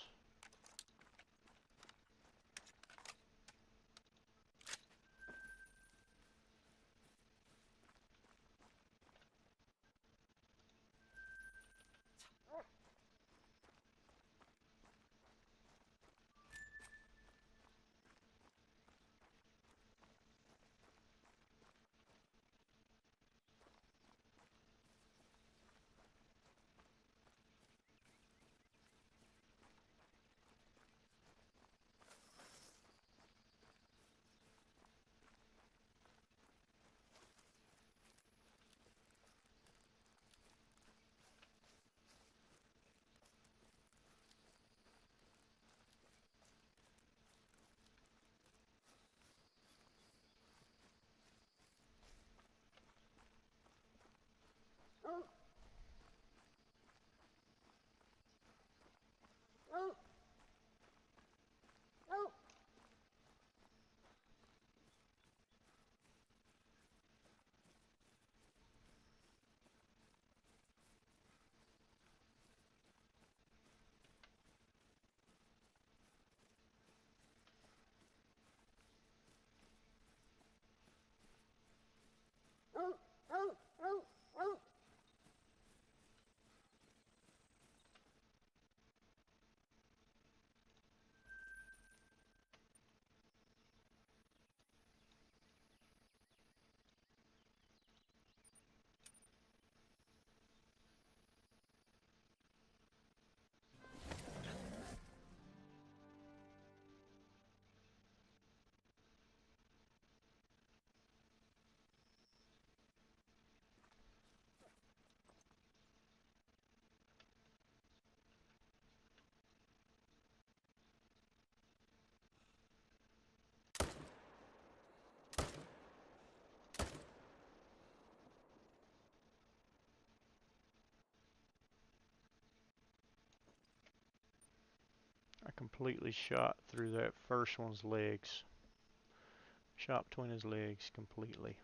Completely shot through that first one's legs. Shot between his legs completely.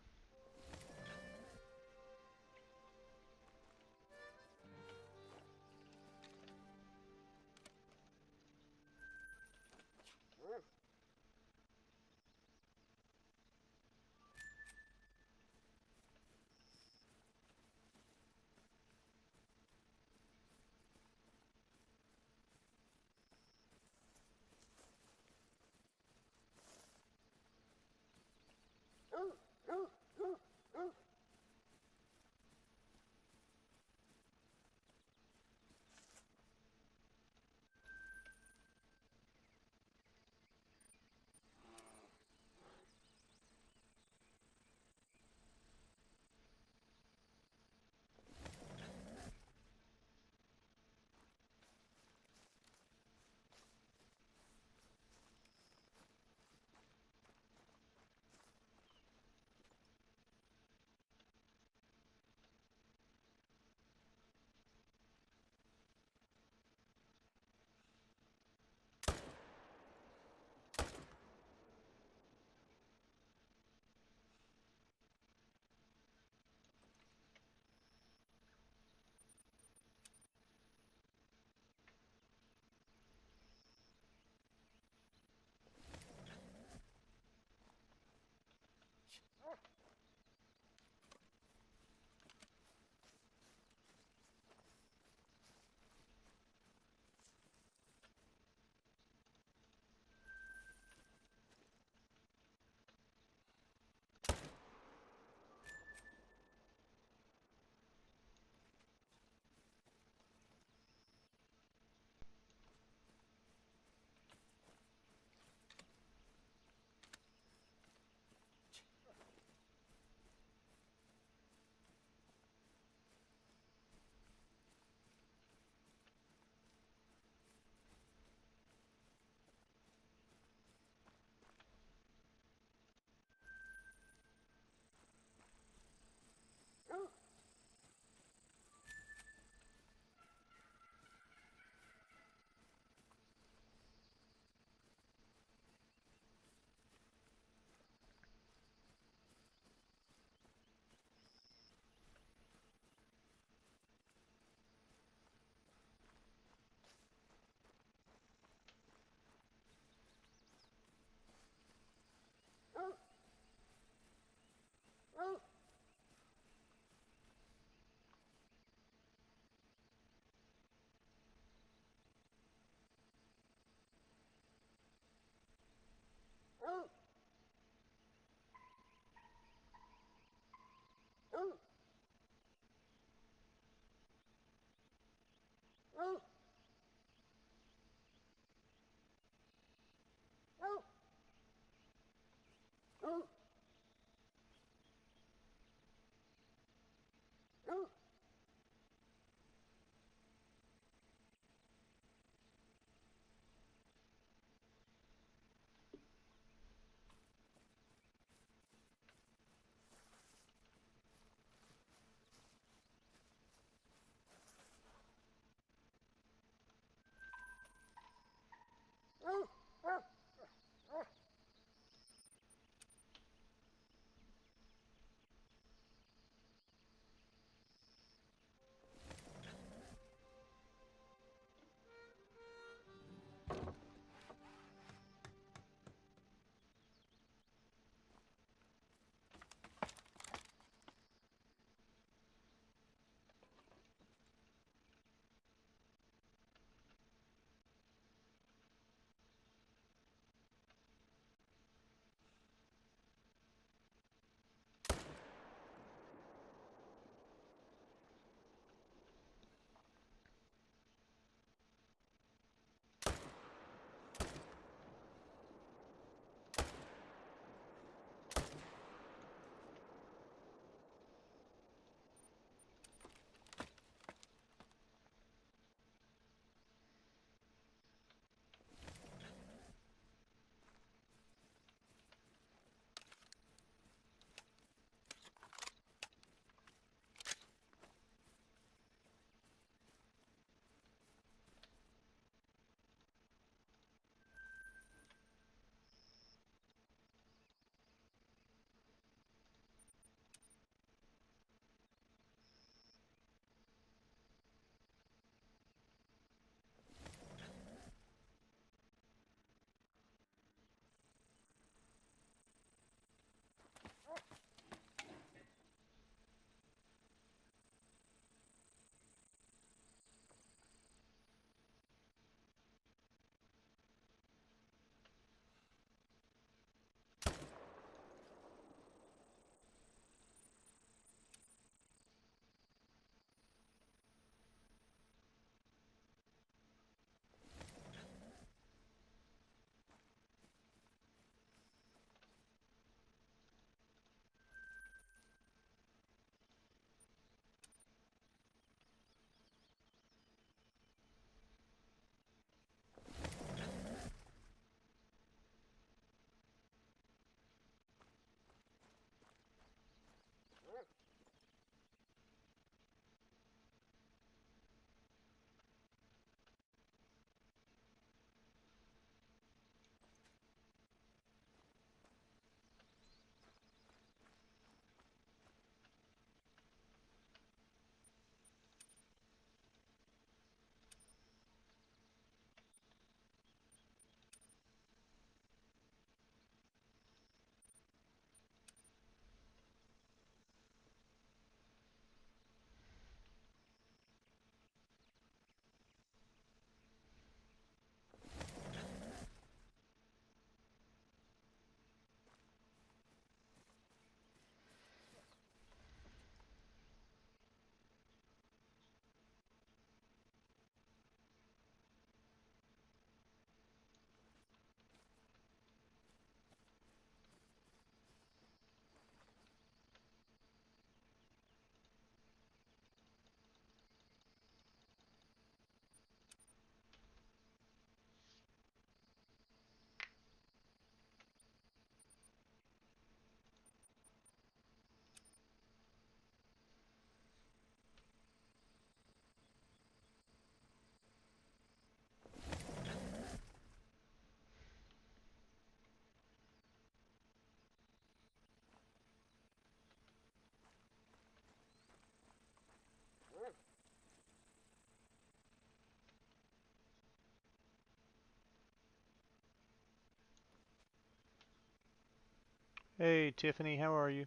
Hey, Tiffany, how are you?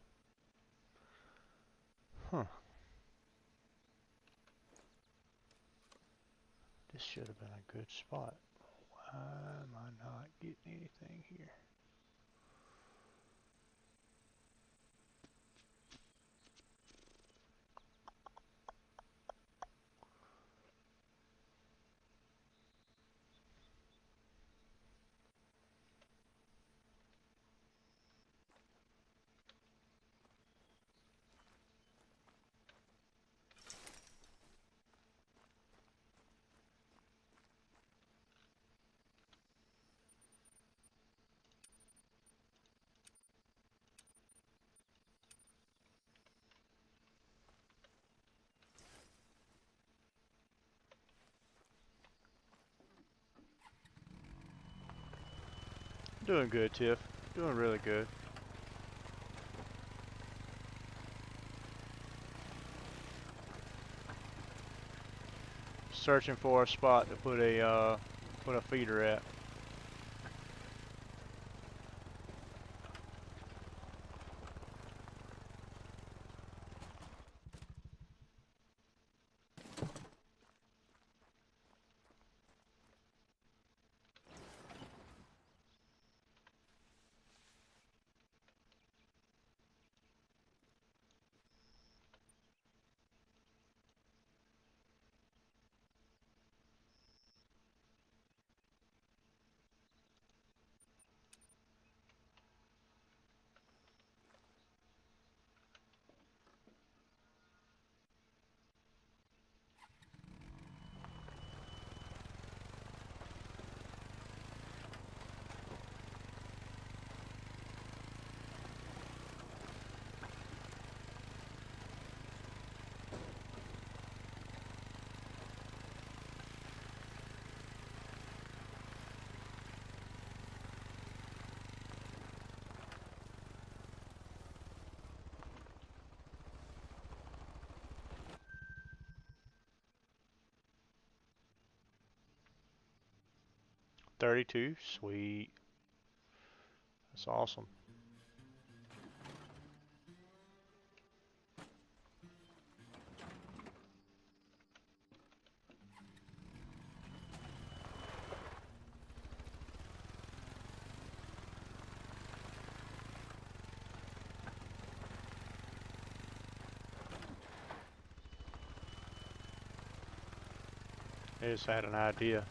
Huh. This should have been a good spot. Why am I not getting anything here? Doing good, Tiff. Doing really good. Searching for a spot to put a feeder at. $32, sweet. That's awesome. I just had an idea.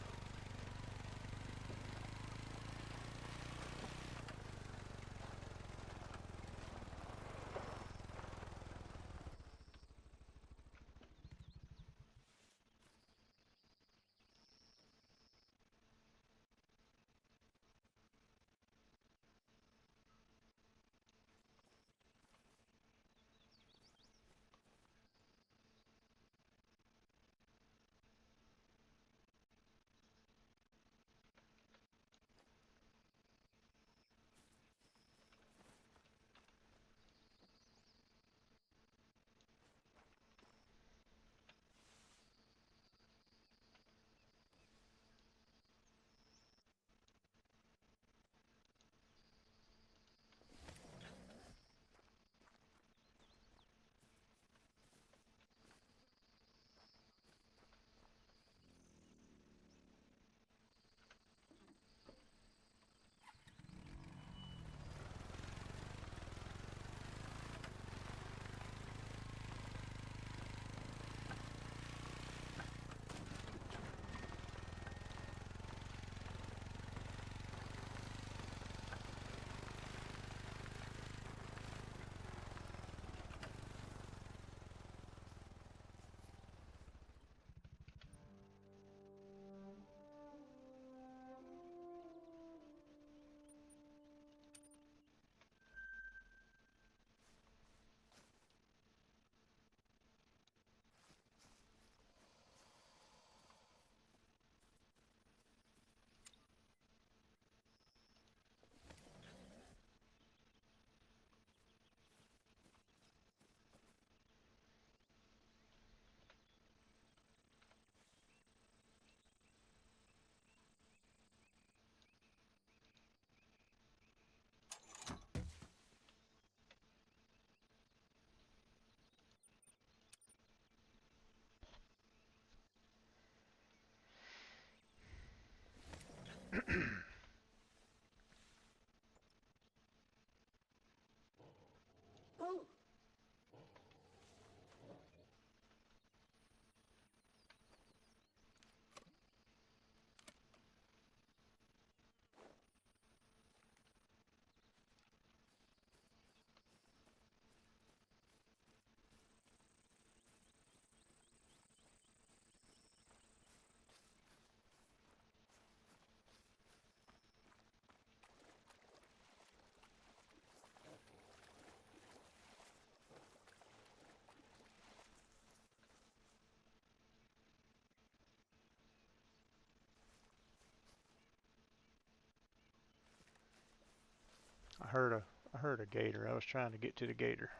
I heard a gator. I was trying to get to the gator.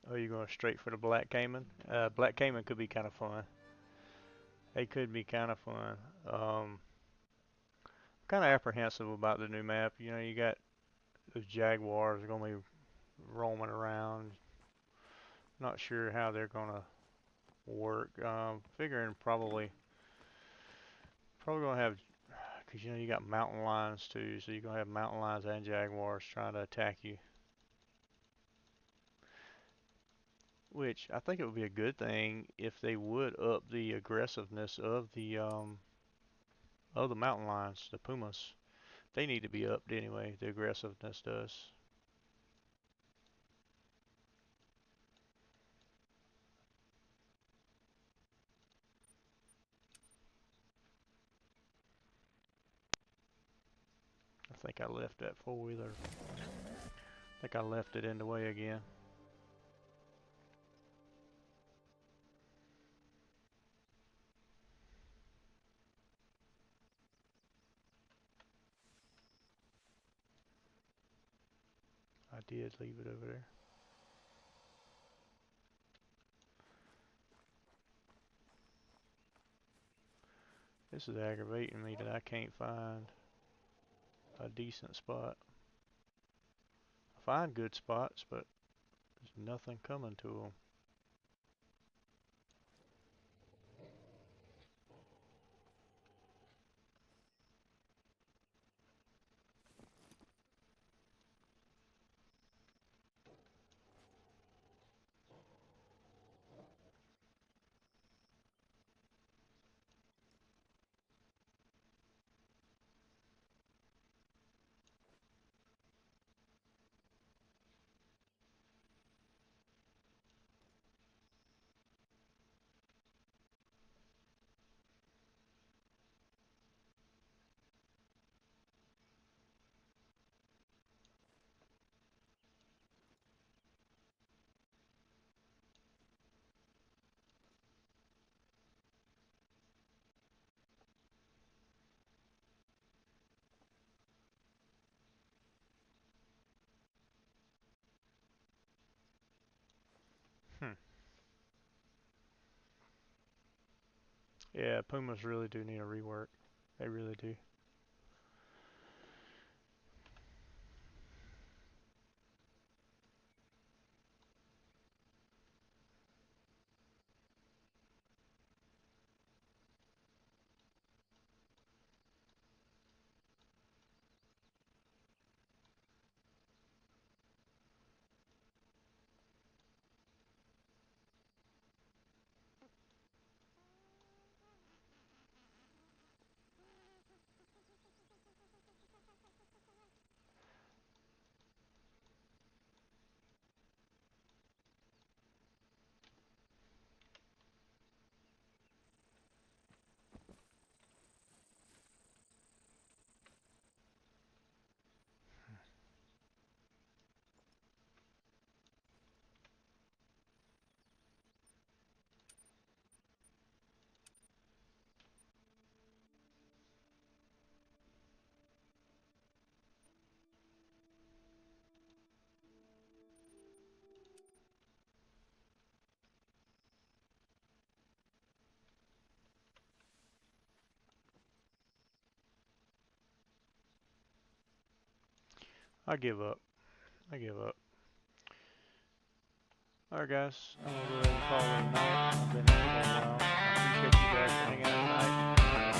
Oh, you going straight for the black caiman? Black caiman could be kind of fun. They could be kind of fun. Kind of apprehensive about the new map. You know, you got those jaguars are gonna be roaming around. Not sure how they're gonna work. Figuring probably gonna have, because you know you got mountain lions too, so you're gonna have mountain lions and jaguars trying to attack you. Which I think it would be a good thing if they would up the aggressiveness of the mountain lions, the pumas. They need to be upped anyway. The aggressiveness does. I think I left that four-wheeler. I think I left it in the way again. I did leave it over there. This is aggravating me that I can't find a decent spot. I find good spots, but there's nothing coming to them. Hmm. Yeah, pumas really do need a rework. They really do. I give up. I give up. Alright guys, I'm gonna go ahead and call it a night. I've been here for a while. I appreciate you guys for hanging out tonight.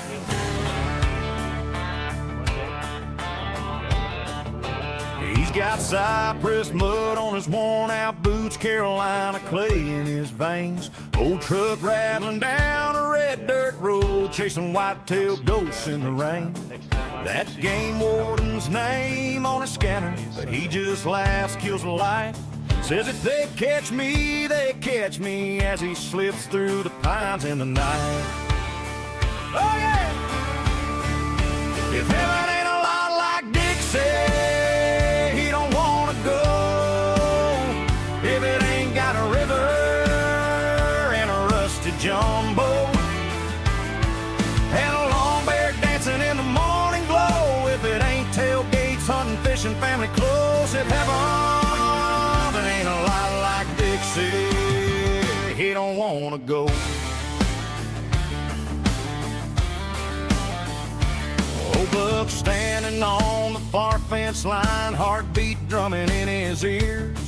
He's got cypress mud on his worn out boots, Carolina clay in his veins, old truck rattling down a red dirt road, chasing whitetail ghosts in the rain. That game warden's name on his scanner, but he just laughs, kills a light. Says if they catch me as he slips through the pines in the night. Oh yeah! If heaven ain't a lot like Dixie, he don't wanna go. If it ain't got a river and a rusty jumbo and a long bear dancing in the morning glow, if it ain't tailgates, hunting, fishing, family close, if heaven ain't a lot like Dixie, he don't wanna go. Old Buck standing on the far fence line, heartbeat drumming in his ears.